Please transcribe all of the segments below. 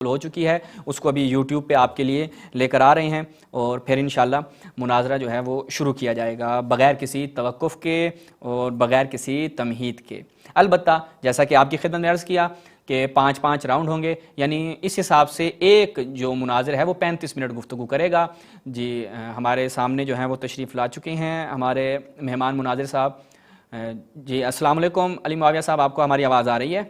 ہو چکی ہے، اس کو ابھی یوٹیوب پہ آپ کے لیے لے کر آ رہے ہیں، اور پھر انشاءاللہ مناظرہ جو ہے وہ شروع کیا جائے گا بغیر کسی توقف کے اور بغیر کسی تمہید کے۔ البتہ جیسا کہ آپ کی خدمت میں عرض کیا کہ 5 راؤنڈ ہوں گے، یعنی اس حساب سے ایک جو مناظر ہے وہ 35 منٹ گفتگو کرے گا۔ جی ہمارے سامنے جو ہیں وہ تشریف لا چکے ہیں ہمارے مہمان مناظر صاحب۔ جی السلام علیکم علی معاویہ صاحب، آپ کو ہماری آواز آ رہی ہے؟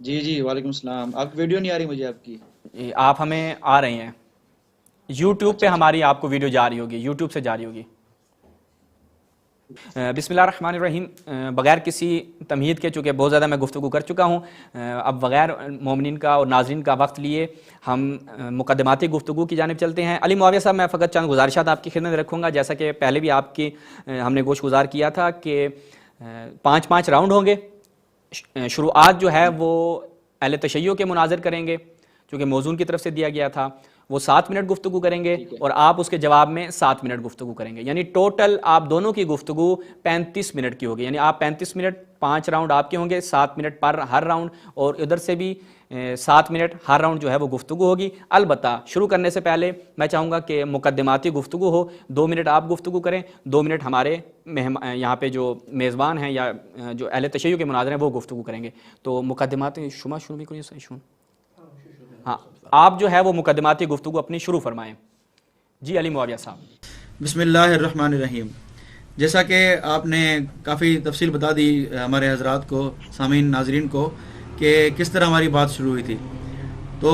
جی جی وعلیکم السلام۔ آپ کی ویڈیو نہیں آ رہی مجھے آپ کی؟ آپ ہمیں آ رہے ہیں یوٹیوب پہ، ہماری آپ کو ویڈیو جاری ہوگی، یوٹیوب سے جاری ہوگی۔ بسم اللہ الرحمن الرحیم۔ بغیر کسی تمہید کے، چونکہ بہت زیادہ میں گفتگو کر چکا ہوں، اب بغیر مومنین کا اور ناظرین کا وقت لیے ہم مقدماتی گفتگو کی جانب چلتے ہیں۔ علی معاویہ صاحب، میں فقط چند گزارشات آپ کی خدمت میں رکھوں گا، جیسا کہ پہلے بھی آپ کی ہم نے گوش گزار کیا تھا کہ 5 راؤنڈ ہوں گے۔ شروعات جو ہے وہ اہل تشیع کے مناظر کریں گے، چونکہ موضوع کی طرف سے دیا گیا تھا، وہ 7 منٹ گفتگو کریں گے اور آپ اس کے جواب میں 7 منٹ گفتگو کریں گے، یعنی ٹوٹل آپ دونوں کی گفتگو 35 منٹ کی ہوگی، یعنی آپ 35 منٹ، 5 راؤنڈ آپ کے ہوں گے، 7 منٹ پر ہر راؤنڈ، اور ادھر سے بھی 7 منٹ ہر راؤنڈ جو ہے وہ گفتگو ہوگی۔ البتہ شروع کرنے سے پہلے میں چاہوں گا کہ مقدماتی گفتگو ہو، 2 منٹ آپ گفتگو کریں، 2 منٹ ہمارے یہاں پہ جو میزبان ہیں یا جو اہل تشیع کے مناظر ہیں وہ گفتگو کریں گے۔ تو مقدماتی شروع بھی کریے صحیح، ہاں آپ جو ہے وہ مقدماتی گفتگو اپنی شروع فرمائیں۔ جی علی معاویہ صاحب۔ بسم اللہ الرحمن الرحیم۔ جیسا کہ آپ نے کافی تفصیل بتا دی ہمارے حضرات کو، سامعین ناظرین کو، کہ کس طرح ہماری بات شروع ہوئی تھی، تو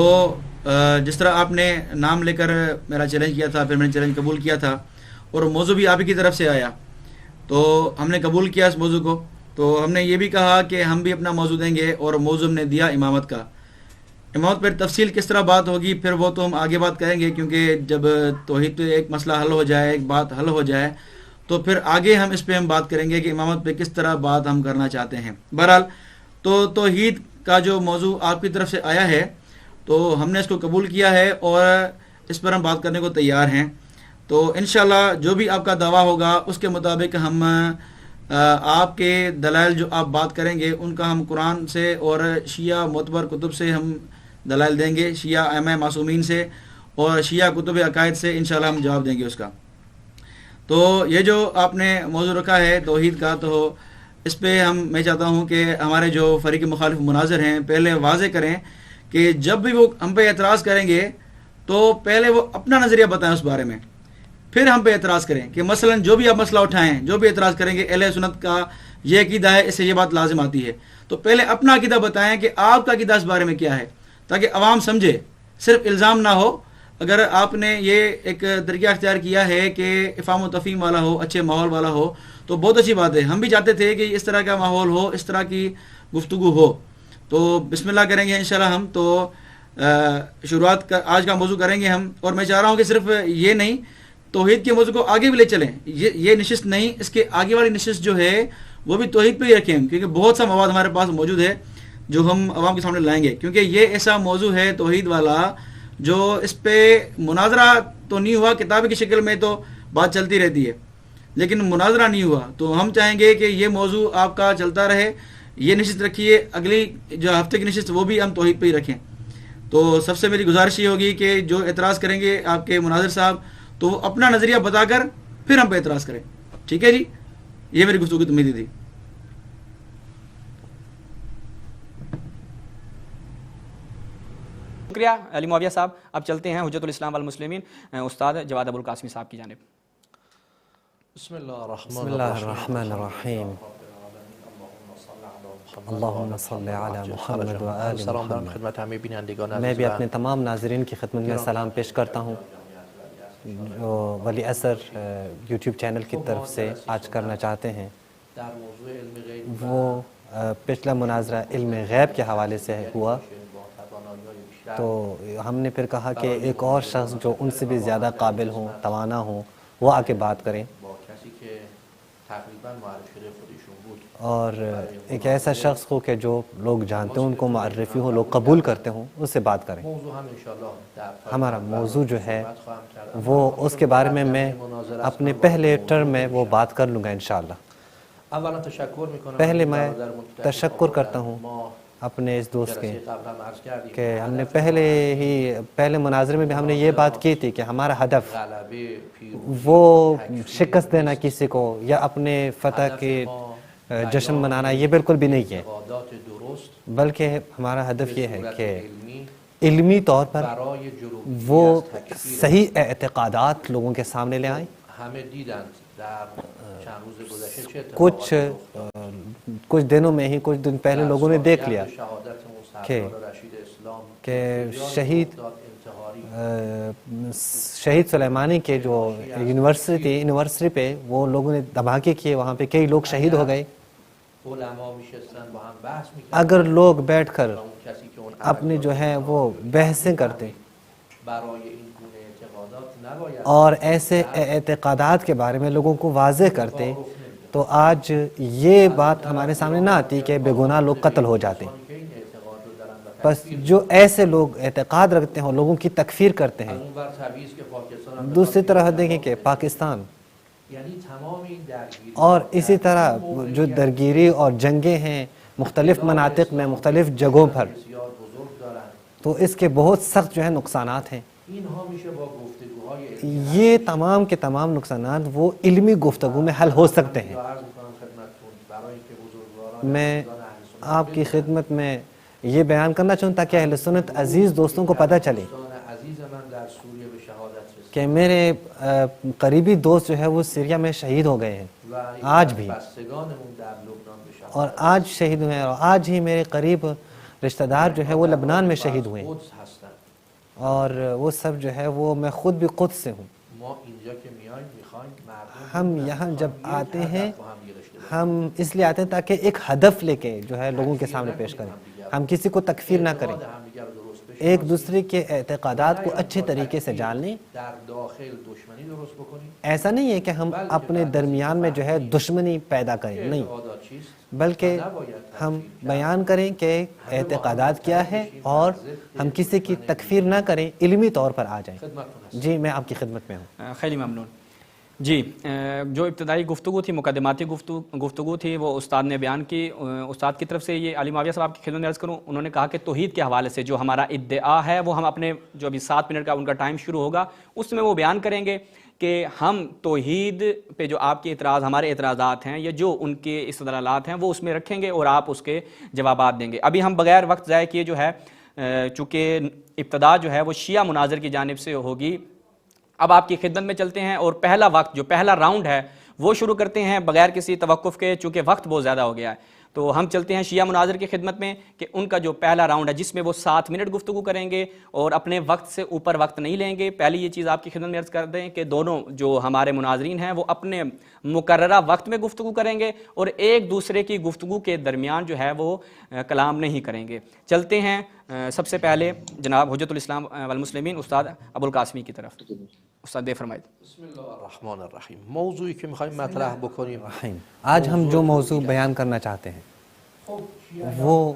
جس طرح آپ نے نام لے کر میرا چیلنج کیا تھا، پھر میں نے چیلنج قبول کیا تھا، اور موضوع بھی آپ ہی کی طرف سے آیا، تو ہم نے قبول کیا اس موضوع کو۔ تو ہم نے یہ بھی کہا کہ ہم بھی اپنا موضوع دیں گے، اور موضوع ہم نے دیا امامت کا۔ امامت پر تفصیل کس طرح بات ہوگی پھر وہ تو ہم آگے بات کریں گے، کیونکہ جب توحید پہ ایک مسئلہ حل ہو جائے، ایک بات حل ہو جائے، تو پھر آگے ہم اس پہ ہم بات کریں گے کہ امامت پہ کس طرح بات ہم کرنا چاہتے ہیں۔ بہرحال تو توحید کا جو موضوع آپ کی طرف سے آیا ہے، تو ہم نے اس کو قبول کیا ہے اور اس پر ہم بات کرنے کو تیار ہیں۔ تو انشاءاللہ جو بھی آپ کا دعویٰ ہوگا اس کے مطابق ہم آپ کے دلائل جو آپ بات کریں گے ان کا ہم قرآن سے اور شیعہ معتبر کتب سے ہم دلائل دیں گے، شیعہ ائمہ معصومین سے اور شیعہ کتب عقائد سے انشاءاللہ ہم جواب دیں گے اس کا۔ تو یہ جو آپ نے موضوع رکھا ہے توحید کا، تو اس پہ میں چاہتا ہوں کہ ہمارے جو فریق مخالف مناظر ہیں پہلے واضح کریں کہ جب بھی وہ ہم پہ اعتراض کریں گے تو پہلے وہ اپنا نظریہ بتائیں اس بارے میں، پھر ہم پہ اعتراض کریں کہ مثلا جو بھی آپ مسئلہ اٹھائیں، جو بھی اعتراض کریں گے اہل سنت کا یہ عقیدہ ہے، اس سے یہ بات لازم آتی ہے، تو پہلے اپنا عقیدہ بتائیں کہ آپ کا عقیدہ اس بارے میں کیا ہے، تاکہ عوام سمجھے، صرف الزام نہ ہو۔ اگر آپ نے یہ ایک طریقہ اختیار کیا ہے کہ افہام و تفہیم والا ہو، اچھے ماحول والا ہو، تو بہت اچھی بات ہے، ہم بھی چاہتے تھے کہ اس طرح کا ماحول ہو، اس طرح کی گفتگو ہو۔ تو بسم اللہ کریں گے انشاءاللہ ہم تو شروعات آج کا موضوع کریں گے ہم، اور میں چاہ رہا ہوں کہ صرف یہ نہیں، توحید کے موضوع کو آگے بھی لے چلیں، یہ نشست نہیں، اس کے آگے والی نشست جو ہے وہ بھی توحید پہ ہی رکھیں، کیونکہ بہت سا مواد ہمارے پاس موجود ہے جو ہم عوام کے سامنے لائیں گے، کیونکہ یہ ایسا موضوع ہے توحید والا جو اس پہ مناظرہ تو نہیں ہوا، کتاب کی شکل میں تو بات چلتی رہتی ہے لیکن مناظرہ نہیں ہوا، تو ہم چاہیں گے کہ یہ موضوع آپ کا چلتا رہے، یہ نشست رکھیے، اگلی جو ہفتے کی نشست وہ بھی ہم توحید پہ ہی رکھیں۔ تو سب سے میری گزارش یہ ہوگی کہ جو اعتراض کریں گے آپ کے مناظر صاحب، تو وہ اپنا نظریہ بتا کر پھر ہم پہ اعتراض کریں، ٹھیک ہے جی؟ یہ میری گفتگو کی امید تھی۔ شکریہ علی معاویہ صاحب۔ اب چلتے ہیں حجت الاسلام والمسلمین استاد جواد ابوالقاسمی صاحب کی جانب۔ بسم اللہ الرحمن الرحیم۔ اللہم صلی علی محمد و آل محمد۔ میں بھی اپنے تمام ناظرین کی خدمت میں سلام پیش کرتا ہوں، جو ولی اثر یوٹیوب چینل کی طرف سے آج کرنا چاہتے ہیں وہ پچھلا مناظرہ علم غیب کے حوالے سے ہوا، تو ہم نے پھر کہا کہ ایک اور شخص جو ان سے بھی زیادہ قابل ہوں، توانا ہوں، وہ آ کے بات کریں، اور ایک ایسا شخص ہو کہ جو لوگ جانتے ہیں، ان کو معرفی ہو، لوگ قبول کرتے ہوں، اس سے بات کریں۔ ہمارا موضوع جو ہے وہ اس کے بارے میں اپنے پہلے ٹرم میں وہ بات کر لوں گا انشاءاللہ۔ پہلے میں تشکر کرتا ہوں اپنے اس دوست کے کہ ہم نے پہلے مناظرے میں بھی ہم نے یہ بات کی تھی کہ ہمارا ہدف وہ شکست دینا کسی کو یا اپنے فتح کے جشن منانا یہ بالکل بھی نہیں ہے، بلکہ ہمارا ہدف یہ ہے کہ علمی طور پر وہ صحیح اعتقادات لوگوں کے سامنے لے آئیں۔ کچھ دنوں میں ہی، کچھ دن پہلے لوگوں نے دیکھ لیا کہ شہید سلیمانی کے جو یونیورسٹی پہ وہ لوگوں نے دھماکے کیے، وہاں پہ کئی لوگ شہید ہو گئے۔ اگر لوگ بیٹھ کر اپنی جو ہے وہ بحثیں کرتے اور ایسے اعتقادات کے بارے میں لوگوں کو واضح کرتے تو آج یہ بات ہمارے سامنے نہ آتی کہ بے گناہ لوگ قتل ہو جاتے۔ بس جو ایسے لوگ اعتقاد رکھتے ہیں لوگوں کی تکفیر کرتے ہیں۔ دوسری طرف دیکھیں کہ پاکستان اور اسی طرح جو درگیری اور جنگیں ہیں مختلف مناطق میں، مختلف جگہوں پر، تو اس کے بہت سخت جو ہے نقصانات ہیں۔ یہ تمام کے تمام نقصانات وہ علمی گفتگو میں حل ہو سکتے ہیں۔ میں آپ کی خدمت میں یہ بیان کرنا چاہوں تاکہ اہل سنت عزیز دوستوں کو پتہ چلے کہ میرے قریبی دوست جو ہے وہ سیریا میں شہید ہو گئے ہیں آج بھی، اور آج شہید ہوئے ہیں، اور آج ہی میرے قریب رشتہ دار جو ہے وہ لبنان میں شہید ہوئے ہیں، اور وہ سب جو ہے وہ میں خود بھی قدس سے ہوں۔ ہم یہاں جب آتے ہیں ہم اس لیے آتے ہیں تاکہ ایک ہدف لے کے جو ہے لوگوں کے سامنے پیش کریں، ہم کسی کو تکفیر نہ کریں، ایک دوسرے کے اعتقادات کو اچھے طریقے سے جان لیں۔ ایسا نہیں ہے کہ ہم اپنے درمیان میں جو ہے دشمنی پیدا کریں، نہیں، بلکہ ہم بیان کریں کہ اعتقادات کیا ہے اور ہم کسی کی تکفیر نہ کریں، علمی طور پر آ جائیں۔ جی میں آپ کی خدمت میں ہوں۔ خیلی ممنون جی۔ جو ابتدائی گفتگو تھی، مقدماتی گفتگو تھی، وہ استاد نے بیان کی۔ استاد کی طرف سے یہ علی معاویہ صاحب آپ کی خدمت میں عرض کروں، انہوں نے کہا کہ توحید کے حوالے سے جو ہمارا ادعا ہے وہ ہم اپنے جو ابھی 7 منٹ کا ان کا ٹائم شروع ہوگا اس میں وہ بیان کریں گے کہ ہم توحید پہ جو آپ کے اعتراض، ہمارے اعتراضات ہیں یا جو ان کے استدلالات ہیں وہ اس میں رکھیں گے اور آپ اس کے جوابات دیں گے۔ ابھی ہم بغیر وقت ضائع کیے جو ہے، چونکہ ابتدا جو ہے وہ شیعہ مناظر کی جانب سے ہوگی، اب آپ کی خدمت میں چلتے ہیں اور پہلا وقت جو پہلا راؤنڈ ہے وہ شروع کرتے ہیں بغیر کسی توقف کے، چونکہ وقت بہت زیادہ ہو گیا ہے۔ تو ہم چلتے ہیں شیعہ مناظر کی خدمت میں کہ ان کا جو پہلا راؤنڈ ہے جس میں وہ 7 منٹ گفتگو کریں گے اور اپنے وقت سے اوپر وقت نہیں لیں گے۔ پہلی یہ چیز آپ کی خدمت میں عرض کر دیں کہ دونوں جو ہمارے مناظرین ہیں وہ اپنے مقررہ وقت میں گفتگو کریں گے اور ایک دوسرے کی گفتگو کے درمیان جو ہے وہ کلام نہیں کریں گے۔ چلتے ہیں سب سے پہلے جناب حجت الاسلام والمسلمین استاد ابوالقاسمی کی طرف۔ استاد دے فرمائید۔ بسم اللہ الرحمن الرحیم۔ موضوعی کہ میخوایم مطرح بکنیم، آج ہم جو موضوع بیان کرنا چاہتے ہیں وہ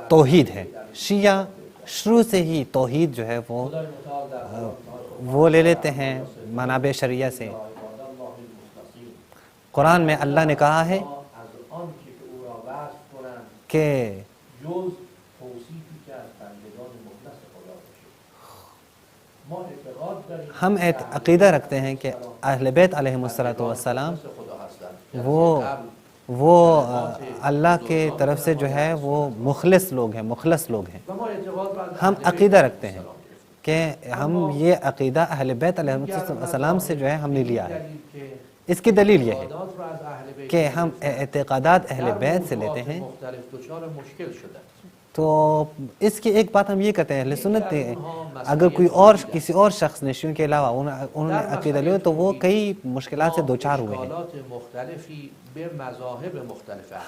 توحید ہے۔ شیعہ شروع سے ہی توحید جو ہے وہ لے لیتے ہیں منابع شریعہ سے۔ قرآن میں اللہ نے کہا ہے کہ ہم عقیدہ رکھتے ہیں کہ اہل بیت علیہم السلام وہ اللہ کے طرف سے جو ہے وہ مخلص لوگ ہیں۔ ہم عقیدہ رکھتے ہیں کہ ہم یہ عقیدہ اہل بیت علیہم السلام سے جو ہے ہم نے لیا ہے۔ اس کی دلیل یہ ہے کہ ہم اعتقادات اہل بیت سے لیتے ہیں۔ تو اس کی ایک بات ہم یہ کہتے ہیں، اہل سنت اگر کوئی اور کسی اور شخص نے شیعوں کے علاوہ انہوں نے عقیدہ لیا تو وہ کئی مشکلات سے دوچار ہوئے ہیں۔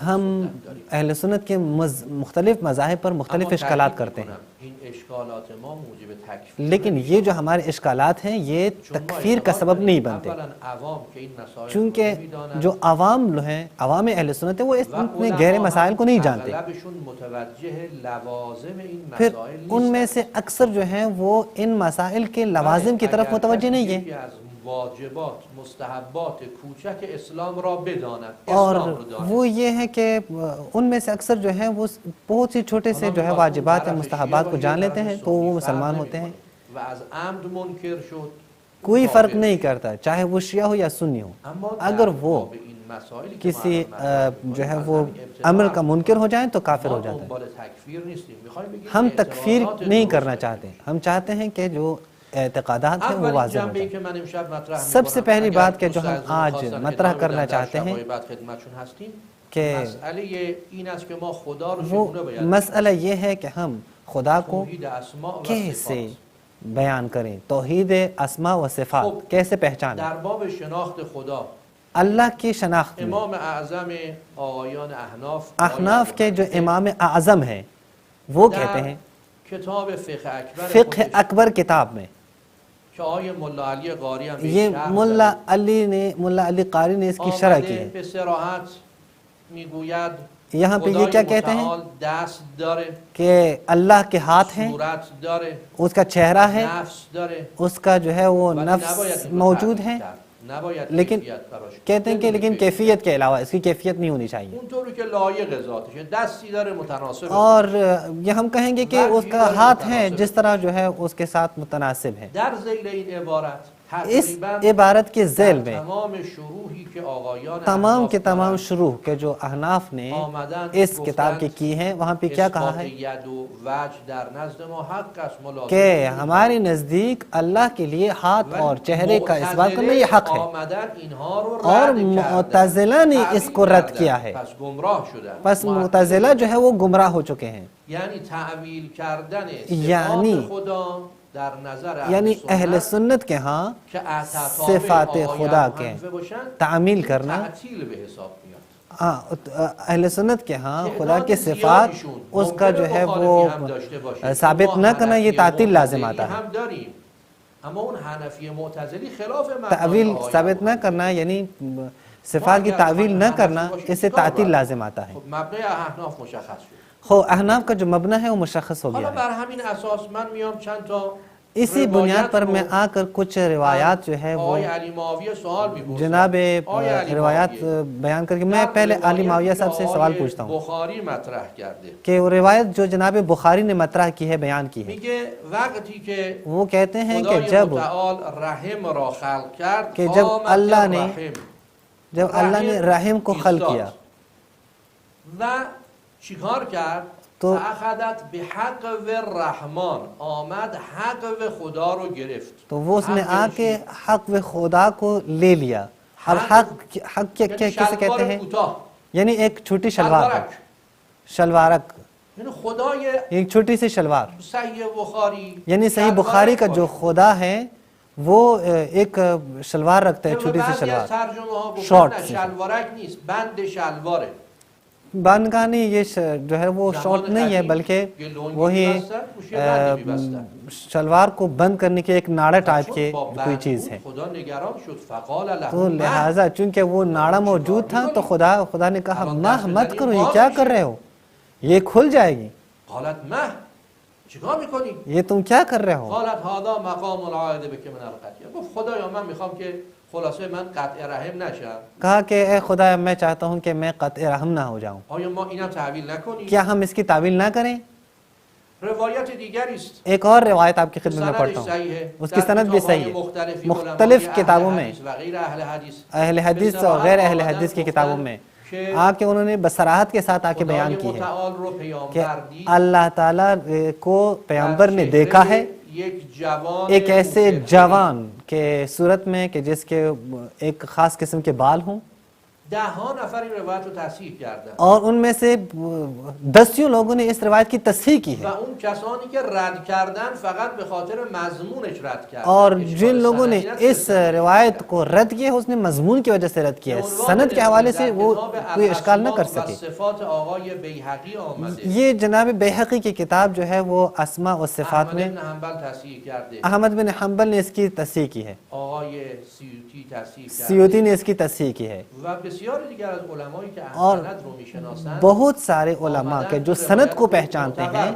ہم اہل سنت کے مختلف مذاہب پر مختلف اشکالات کرتے ہیں، لیکن یہ جو ہمارے اشکالات ہیں یہ تکفیر کا سبب نہیں بنتے، چونکہ جو عوام ہیں، عوام اہل سنت ہیں، وہ اتنے گہرے مسائل کو نہیں جانتے، پھر ان میں سے اکثر جو ہیں وہ ان مسائل کے لوازم کی طرف متوجہ نہیں ہیں۔ واجبات مستحبات کوچک اسلام را بداند، اور اسلام رو داند. وہ یہ ہے کہ ان میں سے اکثر جو ہیں وہ بہت سی چھوٹے سے جو ہے واجبات یا مستحبات کو جان لیتے ہیں تو وہ مسلمان ہوتے ہیں. و از عمد منکر شد کوئی فرق نہیں کرتا چاہے وہ شیعہ ہو یا سنی ہو، اگر وہ کسی جو ہے وہ امر کا منکر ہو جائیں تو کافر ہو جاتا ہے. ہم تکفیر نہیں کرنا چاہتے، ہم چاہتے ہیں کہ جو اعتقادات ہیں وہ واضح ہو جائیں. سب سے پہلی بات کہ جو ہم آج مطرح کرنا چاہتے ہیں کہ وہ مسئلہ یہ ہے کہ ہم خدا کو کیسے بیان کریں، توحید اسماء و صفات کیسے پہچانیں. در باب شناخت خدا اللہ کی شناخت میں امام اعظم آقایان احناف کے جو امام اعظم ہیں وہ کہتے ہیں کتاب فقہ اکبر فقہ اکبر کتاب میں، کہ آیه ملا علی قاری هم یہ ملا علی قاری نے اس کی شرح کی ہے. به صراحت میگوید یہاں پہ یہ کیا کہتے ہیں دست داره، کہ اللہ کے ہاتھ ہیں، صورت داره، اس کا چہرہ ہے، نفس داره، اس کا جو ہے وہ نفس موجود ہے، لیکن کہتے ہیں کہ لیکن کیفیت کے علاوہ اس کی کیفیت نہیں ہونی چاہیے. اونطوری که لایق ذاتشه، دستی داره متناسب، اور یہ ہم کہیں گے کہ اس کا ہاتھ ہے جس طرح جو ہے اس کے ساتھ متناسب ہے. در ذیل این عبارت اس عبارت کے ذیل میں تمام شروحی که آقایان تمام کے تمام شروح کے جو احناف نے اس کتاب کی ہیں وہاں پہ کیا کہا ہے کہ ہماری نزدیک اللہ کے لیے ہاتھ اور چہرے کا اثبات کرنا یہ حق ہے، اور معتزلہ نے اس کو رد کیا ہے. پس معتزلہ جو ہے وہ گمراہ ہو چکے ہیں. یعنی تعویل کردن یعنی اہل سنت کے ہاں صفات خدا کے تعمیل کرنا، اہل سنت کے ہاں خدا کے صفات اس کا جو ہے وہ ثابت نہ کرنا یہ تعطیل لازم آتا ہے. تعویل ثابت نہ کرنا یعنی صفات کی تعویل نہ کرنا اس سے تعطیل لازم آتا ہے. احناف کا جو مبنی ہے وہ مشخص ہو گیا ہے. اسی بنیاد پر میں آ کر کچھ روایات جو ہے وہ جناب روایات بیان کر کے میں پہلے علی معاویہ صاحب سے سوال پوچھتا ہوں کہ وہ روایت جو جناب بخاری نے مطرح کی ہے، بیان کی ہے، وہ کہتے ہیں کہ جب اللہ نے رحم کو خلق کیا تو اخذت بحق الرحمن، آمد حق و خدا رو گرفت، تو وہ اس نے آ کے حق و خدا کو لے لیا. اب حق کیسے کہتے ہیں؟ یعنی ایک چھوٹی شلوار، شلوارک یعنی خدا ایک چھوٹی سی شلوار. صحیح بخاری یعنی صحیح بخاری کا جو خدا ہے وہ ایک شلوار رکھتا ہے، چھوٹی سی شلوار، شارٹ شلوارک نیست، بند شلواره. بند کا نہیں، یہ جو ہے وہ شارٹ نہیں ہے بلکہ وہی شلوار کو بند کرنے کے ایک ناڑا ٹائپ کے کوئی چیز ہے. تو لہٰذا چونکہ وہ ناڑا موجود تھا تو خدا نے کہا ماہ مت کرو، یہ کیا کر رہے ہو، یہ کھل جائے گی. یہ تم کیا کر رہے ہو؟ خلاصه من قطع رحم نشم. کہا کہ اے خدا میں چاہتا ہوں کہ میں قطع رحم نہ ہو جاؤں. آیا ما اینم تعویل نکنیم؟ کیا ہم اس کی تعویل نہ کریں؟ روایت دیگری است. ایک اور روایت آپ کی خدمت میں پڑھتا ہوں، اس کی سند بھی صحیح ہے. مختلف کتابوں میں، اہل حدیث اور غیر اہل حدیث کی کتابوں میں آ کے انہوں نے بصراحت کے ساتھ آ کے بیان کی ہے کہ اللہ تعالیٰ کو پیغمبر نے دیکھا ہے ایک ایسے جوان کے صورت میں کہ جس کے ایک خاص قسم کے بال ہوں، 10 نفر این روایت رو تصحیح کردن اور ان میں سے 10 لوگوں نے اس روایت کی تصحیح کی ہے، و اون کسانی که رد کردن فقط به خاطر مضمونش رد کردن. اور جن لوگوں نے اس روایت کو رد کیا اس نے مضمون کی وجہ سے رد کیا ہے، سند کے حوالے سے وہ کوئی اشکال نہ کر سکے. صفات آقای بیہقی آمده، یہ جناب بیہقی کی کتاب جو ہے وہ اسماء و صفات میں احمد بن حنبل تصحیح کرده، احمد بن حنبل نے اس کی تصحیح کی ہے، آقای سیوطی تصحیح کرده سیوطی نے اس کی تصحیح کی ہے، و بسیاری دیگر از علمایی که اور سند رو میشناسند بہت سارے علماء کے جو سند کو پہچانتے ہیں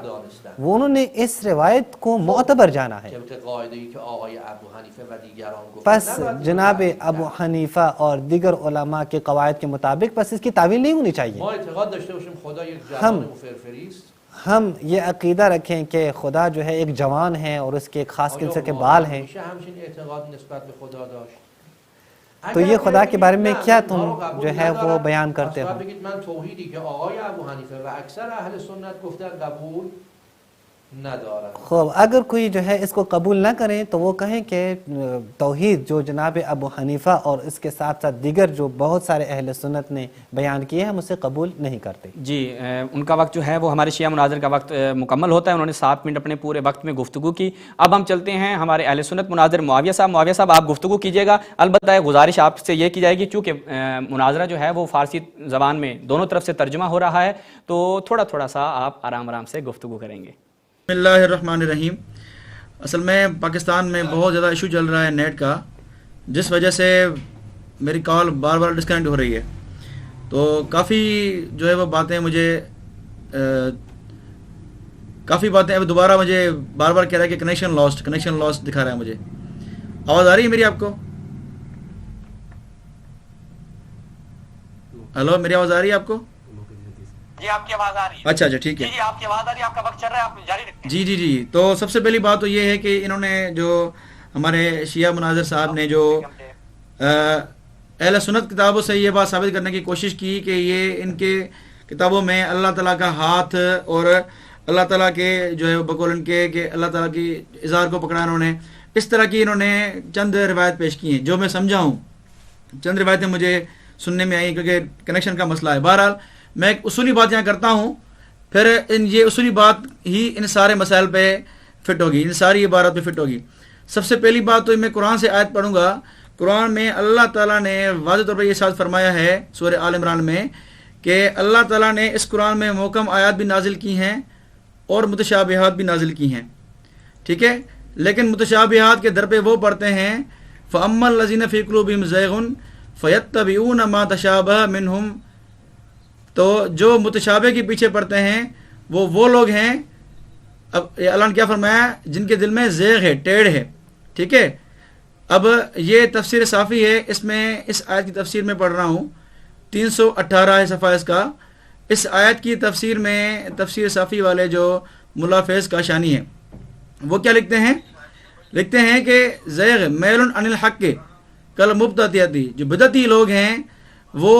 وہ انہوں نے اس روایت کو معتبر جانا ہے. طبق قاعده‌ای که آقای ابو حنیفه و دیگران پس گفتند جناب ابو حنیفہ اور دیگر علماء کے قواعد کے مطابق پس اس کی تعویل نہیں ہونی چاہیے. ما اعتقاد داشته باشیم خدا یک ہم جوان مفرفری است. ہم یہ عقیدہ رکھیں کہ خدا جو ہے ایک جوان ہے اور اس کے ایک خاص قسم کے بال ہیں. میشه همچین اعتقاد نسبت به خدا داشت. تو یہ خدا کے بارے میں کیا تم جو ہے وہ بیان کرتے ہو؟ بگید من توحیدی که آقای ابو حنیفه و اکثر اهل سنت گفتن قبول ندارد. خوب اگر کوئی جو ہے اس کو قبول نہ کریں تو وہ کہیں کہ توحید جو جناب ابو حنیفہ اور اس کے ساتھ ساتھ دیگر جو بہت سارے اہل سنت نے بیان کیے ہیں ہم اسے قبول نہیں کرتے. جی ان کا وقت جو ہے وہ ہمارے شیعہ مناظر کا وقت مکمل ہوتا ہے. انہوں نے 7 منٹ اپنے پورے وقت میں گفتگو کی. اب ہم چلتے ہیں ہمارے اہل سنت مناظر معاویہ صاحب. معاویہ صاحب آپ گفتگو کیجیے گا. البتہ گزارش آپ سے یہ کی جائے گی چونکہ مناظرہ جو ہے وہ فارسی زبان میں دونوں طرف سے ترجمہ ہو رہا ہے تو تھوڑا سا آپ آرام سے گفتگو کریں گے. بسم اللہ الرحمن الرحیم. اصل میں پاکستان میں بہت زیادہ ایشو چل رہا ہے نیٹ کا، جس وجہ سے میری کال بار بار ڈسکنیکٹ ہو رہی ہے. تو کافی جو ہے وہ باتیں مجھے ابھی دوبارہ مجھے بار بار کہہ رہا ہے کہ کنیکشن لاسٹ دکھا رہا ہے مجھے. آواز آ رہی ہے میری آپ کو؟ ہلو میری آواز آ رہی ہے آپ کو؟ جی آپ کی آواز آ رہی ہے. اچھا ٹھیک ہے. جی آپ کی آواز آ رہی ہے، آپ کا وقت چل رہا ہے، آپ جاری رکھیں. جی. تو سب سے پہلی بات تو یہ ہے کہ انہوں نے جو ہمارے شیعہ مناظر صاحب نے جو اہل سنت کتابوں سے یہ بات ثابت کرنے کی کوشش کی کہ یہ ان کے کتابوں میں اللہ تعالیٰ کا ہاتھ اور اللہ تعالیٰ کے جو ہے بقول ان کے کہ اللہ تعالیٰ کی اظہار کو پکڑا انہوں نے، اس طرح کی انہوں نے چند روایت پیش کی ہیں جو میں سمجھا ہوں. چند روایتیں مجھے سننے میں آئیں کیونکہ کنیکشن کا مسئلہ ہے. بہرحال میں ایک اصولی بات یہاں کرتا ہوں، پھر یہ اصولی بات ہی ان سارے مسائل پہ فٹ ہوگی، ان ساری عبارت پہ فٹ ہوگی. سب سے پہلی بات تو میں قرآن سے آیت پڑھوں گا. قرآن میں اللہ تعالیٰ نے واضح طور پر یہ ارشاد فرمایا ہے سورہ آل عمران میں کہ اللہ تعالیٰ نے اس قرآن میں محکم آیات بھی نازل کی ہیں اور متشابہات بھی نازل کی ہیں. ٹھیک ہے، لیکن متشابہات کے در پہ وہ پڑھتے ہیں فَأَمَّا الَّذِينَ فِي قُلُوبِهِمْ زَيْغٌ فَيَتَّبِعُونَ مَا تَشَابَهَ مِنْهُمْ. تو جو متشابہ کے پیچھے پڑتے ہیں وہ لوگ ہیں، اب اللہ نے کیا فرمایا، جن کے دل میں زیغ ہے، ٹیڑھ ہے. ٹھیک ہے، اب یہ تفسیر صافی ہے، اس میں اس آیت کی تفسیر میں پڑھ رہا ہوں، 318 ہے صفحہ اس کا. اس آیت کی تفسیر میں تفسیر صافی والے جو ملا فیض کاشانی ہیں وہ کیا لکھتے ہیں کہ زیغ میل عن الحق کل مبتدعتی، جو بدعتی لوگ ہیں وہ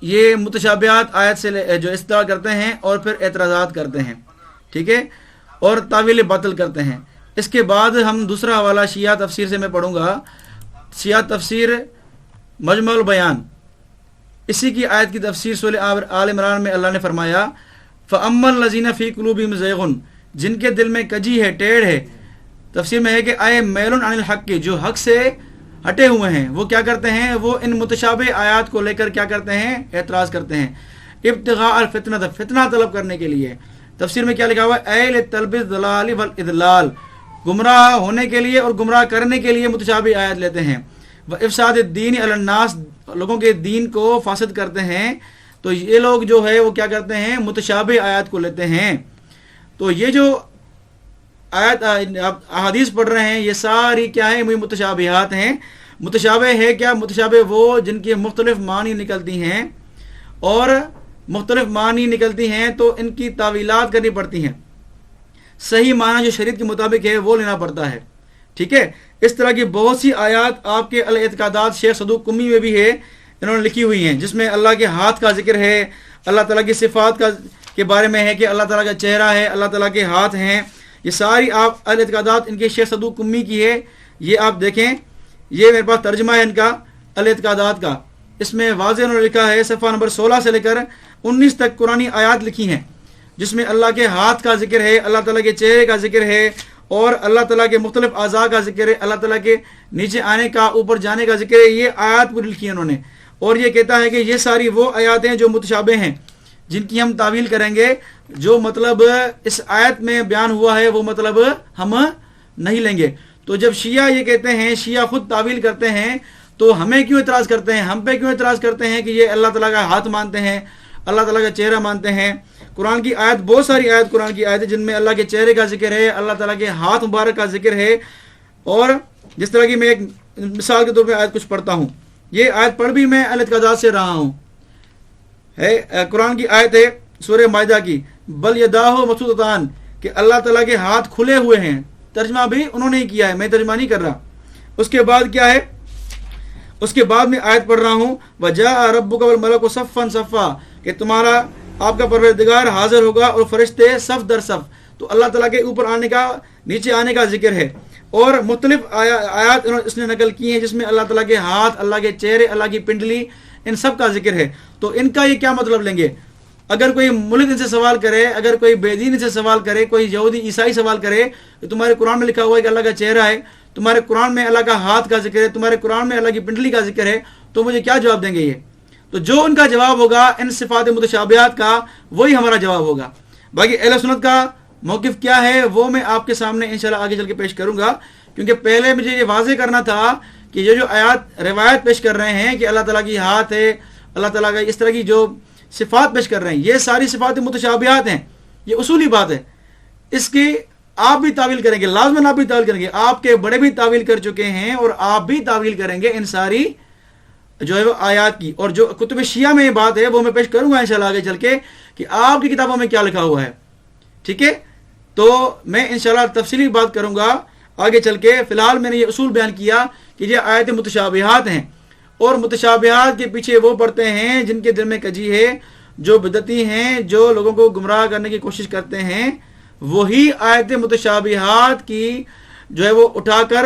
یہ متشابہات آیت سے جو استدلال کرتے ہیں اور پھر اعتراضات کرتے ہیں. ٹھیک ہے، اور تعویل باطل کرتے ہیں. اس کے بعد ہم دوسرا حوالہ شیعہ تفسیر سے میں پڑھوں گا، شیعہ تفسیر مجمع البیان، اسی کی آیت کی تفسیر سورہ آل عمران میں اللہ نے فرمایا فَأَمَّا الَّذِينَ فِي قُلُوبِهِمْ زَيْغٌ، جن کے دل میں کجی ہے، ٹیڑھ ہے. تفسیر میں ہے کہ آئے میلٌ عن الحق، جو حق سے ہٹے ہوئے ہیں، وہ کیا کرتے ہیں، وہ ان متشابہ آیات کو لے کر کیا کرتے ہیں، اعتراض کرتے ہیں. ابتغاء الفتنہ، فتنہ طلب کرنے کے لیے. تفسیر میں کیا لکھا ہوا ہے، اے لطلب الضلال والاضلال، گمراہ ہونے کے لیے اور گمراہ کرنے کے لیے متشابہ آیات لیتے ہیں. وافساد الدین علی الناس، لوگوں کے دین کو فاسد کرتے ہیں. تو یہ لوگ جو ہے وہ کیا کرتے ہیں، متشابہ آیات کو لیتے ہیں. تو یہ جو آیت احادیث پڑھ رہے ہیں یہ ساری کیا ہے، متشابہات ہیں. متشابہ ہے کیا، متشابہ وہ جن کی مختلف معنی نکلتی ہیں، اور مختلف معنی نکلتی ہیں تو ان کی تعویلات کرنی پڑتی ہیں. صحیح معنی جو شریعت کے مطابق ہے وہ لینا پڑتا ہے. ٹھیک ہے، اس طرح کی بہت سی آیات آپ کے الاعتقادات شیخ صدوق قمی میں بھی ہے، انہوں نے لکھی ہوئی ہیں، جس میں اللہ کے ہاتھ کا ذکر ہے، اللہ تعالیٰ کی صفات کے بارے میں ہے کہ اللہ تعالیٰ کا چہرہ ہے، اللہ تعالیٰ کے ہاتھ ہیں. یہ ساری آپ الاعتقادات ان کے شیخ صدوق قمی کی ہے. یہ آپ دیکھیں، یہ میرے پاس ترجمہ ہے ان کا الاعتقادات کا. اس میں واضح انہوں نے لکھا ہے صفحہ نمبر 16 سے لے کر 19 تک قرآنی آیات لکھی ہیں جس میں اللہ کے ہاتھ کا ذکر ہے، اللہ تعالیٰ کے چہرے کا ذکر ہے، اور اللہ تعالیٰ کے مختلف اعضاء کا ذکر ہے، اللہ تعالیٰ کے نیچے آنے کا، اوپر جانے کا ذکر ہے. یہ آیات پوری لکھی ہیں انہوں نے، اور یہ کہتا ہے کہ یہ ساری وہ آیات ہیں جو متشابہ ہیں، جن کی ہم تعویل کریں گے. جو مطلب اس آیت میں بیان ہوا ہے وہ مطلب ہم نہیں لیں گے. تو جب شیعہ یہ کہتے ہیں، شیعہ خود تعویل کرتے ہیں، تو ہمیں کیوں اعتراض کرتے ہیں، ہم پہ کیوں اعتراض کرتے ہیں کہ یہ اللہ تعالیٰ کا ہاتھ مانتے ہیں، اللہ تعالیٰ کا چہرہ مانتے ہیں؟ قرآن کی آیت، بہت ساری آیت قرآن کی آیت ہے جن میں اللہ کے چہرے کا ذکر ہے، اللہ تعالیٰ کے ہاتھ مبارک کا ذکر ہے. اور جس طرح کی میں ایک مثال کے طور پہ آیت کچھ پڑھتا ہوں، یہ آیت پڑھ بھی میں الاعتقادات سے رہا ہوں. قرآن کی آیت ہے سورہ مائدہ کی، بل یداہ مبسوطتان، کہ اللہ تعالیٰ کے ہاتھ کھلے ہوئے ہیں. ترجمہ بھی انہوں نے ہی کیا ہے، میں ترجمہ نہیں کر رہا. اس کے بعد کیا ہے، اس کے بعد میں آیت پڑھ رہا ہوں، وَجَاءَ رَبُّكَ وَالْمَلَكُ صَفًّا صَفًّا، کہ تمہارا آپ کا پروردگار حاضر ہوگا اور فرشتے صف در صف. تو اللہ تعالیٰ کے اوپر آنے کا، نیچے آنے کا ذکر ہے. اور مختلف آیات اس نے نقل کی ہیں جس میں اللہ تعالیٰ کے ہاتھ، اللہ کے چہرے، اللہ کی پنڈلی، ان سب کا ذکر ہے. تو ان کا یہ کیا مطلب لیں گے؟ اگر کوئی ملک ان سے سوال کرے، اگر کوئی بے دین ان سے سوال کرے، کوئی یہودی عیسائی سوال کرے کہ تمہارے قرآن میں لکھا ہوا ہے کہ اللہ کا چہرہ ہے، تمہارے قرآن میں اللہ کا ہاتھ کا ذکر ہے، تمہارے قرآن میں اللہ کی پنڈلی کا ذکر ہے، تو مجھے کیا جواب دیں گے یہ؟ تو جو ان کا جواب ہوگا ان صفات متشابہات کا، وہی ہمارا جواب ہوگا. باقی اہل سنت کا موقف کیا ہے وہ میں آپ کے سامنے انشاءاللہ آگے چل کے پیش کروں گا، کیونکہ پہلے مجھے یہ واضح کرنا تھا کہ یہ جو آیات روایت پیش کر رہے ہیں کہ اللہ تعالیٰ کی ہاتھ ہے، اللہ تعالیٰ کا اس طرح کی جو صفات پیش کر رہے ہیں، یہ ساری صفات متشابہات ہیں. یہ اصولی بات ہے، اس کی آپ بھی تعویل کریں گے، لازماً آپ بھی تعویل کریں گے. آپ کے بڑے بھی تعویل کر چکے ہیں اور آپ بھی تعویل کریں گے ان ساری جو ہے وہ آیات کی. اور جو کتب شیعہ میں یہ بات ہے وہ میں پیش کروں گا انشاءاللہ آگے چل کے کہ آپ کی کتابوں میں کیا لکھا ہوا ہے. ٹھیک ہے، تو میں انشاءاللہ تفصیلی بات کروں گا آگے چل کے. فی الحال میں نے یہ اصول بیان کیا کہ یہ آیت متشابہات ہیں، اور متشابہات کے پیچھے وہ پڑھتے ہیں جن کے دل میں کجی ہے، جو بدعتی ہیں، جو لوگوں کو گمراہ کرنے کی کوشش کرتے ہیں، وہی آیت متشابہات کی جو ہے وہ اٹھا کر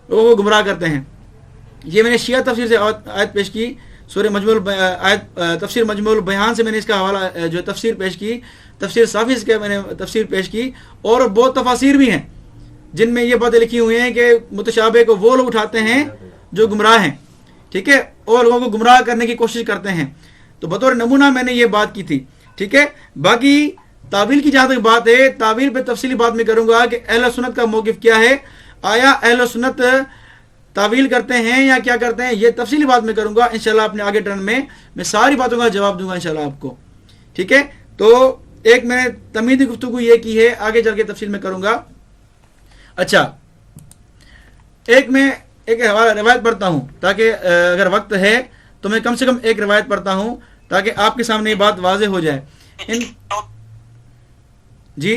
لوگوں کو گمراہ کرتے ہیں. یہ میں نے شیعہ تفسیر سے آیت پیش کی، سورہ تفسیر مجموع البیان سے میں نے اس کا حوالہ جو تفسیر پیش کی، تفسیر صافی سے میں نے تفسیر پیش کی، اور بہت تفاسیر بھی ہیں جن میں یہ باتیں لکھی ہوئی ہیں کہ متشابہ کو وہ لوگ اٹھاتے ہیں جو گمراہ ہیں. ٹھیک ہے، اور لوگوں کو گمراہ کرنے کی کوشش کرتے ہیں. تو بطور نمونہ میں نے یہ بات کی تھی. ٹھیک ہے، باقی تعویل کی جہاں تک بات ہے، تعویل پہ تفصیلی بات میں کروں گا کہ اہل سنت کا موقف کیا ہے. آیا اہل سنت تعویل کرتے ہیں یا کیا کرتے ہیں، یہ تفصیلی بات میں کروں گا انشاءاللہ. اپنے آگے ٹرن میں ساری باتوں کا جواب دوں گا انشاءاللہ آپ کو. ٹھیک ہے، تو ایک میں نے تمہیدی گفتگو یہ کی ہے، آگے چل کے تفصیل میں کروں گا. اچھا، میں ایک روایت پڑھتا ہوں تاکہ اگر وقت ہے تو میں کم سے کم ایک روایت پڑھتا ہوں تاکہ آپ کے سامنے یہ بات واضح ہو جائے. جی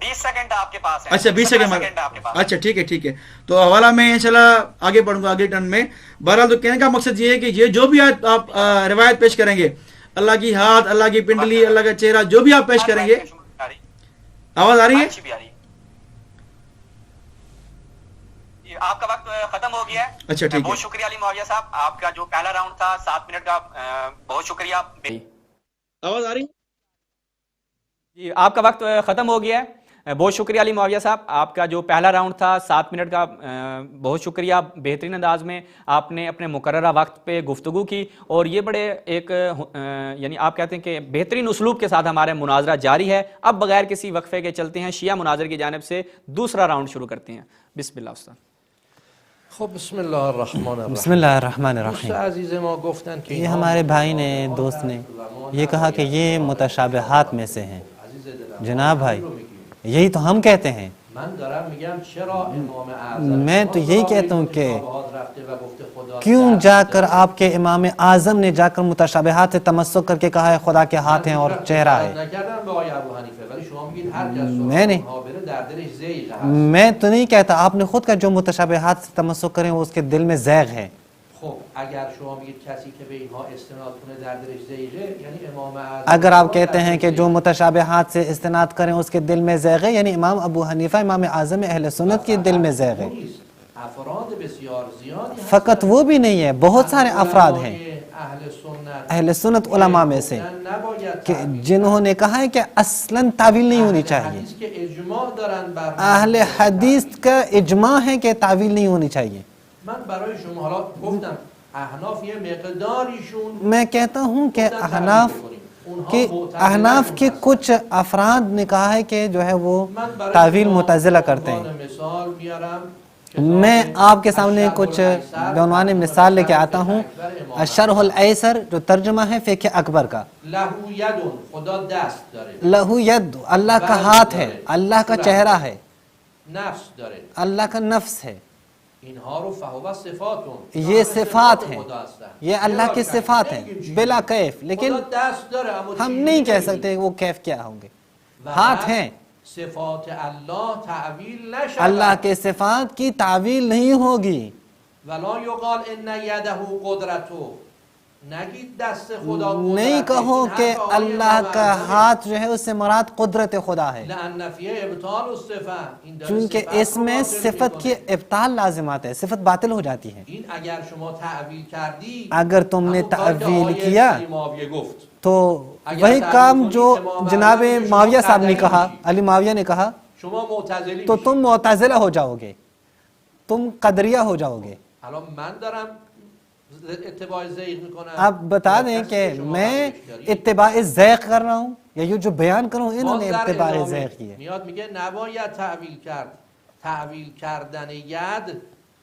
20 سیکنڈ آپ کے پاس ہے. اچھا 20 سیکنڈ آپ کے پاس. اچھا ٹھیک ہے. تو حوالہ میں انشاءاللہ آگے پڑھوں گا آگے ٹرن میں. بہرحال تو کہنے کا مقصد یہ ہے کہ یہ جو بھی آپ روایت پیش کریں گے، اللہ کی ہاتھ، اللہ کی پنڈلی، اللہ کا چہرہ، جو بھی آپ پیش کریں گے. آواز آ رہی ہے؟ آپ کا وقت ختم ہو گیا ہے. اچھا ٹھیک ہے، بہت شکریہ علی معاویہ صاحب، آپ کا جو پہلا راؤنڈ تھا 7 منٹ کا، بہت شکریہ. آواز آ رہی؟ جی، آپ کا وقت ختم ہو گیا ہے. بہت شکریہ علی معاویہ صاحب، آپ کا جو پہلا راؤنڈ تھا 7 منٹ کا، بہت شکریہ. بہترین انداز میں آپ نے اپنے مقررہ وقت پہ گفتگو کی، اور یہ بڑے ایک یعنی آپ کہتے ہیں کہ بہترین اسلوب کے ساتھ ہمارا مناظرہ جاری ہے. اب بغیر کسی وقفے کے چلتے ہیں شیعہ مناظر کی جانب سے دوسرا راؤنڈ شروع کرتے ہیں. بسم اللہ استاد. خب بسم اللہ الرحمن الرحیم. بسم اللہ الرحمن الرحیم. عزیز ما گفتن کہ یہ ہمارے بھائی نے، دوست نے یہ کہا کہ یہ متشابہات میں سے ہیں. جناب بھائی، یہی تو ہم کہتے ہیں. میں تو یہی کہتا ہوں کہ کیوں جا کر آپ کے امام اعظم نے جا کر متشابہات سے تمسک کر کے کہا ہے خدا کے ہاتھ ہیں اور چہرہ ہے. میں تو نہیں کہتا، آپ نے خود کا جو متشابہات سے تمسک کریں وہ اس کے دل میں زیغ ہے. اگر آپ کہتے ہیں کہ جو متشابہات سے استناد کریں اس کے دل میں زیغ ہے، یعنی امام ابو حنیفہ امام اعظم اہل سنت کے دل میں زیغ ہے. فقط وہ بھی نہیں ہے، بہت سارے افراد ہیں اہل سنت علماء میں سے کہ جنہوں نے کہا ہے کہ اصلاً تعویل نہیں ہونی چاہیے. اہل حدیث کا اجماع ہے کہ تعویل نہیں ہونی چاہیے. میں کہتا ہوں کہ احناف کے کچھ افراد نے کہا ہے کہ جو ہے وہ تعویل معتزلہ کرتے ہیں. میں آپ کے سامنے کچھ بعنوان مثال لے کے آتا ہوں. الشرح الایسر جو ترجمہ ہے فقہ اکبر کا. لہو یدون، خدا دست داره، لہو ید، اللہ کا ہاتھ ہے، اللہ کا چہرہ ہے، نفس داره. اللہ کا نفس ہے. اینها رو فهو صفاتون، یہ صفات ہیں، خدا هستن. یہ اللہ کی صفات ہیں بلا کیف. لیکن خدا دست داره اما ہم چیزی نہیں کہہ نمی‌گه. سکتے وہ کیف کیا ہوں گے. و ہاتھ ہیں، صفات اللہ تعویل نشود. اللہ کے صفات کی تعویل نہیں ہوگی. ولا یقال ان یده قدرتو، نگید دست خدا قدرت. نہیں کہو کہ اللہ کا ہاتھ جو ہے اس سے مراد قدرت خدا ہے، لان فیه ابطال الصفه، این داره چونکہ صفت اس رو میں باطل صفت کی می‌کنه. ابطال لازمات ہے، صفت باطل ہو جاتی ہے. این اگر شما تعویل کردی، اگر تم نے همون کاری که تعویل آقای کیا علی معاویه گفت. تو وہی کام جو جناب معاویہ صاحب نے کہا، علی معاویہ نے کہا، شما معتزلی تو میشی. تم معتزلہ ہو جاؤ گے، تم قدریہ ہو جاؤ گے. الان من دارم اتباع ذیق میکنم. آپ بتا دیں کہ میں اتباع ذیق کر رہا ہوں یا یہ جو بیان کروں انہوں نے اتباع ذیق کی ہے. میاد میگه نباید تعویل کرد. تعویل کردن ید،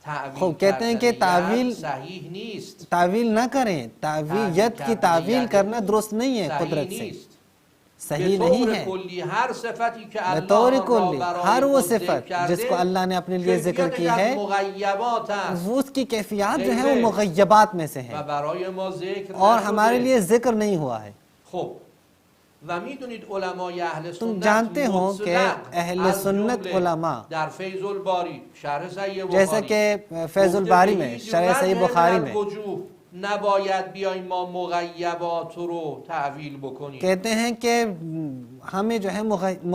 تعویل خب کہتے ہیں کہ کردن ید صحیح نیست. تعویل نہ کریں. تعویل ید کی تعویل کرنا درست نہیں ہے قدرت سے، صحیح نہیں ہے. ہر صفتی کہ بطور اللہ کلی ہر وہ صفت جس کو اللہ اللہ نے اپنے لیے ذکر کی ہے وہ اس کی کیفیات جو ہیں وہ مغیبات میں سے ہیں اور ہمارے لیے ذکر نہیں ہوا ہے. خب و میدونید علمای اهل تم سنت جانتے ہو کہ اہل از سنت جمله علماء در فیض الباری شرح صحیح بخاری جیسا کہ فیض الباری میں شرح صحیح بخاری میں نباید بیایم ما مغیبات رو تعویل بکنیم. کہتے ہیں کہ ہمیں جو ہے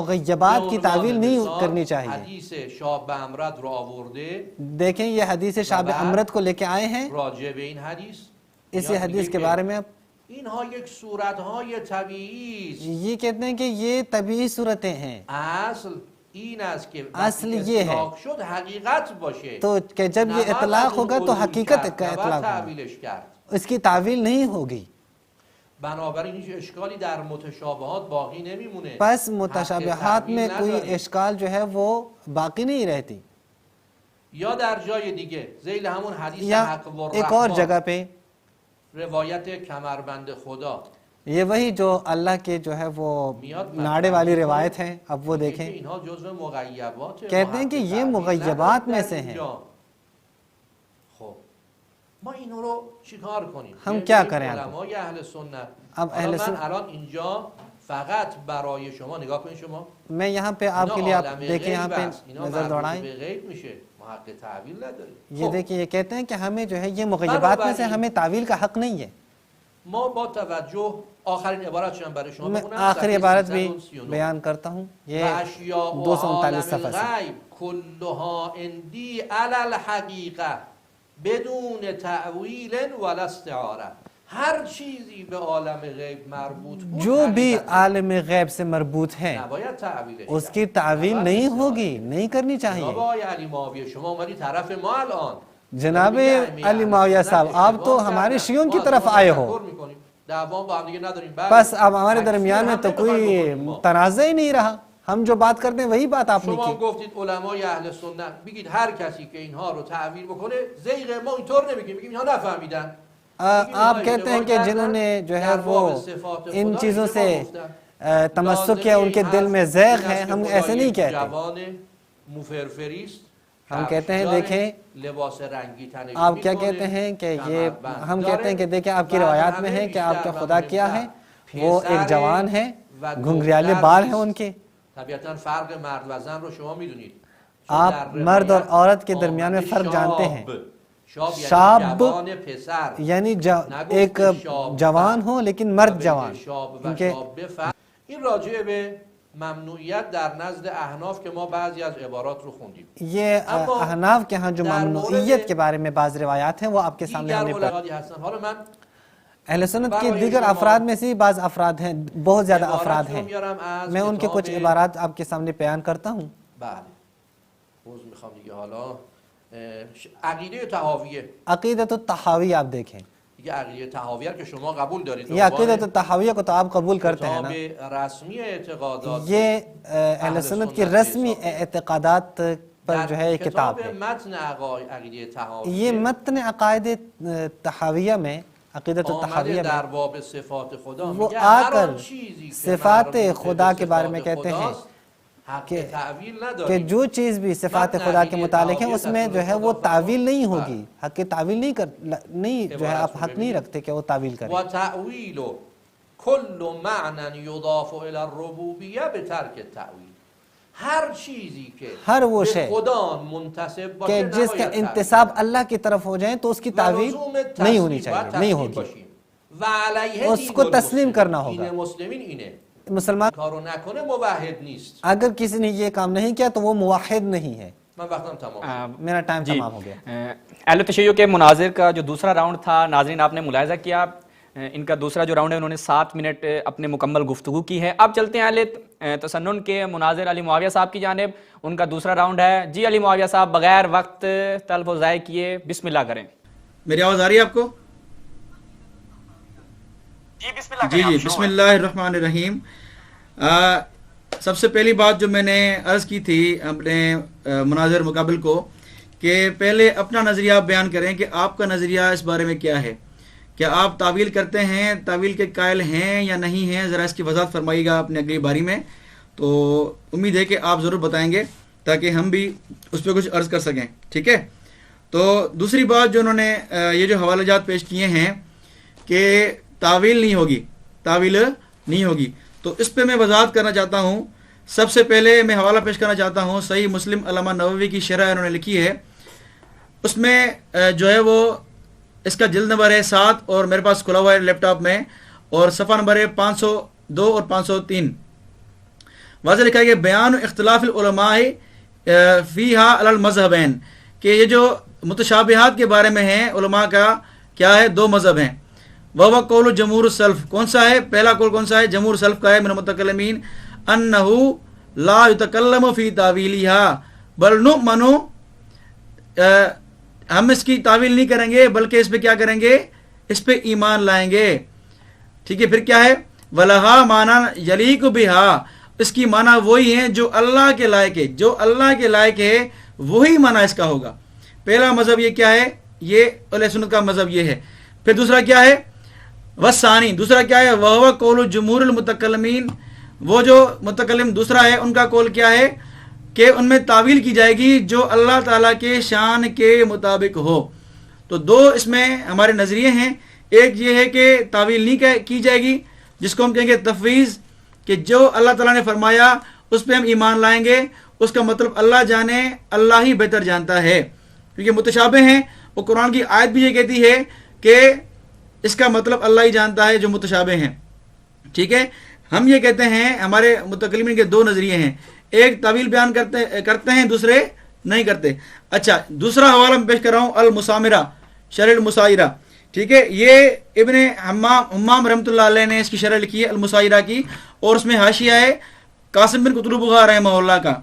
مغیبات کی تعویل نہیں کرنی چاہیے. حدیث شاب امرد رو آورده. دیکھیں یہ حدیث شاب امرد کو لے کے آئے ہیں. راجع به این حدیث اسی حدیث کے بارے میں اینها یک صورتهای طبیعی است. یہ کہتے ہیں کہ یہ طبیعی صورتیں ہیں. اصل این است که اصل یہ ہے شد حقیقت باشه تو کہ جب یہ اطلاق ہوگا تو حقیقت کا اطلاق ہوگا، اس کی تعویل نہیں ہوگی. بنابراین هیچ اشکالی در متشابهات باقی نمیمونه. پس متشابہات میں کوئی اشکال جو ہے وہ باقی نہیں رہتی. یا در جای دیگه ذیل همون حدیث یا حق و ایک اور جگہ پہ روایت کمربند خدا، یہ وہی جو اللہ کے جو ہے وہ ناڑے والی روایت ہے. اب وہ دیکھیں اینها جزو مغیبات، کہتے ہیں کہ یہ مغیبات میں سے ہیں. خب ما اینو رو چیکار کنیم؟ ہم کیا کریں؟ علمای اهل سنت. اب اہل من سنت الان اینجا فقط برای شما نگاه کنید، شما میں یہاں پہ آپ کے لیے آپ دیکھیں یہاں پہ نظر دوڑائیں. به غیب میشه، ما حق تعویل نداریم. یہ دیکھیں یہ کہتے ہیں کہ ہمیں جو ہے یہ مغیبات میں سے ہمیں تعویل کا حق نہیں ہے. ما با توجه آخرین عبارت شما برای شما میں بخونم. آخری عبارت بھی بیان کرتا ہوں. یہ 239 صفحہ سے. كلها عندي على الحقیقه بدون تعویل ولا استعاره. ہر چیزی به عالم غیب مربوط بود جو بھی عالم غیب سے مربوط ہیں نباید تعویلش اس کی تعویل نہیں ہوگی، نہیں کرنی چاہیے. جناب علی معاویه شما اومدی طرف ما الان. جناب علی معاویہ صاحب آپ تو ہمارے شیعوں کی طرف آئے ہو، دعوا با هم دیگه نداریم. بس اب ہمارے درمیان میں تو کوئی تنازع ہی نہیں رہا، ہم جو بات کرتے ہیں وہی بات آپ نے شما کی. گفتید علمای اهل سنت بگید هر کسی که اینها رو تعویل بکنه زیغ، ما اینطور نمیگیم، میگیم اینها نفهمیدن. آپ کہتے ہیں کہ جنہوں نے جو ہے وہ ان چیزوں سے تمسک کیا ان کے دل میں زیغ ہے، ہم ایسے نہیں کہتے. ہم کہتے ہیں دیکھیں آپ کیا کہتے ہیں کہ یہ ہم کہتے ہیں کہ دیکھیں آپ کی روایات میں ہے کہ آپ کا خدا کیا ہے، وہ ایک جوان ہے، گھنگریالے بال ہیں ان کے. طبیعتاً فرق مرد و زن رو شما میدونید. آپ مرد اور عورت کے درمیان میں فرق جانتے ہیں. شاب یعنی ایک جوان ہو لیکن مرد جوان. این راجع به ممنوعیت در نزد احناف که ما بعضی از عبارات رو خوندیم. یہ احناف کے ہاں جو ممنوعیت کے بارے میں بعض روایات ہیں وہ آپ کے سامنے ہم نے پڑھی. اہل سنت کے دیگر افراد میں سے بعض افراد ہیں، بہت زیادہ افراد ہیں، میں ان کے کچھ عبارات آپ کے سامنے بیان کرتا ہوں. بله میخوام دیگه حالا عقیده طحاویه. عقیدۃ الطحاوی آپ دیکھیں. دیگه عقیده طحاویه که شما قبول دارید، یہ عقیدۃ الطحاویہ کو تو آپ قبول کرتے ہیں نا، رسمی اعتقادات یہ اہل سنت کی رسمی اعتقادات پر جو ہے کتاب ہے. متن عقیده طحاویہ یہ متن عقائد طحاویہ میں، عقیدۃ الطحاویہ در میں باب صفات خدا وہ میگه آ هر کر آن چیزی که صفات مربوط خدا به کے بارے میں صفات کہتے ہیں خداست، حق کہ تعویل کہ نداریم. جو چیز بھی صفات خدا کے متعلق ہے اس میں جو ہے وہ تعویل نہیں ہوگی، حق کی تعویل نہیں جو ہے آپ حق نہیں رکھتے کہ وہ تعویل کریں. و تعویل کل معنی یضاف الى الربوبیه به ترک التعویل، ہر چیزی کہ ہر وہ شے خدا منتسب باشه کہ جس کا انتساب اللہ کی طرف ہو جائیں تو اس کی تعویل نہیں ہونی چاہیے، نہیں ہوگی، و علیہ اس کو تسلیم کرنا ہوگا. دین مسلمین اینه، مسلمان کارو نکنه موحد نیست. اگر کسی نے یہ کام نہیں کیا تو وہ موحد نہیں ہے. من وقتم تمام. میرا ٹائم تمام ہو گیا. اہل تشیع کے مناظر کا جو دوسرا راؤنڈ تھا ناظرین آپ نے ملاحظہ کیا، ان کا دوسرا جو راؤنڈ ہے انہوں نے 7 منٹ اپنے مکمل گفتگو کی ہے. اب چلتے ہیں اہل تسنن کے مناظر علی معاویہ صاحب کی جانب، ان کا دوسرا راؤنڈ ہے. جی علی معاویہ صاحب بغیر وقت تلف و ضائع کیے بسم اللہ کریں. میری آواز آ رہی ہے آپ کو؟ جی بسم اللہ جی بسم اللہ الرحمن الرحیم. سب سے پہلی بات جو میں نے عرض کی تھی اپنے مناظر مقابل کو کہ پہلے اپنا نظریہ بیان کریں کہ آپ کا نظریہ اس بارے میں کیا ہے، کیا آپ تعویل کرتے ہیں، تعویل کے قائل ہیں یا نہیں ہیں، ذرا اس کی وضاحت فرمائیے گا اپنے اگلی باری میں. تو امید ہے کہ آپ ضرور بتائیں گے تاکہ ہم بھی اس پہ کچھ عرض کر سکیں. ٹھیک ہے. تو دوسری بات جو انہوں نے یہ جو حوالہ جات پیش کیے ہیں کہ تعویل نہیں ہوگی، تعویل نہیں ہوگی، تو اس پہ میں وضاحت کرنا چاہتا ہوں. سب سے پہلے میں حوالہ پیش کرنا چاہتا ہوں صحیح مسلم علامہ نووی کی شرح انہوں نے لکھی ہے، اس میں جو ہے وہ اس کا جلد نمبر ہے 7 اور میرے پاس کھلا ہوا ہے لیپ ٹاپ میں، اور صفحہ نمبر ہے 502 اور 503. واضح لکھا ہے کہ بیان اختلاف العلماء فیہا علی المذہبین، کہ یہ جو متشابہات کے بارے میں ہیں علماء کا کیا ہے، 2 مذہب ہیں. وہ قول جمہور السلف، کون سا ہے؟ پہلا قول کون سا ہے؟ جمہور سلف کا ہے من المتکلمین، انہو لا یتکلم فی تعویلہا بل نؤمن، ہم اس کی تعویل نہیں کریں گے بلکہ اس پہ کیا کریں گے، اس پہ ایمان لائیں گے. ٹھیک ہے. پھر کیا ہے؟ ولہا معنی یلیق بہا، اس کی معنی وہی ہیں جو اللہ کے لائق ہے، جو اللہ کے لائق ہے وہی معنی اس کا ہوگا. پہلا مذہب یہ کیا ہے؟ یہ اہل سنت کا مذہب یہ ہے. پھر دوسرا کیا ہے؟ وثانی، دوسرا کیا ہے؟ وہ قول جمہور المتکلمین، وہ جو متکلم دوسرا ہے ان کا قول کیا ہے کہ ان میں تعویل کی جائے گی جو اللہ تعالیٰ کے شان کے مطابق ہو. تو 2 اس میں ہمارے نظریے ہیں. ایک یہ ہے کہ تعویل نہیں کی جائے گی، جس کو ہم کہیں گے تفویض، کہ جو اللہ تعالیٰ نے فرمایا اس پہ ہم ایمان لائیں گے، اس کا مطلب اللہ جانے، اللہ ہی بہتر جانتا ہے، کیونکہ متشابہ ہیں. اور قرآن کی آیت بھی یہ کہتی ہے کہ اس کا مطلب اللہ ہی جانتا ہے جو متشابہ ہیں. ٹھیک ہے. ہم یہ کہتے ہیں ہمارے متکلمین کے 2 نظریے ہیں، ایک تعویل بیان کرتے ہیں، دوسرے نہیں کرتے. اچھا، دوسرا حوالہ میں پیش کر رہا ہوں المسامرہ شرح المسائرہ. ٹھیک ہے. یہ ابن حمام رحمۃ اللہ علیہ نے اس کی شرح لکھی ہے المسائرہ کی، اور اس میں حاشیہ ہے قاسم بن قطب بغا رحمہ اللہ کا.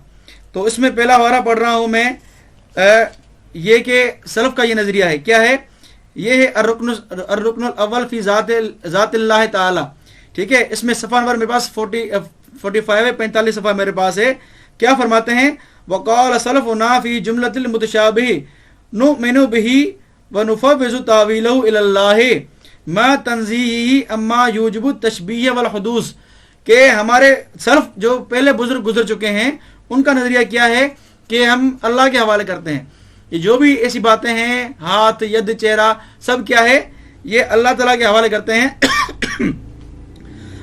تو اس میں پہلا حوالہ پڑھ رہا ہوں میں، یہ کہ سلف کا یہ نظریہ ہے. کیا ہے یہ؟ ہے الرکن الاول فی ذات اللہ تعالی. ٹھیک ہے. اس میں صفحہ نمبر میرے پاس 45 ہے، 45 صفحہ میرے پاس ہے. کیا فرماتے ہیں؟ وقال سلفنا فی جملۃ المتشابہ نؤمن بہ ونفوض تاویلہ الی اللہ ما تنزیہ اما یوجب التشبیہ والحدوث. کہ ہمارے سلف جو پہلے بزرگ گزر چکے ہیں ان کا نظریہ کیا ہے کہ ہم اللہ کے حوالے کرتے ہیں. یہ جو بھی ایسی باتیں ہیں، ہاتھ، ید، چہرہ، سب کیا ہے، یہ اللہ تعالیٰ کے حوالے کرتے ہیں.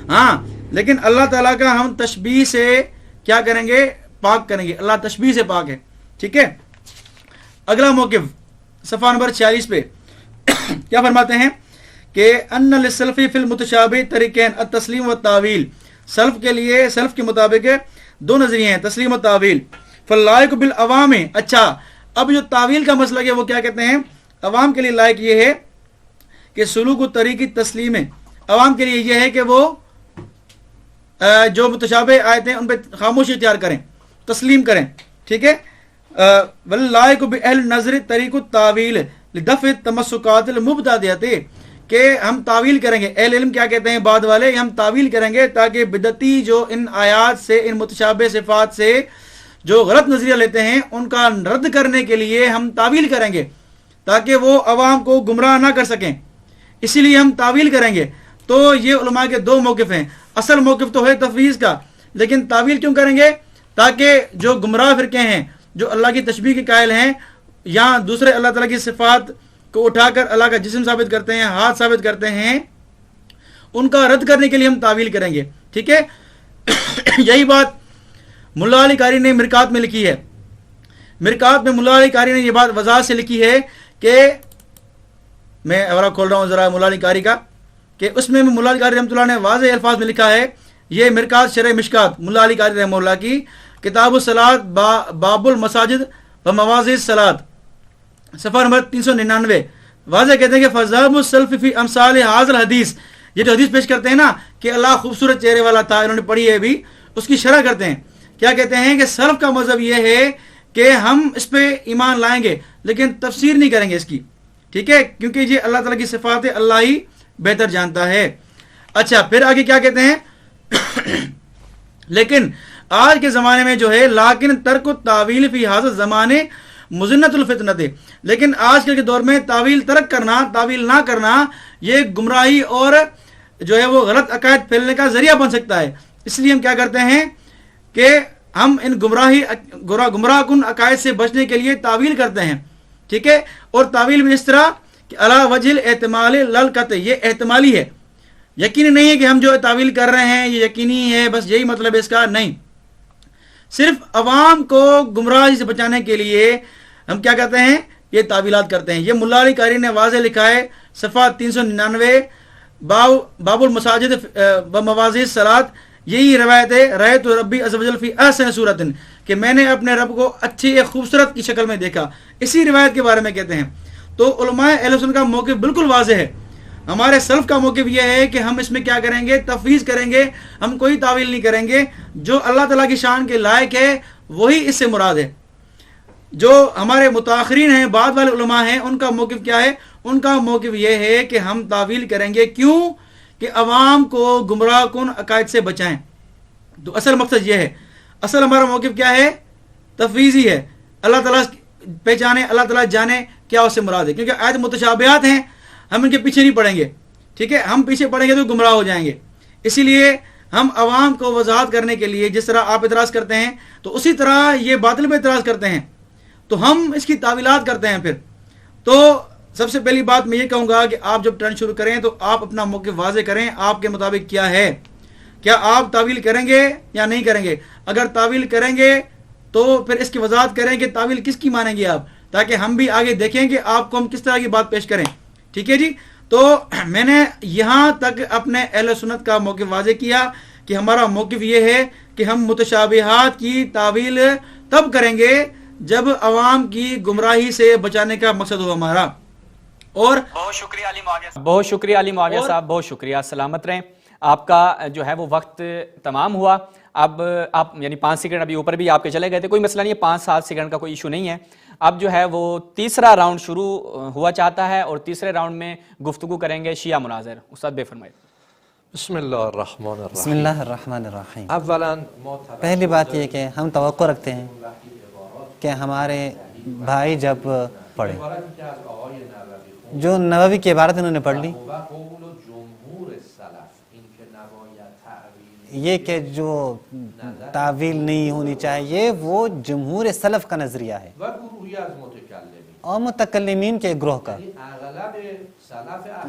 ہاں، لیکن اللہ تعالیٰ کا ہم تشبیہ سے کیا کریں گے، پاک کریں گے. اللہ تشبیہ سے پاک ہے. ٹھیک ہے. اگلا موقف صفحہ نمبر 46 پہ کیا فرماتے ہیں کہ ان للسلف فی المتشابہ طریقین التسلیم والتاویل. سلف کے لیے، سلف کے مطابق 2 نظریے ہیں، تسلیم و تعویل. فاللائق بالعوام. اچھا، اب جو تعویل کا مسئلہ ہے وہ کیا کہتے ہیں؟ عوام کے لیے لائق یہ ہے کہ سلوک و طریقی تسلیم ہے. عوام کے لیے یہ ہے کہ وہ جو متشابہ آیتیں ان پہ خاموشی اختیار کریں، تسلیم کریں. ٹھیک ہے. واللائق باہل نظر طریق التاویل لدفع التمسکات المبتدعۃ، کہ ہم تعویل کریں گے. اہل علم کیا کہتے ہیں بعد والے؟ ہم تعویل کریں گے تاکہ بدعتی جو ان آیات سے، ان متشابہ صفات سے جو غلط نظریہ لیتے ہیں ان کا رد کرنے کے لیے ہم تعویل کریں گے تاکہ وہ عوام کو گمراہ نہ کر سکیں، اسی لیے ہم تعویل کریں گے۔ تو یہ علماء کے دو موقف ہیں، اصل موقف تو ہے تفویض کا، لیکن تعویل کیوں کریں گے؟ تاکہ جو گمراہ فرقے ہیں، جو اللہ کی تشبیہ کے قائل ہیں یا دوسرے اللہ تعالیٰ کی صفات کو اٹھا کر اللہ کا جسم ثابت کرتے ہیں، ہاتھ ثابت کرتے ہیں، ان کا رد کرنے کے لیے ہم تعویل کریں گے، ٹھیک ہے؟ یہی بات ملا علی قاری نے مرکات میں لکھی ہے۔ مرکات میں ملا علی قاری نے یہ بات وضاحت سے لکھی ہے کہ میں حوالہ کھول رہا ہوں ذرا ملا علی قاری کا، کہ اس میں ملا علی قاری رحمۃ اللہ نے واضح الفاظ میں لکھا ہے، یہ مرکات شرح مشکات ملا علی قاری رحمہ اللہ کی، کتاب الصلاۃ باب المساجد و مواضع الصلاۃ، صفحہ نمبر 399، واضح کہتے ہیں کہ فذهب السلف فی امثال هذا الحدیث، یہ جو حدیث پیش کرتے ہیں نا کہ اللہ خوبصورت چہرے والا تھا، انہوں نے پڑھی ہے ابھی، اس کی شرح کرتے ہیں، کیا کہتے ہیں کہ سلف کا مذہب یہ ہے کہ ہم اس پہ ایمان لائیں گے لیکن تفسیر نہیں کریں گے اس کی، ٹھیک ہے، کیونکہ یہ اللہ تعالیٰ کی صفات اللہ ہی بہتر جانتا ہے۔ اچھا پھر آگے کیا کہتے ہیں؟ لیکن آج کے زمانے میں جو ہے لیکن ترک التاویل فی هذا الزمانے مزنت الفتنت، لیکن آج کل کے دور میں تعویل ترک کرنا، تعویل نہ کرنا، یہ گمراہی اور جو ہے وہ غلط عقائد پھیلنے کا ذریعہ بن سکتا ہے۔ اس لیے ہم کیا کرتے ہیں کہ ہم ان گمراہ کن عقائد سے بچنے کے لیے تعویل کرتے ہیں، ٹھیک ہے، اور تعویل بھی اس طرح کہ علی وجہ الاحتمال للقطع، یہ احتمالی ہے، یقینی نہیں ہے کہ ہم جو تعویل کر رہے ہیں یہ یقینی ہے، بس یہی مطلب ہے اس کا، نہیں، صرف عوام کو گمراہی سے بچانے کے لیے ہم کیا کرتے ہیں؟ یہ تعویلات کرتے ہیں۔ یہ ملا علی قاری نے واضح لکھا ہے، صفحہ 399، باب المساجد و مواضع الصلاۃ، یہی روایت ہے، رأیت ربی عز وجل فی احسن صورت، کہ میں نے اپنے رب کو اچھی ایک خوبصورت کی شکل میں دیکھا، اسی روایت کے بارے میں کہتے ہیں۔ تو علماء اہل سنت کا موقف بالکل واضح ہے، ہمارے سلف کا موقف یہ ہے کہ ہم اس میں کیا کریں گے؟ تفویض کریں گے، ہم کوئی تعویل نہیں کریں گے، جو اللہ تعالیٰ کی شان کے لائق ہے وہی اس سے مراد ہے۔ جو ہمارے متاخرین ہیں، بعد والے علماء ہیں، ان کا موقف کیا ہے؟ ان کا موقف یہ ہے کہ ہم تعویل کریں گے، کیوں؟ کہ عوام کو گمراہ کن عقائد سے بچائیں۔ تو اصل مقصد یہ ہے، اصل ہمارا موقف کیا ہے؟ تفویضی ہے، اللہ تعالیٰ پہچانے، اللہ تعالیٰ جانے کیا اس سے مراد ہے، کیونکہ آیت متشابہات ہیں، ہم ان کے پیچھے نہیں پڑیں گے، ٹھیک ہے، ہم پیچھے پڑیں گے تو گمراہ ہو جائیں گے۔ اسی لیے ہم عوام کو وضاحت کرنے کے لیے جس طرح آپ اعتراض کرتے ہیں تو اسی طرح یہ باطل پہ اعتراض کرتے ہیں، تو ہم اس کی تعویلات کرتے ہیں۔ پھر تو سب سے پہلی بات میں یہ کہوں گا کہ آپ جب ٹرن شروع کریں تو آپ اپنا موقف واضح کریں، آپ کے مطابق کیا ہے، کیا آپ تعویل کریں گے یا نہیں کریں گے؟ اگر تعویل کریں گے تو پھر اس کی وضاحت کریں کہ تعویل کس کی مانیں گے آپ، تاکہ ہم بھی آگے دیکھیں کہ آپ کو ہم کس طرح کی بات پیش کریں، ٹھیک ہے جی۔ تو میں نے یہاں تک اپنے اہل سنت کا موقف واضح کیا کہ ہمارا موقف یہ ہے کہ ہم متشابہات کی تعویل تب کریں گے جب عوام کی گمراہی سے بچانے کا مقصد ہو ہمارا۔ اور بہت شکریہ علی معاویہ صاحب، بہت شکریہ علی معاویہ صاحب، بہت شکریہ، سلامت رہیں۔ آپ کا جو ہے وہ وقت تمام ہوا، اب آپ یعنی 5 سیکنڈ ابھی اوپر بھی آپ کے چلے گئے تھے، کوئی مسئلہ نہیں ہے، 5-7 سیکنڈ کا کوئی ایشو نہیں ہے۔ اب جو ہے وہ تیسرا راؤنڈ شروع ہوا چاہتا ہے، اور تیسرے راؤنڈ میں گفتگو کریں گے شیعہ مناظر۔ استاد بے فرمائے۔ بسم اللہ الرحمن الرحیم۔ بسم اللہ الرحمن الرحیم۔ اولا پہلی بات یہ کہ ہم توقع رکھتے ہیں کہ ہمارے بھائی جب پڑھیں، جو نووی کی عبارت انہوں نے پڑھ لی، یہ کہ جو تعویل نہیں ہونی چاہیے وہ جمہور سلف کا نظریہ ہے اور متکلمین کے گروہ کا،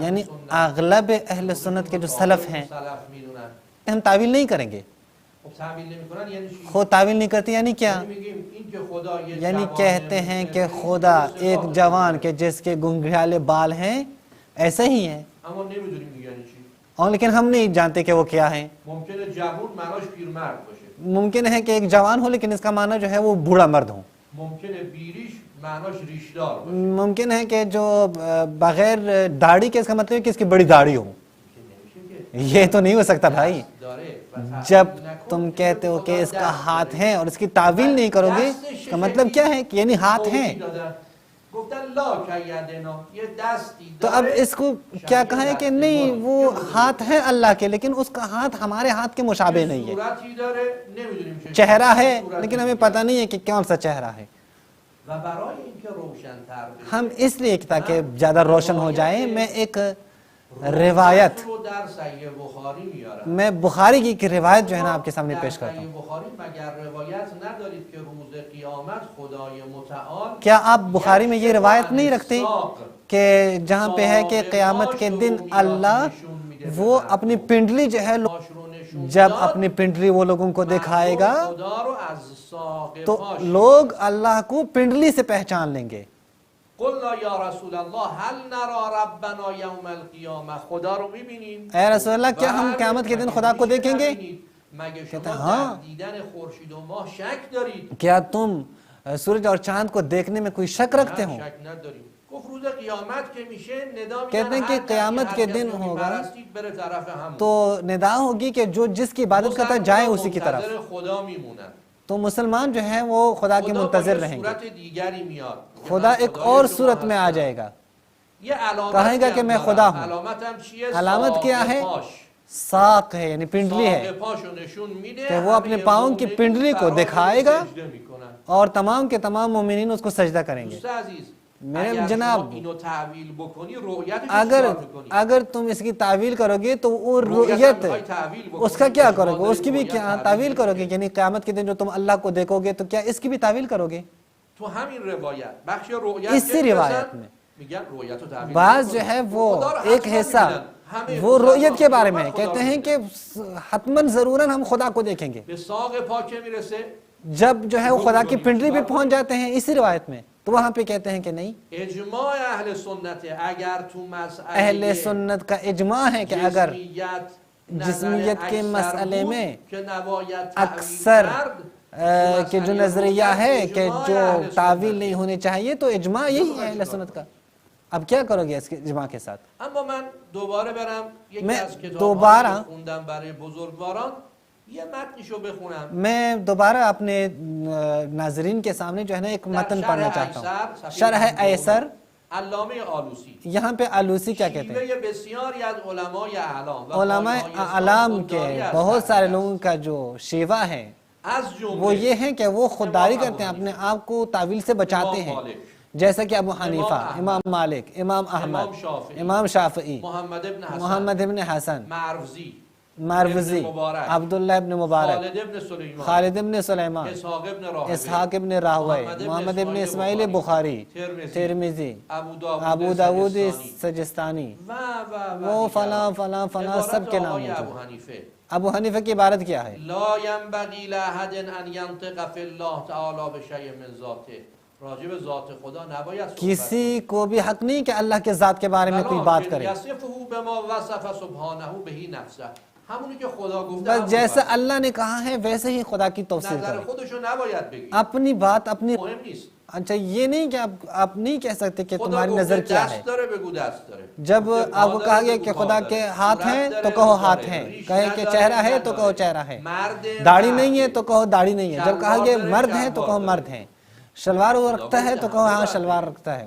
یعنی اغلب اہل سنت کے جو سلف ہیں ہم تعویل نہیں کریں گے۔ خود تعویل نہیں کرتے یعنی کیا؟ یعنی کہتے ہیں کہ خدا ایک جوان کے جس کے گنگھیالے بال ہیں ایسا ہی ہے، اور لیکن ہم نہیں جانتے کہ وہ کیا ہے۔ ممکن ہے کہ ایک جوان ہو لیکن اس کا معنی جو ہے وہ بوڑھا مرد ہو، ممکن ہے کہ جو بغیر داڑھی کے اس کا مطلب ہے کہ اس کی بڑی داڑھی ہو، یہ تو نہیں ہو سکتا بھائی۔ جب تم کہتے ہو کہ اس کا ہاتھ ہے اور اس کی تعویل نہیں کرو گے، اس کا مطلب کیا ہے کہ یعنی ہاتھ ہیں، بلّا کیدنا، یہ دستی تو اب اس کو کیا کہیں کہ نہیں وہ ہاتھ ہے اللہ کے لیکن اس کا ہاتھ ہمارے ہاتھ کے مشابہ نہیں ہے، صورتی داره نمیدونیم چه چہرہ ہے لیکن ہمیں پتہ نہیں ہے کہ کون سا چہرہ ہے. و برای اینکه روشن‌تر بشه ہم اس لیے تاکہ زیادہ روشن ہو جائیں میں ایک روایت رو در صحیح بخاری میارم. میں بخاری کی ایک روایت جو ہے نا آپ کے سامنے پیش کرتا ہوں. در صحیح بخاری مگر روایت ندارید که روز قیامت خدای متعال کیا آپ بخاری میں یہ روایت نہیں رکھتے کہ جہاں پہ ہے کہ قیامت کے دن اللہ وہ اپنی پنڈلی جو ہے جب اپنی پنڈلی وہ لوگوں کو دکھائے گا خدا رو از ساق تو پاش لوگ اللہ کو پنڈلی سے پہچان لیں گے. قلنا یا رسول اللہ هل نرى ربنا یوم القیامه، خدا رو میبینیم؟ اے رسول اللہ کیا ہم قیامت کے دن خدا کو دیکھیں گے؟ مگه شما کہتا ہاں. در دیدن خورشید و ماه شک دارید؟ کیا تم سورج اور چاند کو دیکھنے میں کوئی شک رکھتے ہو؟ شک نداریم. گفت روز قیامت که میشه ندا میدن کہتے ہیں کہ قیامت کے دن ہوگا بره طرف همون، تو ندا ہوگی کہ جو جس کی عبادت کرتا ہے جائے اسی کی طرف. منتظر خدا میمونن. تو مسلمان جو ہیں وہ خدا کے خدا منتظر با یه رہیں گے. صورت دیگری میاد. خدا ایک اور صورت میں آ جائے گا، یہ علامت کہے گا کہ میں خدا ہوں. علامت ہم چیئے؟ علامت کیا ہے؟ ساق پاش. ساق ہے یعنی پنڈلی ہے ساق پاشو نشون میده کہ وہ اپنے پاؤں کی پنڈلی کو دکھائے گا سجده میکنن. اور تمام کے تمام مومنین اس کو سجدہ کریں گے. دوست عزیز میرے اگر جناب شما اینو تعویل بکنی رؤیتش اگر تم اس کی تعویل کرو گے تو وہ رؤیت اس کا کیا کرو گے؟ اس کی بھی کیا تعویل کرو گے؟ یعنی قیامت کے دن جو تم اللہ کو دیکھو گے تو کیا اس کی بھی تعویل کرو گے؟ تو همین روایت بخش رؤیت اسی روایت میں میگن رؤیت و تعویل بعض جو ہے وہ ایک حصہ وہ رؤیت کے بارے میں کہتے ہیں کہ حتماً ضروراً ہم خدا کو دیکھیں گے. به ساق پا که میرسه جب جو ہے وہ خدا کی پنڈلی پہ پہنچ جاتے ہیں اسی روایت میں تو وہاں پہ کہتے ہیں کہ نہیں. اجماع اہل سنت اگر تو مسئلہ اہل سنت کا اجماع ہے کہ اگر جسمیت کے مسئلے میں اکثر کہ جو نظریہ ہے کہ جو تعویل نہیں ہونی چاہیے تو اجماع یہی ہے اہل سنت کا. اب کیا کرو گے اس کے اجماع کے ساتھ؟ اما من دوباره برم یکی میں از دوبارہ کتاب‌هایی خوندم برای بزرگواران یہ متنشو بخونم. میں دوبارہ اپنے ناظرین کے سامنے جو ہے نا ایک متن پڑھنا چاہتا ہوں. شرح ایسر علامه آلوسی. یہاں پہ آلوسی کیا کہتے ہیں؟ شیوه بسیاری از علمای اعلام علماء اعلام کے بہت سارے لوگوں کا جو شیوہ ہے وہ یہ ہے کہ وہ خودداری کرتے ہیں، اپنے آپ کو تعویل سے بچاتے ہیں، جیسا کہ ابو حنیفہ، امام مالک، امام احمد، امام شافعی، محمد ابن حسن، مروزی، عبداللہ ابن مبارک، خالد ابن سلیمان، اسحاق ابن راہوی، محمد ابن اسماعیل بخاری، ترمذی، ابو داود سجستانی، وہ فلاں فلاں فلاں سب کے نام موجود. ابو حنیفہ کی عبارت کیا ہے؟ لا ينبغي لأحد ان ينطق في الله تعالى بشيء من ذاته. راجب ذات خدا نباید کسی کو بھی حق نہیں کہ اللہ کے ذات کے بارے میں کوئی بات کرے. یصفه بما وصف سبحانه به نفسه. همونی که خدا گفته بس جیسے اللہ نے کہا ہے ویسے ہی خدا کی توصیف نظر کرے. خودشو نباید بگی. اپنی بات اپنی مهم نیست. اچھا یہ نہیں کہ آپ نہیں کہہ سکتے کہ خدا تمہاری گفته نظر کیا ہے. دست داره بگو دست داره. جب آپ کو کہا گیا کہ خدا کے ہاتھ ہیں تو کہو ہاتھ ہیں، کہے کہ چہرہ ہے تو کہو چہرہ ہے، داڑھی نہیں ہے تو کہو داڑھی نہیں ہے. جب کہا گیا مرد ہیں تو کہو مرد ہیں، شلوار وہ رکھتا ہے تو کہو ہاں شلوار رکھتا ہے.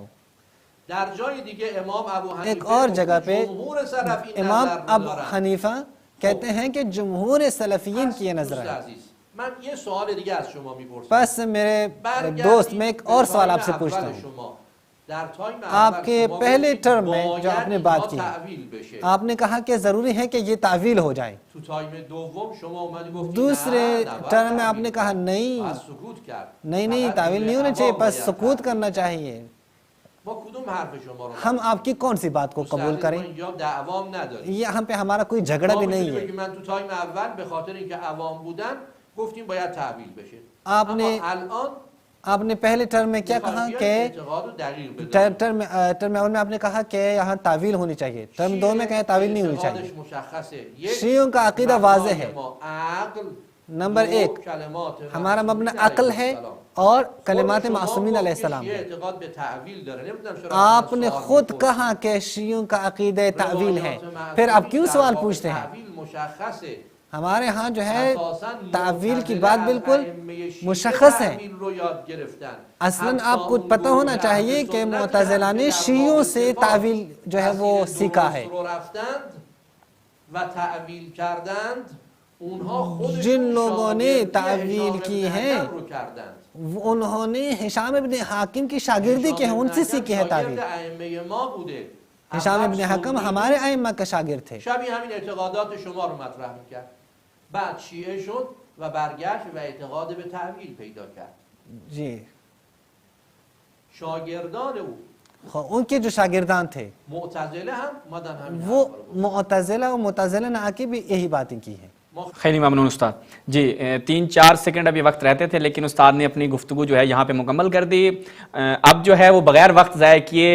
در جای دیگه امام ابو حنیفه ایک اور جگہ پہ جمهور سلفی امام نظر ابو حنیفہ کہتے ہیں کہ جمہور سلفیین کی یہ نظر ہے. من یه سوال دیگه از شما میپرسم. بس میرے دوست میں ایک اور سوال آپ سے پوچھتا ہوں. آپ کے پہلے ٹرم میں جو آپ نے بات کی آپ نے کہا کہ ضروری ہے کہ یہ تعویل ہو جائے. دوسرے ٹرم میں آپ نے کہا نہیں تعویل نہیں ہونا چاہیے، بس سکوت کرنا چاہیے. ہم آپ کی کون سی بات کو قبول کریں؟ یہاں پہ ہمارا کوئی جھگڑا بھی نہیں ہے. من تو تایم اول به خاطر اینکه عوام بودن گفتیم باید تعویل بشه. آپ نے پہلے ٹرم میں کیا کہا کہ ٹرم اول میں آپ نے کہا کہ یہاں تعویل ہونی چاہیے، ٹرم دو میں کہیں تعویل نہیں ہونی چاہیے. شیعوں کا عقیدہ واضح ہے. نمبر ایک ہمارا مبنی عقل ہے اور کلمات معصومین علیہ السلام ہے. آپ نے خود کہا کہ شیعوں کا عقیدہ تعویل ہے، پھر آپ کیوں سوال پوچھتے ہیں؟ ہمارے ہاں جو ہے تعویل کی بات بالکل مشخص ہے. اصلاً آپ کو پتہ ہونا چاہیے کہ معتزلہ نے شیعوں سے تعویل جو ہے وہ سیکھا ہے. جن لوگوں نے تعویل کی ہے انہوں نے ہشام ابن حاکم کی شاگردی کی ہے، ان سے سیکھی ہے تعویل. ہشام ابن حکم ہمارے ائمہ کا شاگرد تھے. شبیه همین اعتقادات شما رو مطرح میکرد، بعد شیعه شد و برگشت و اعتقاد به تعویل پیدا کرد. جی شاگردان او ان کے جو شاگردان تھے معتزله هم اومدن همین وہ معتزلہ و معتزلہ نے آ کے بھی یہی باتیں کی ہیں. خیلی ممنون استاد. جی 3-4 سیکنڈ ابھی وقت رہتے تھے لیکن استاد نے اپنی گفتگو جو ہے یہاں پہ مکمل کر دی. اب جو ہے وہ بغیر وقت ضائع کیے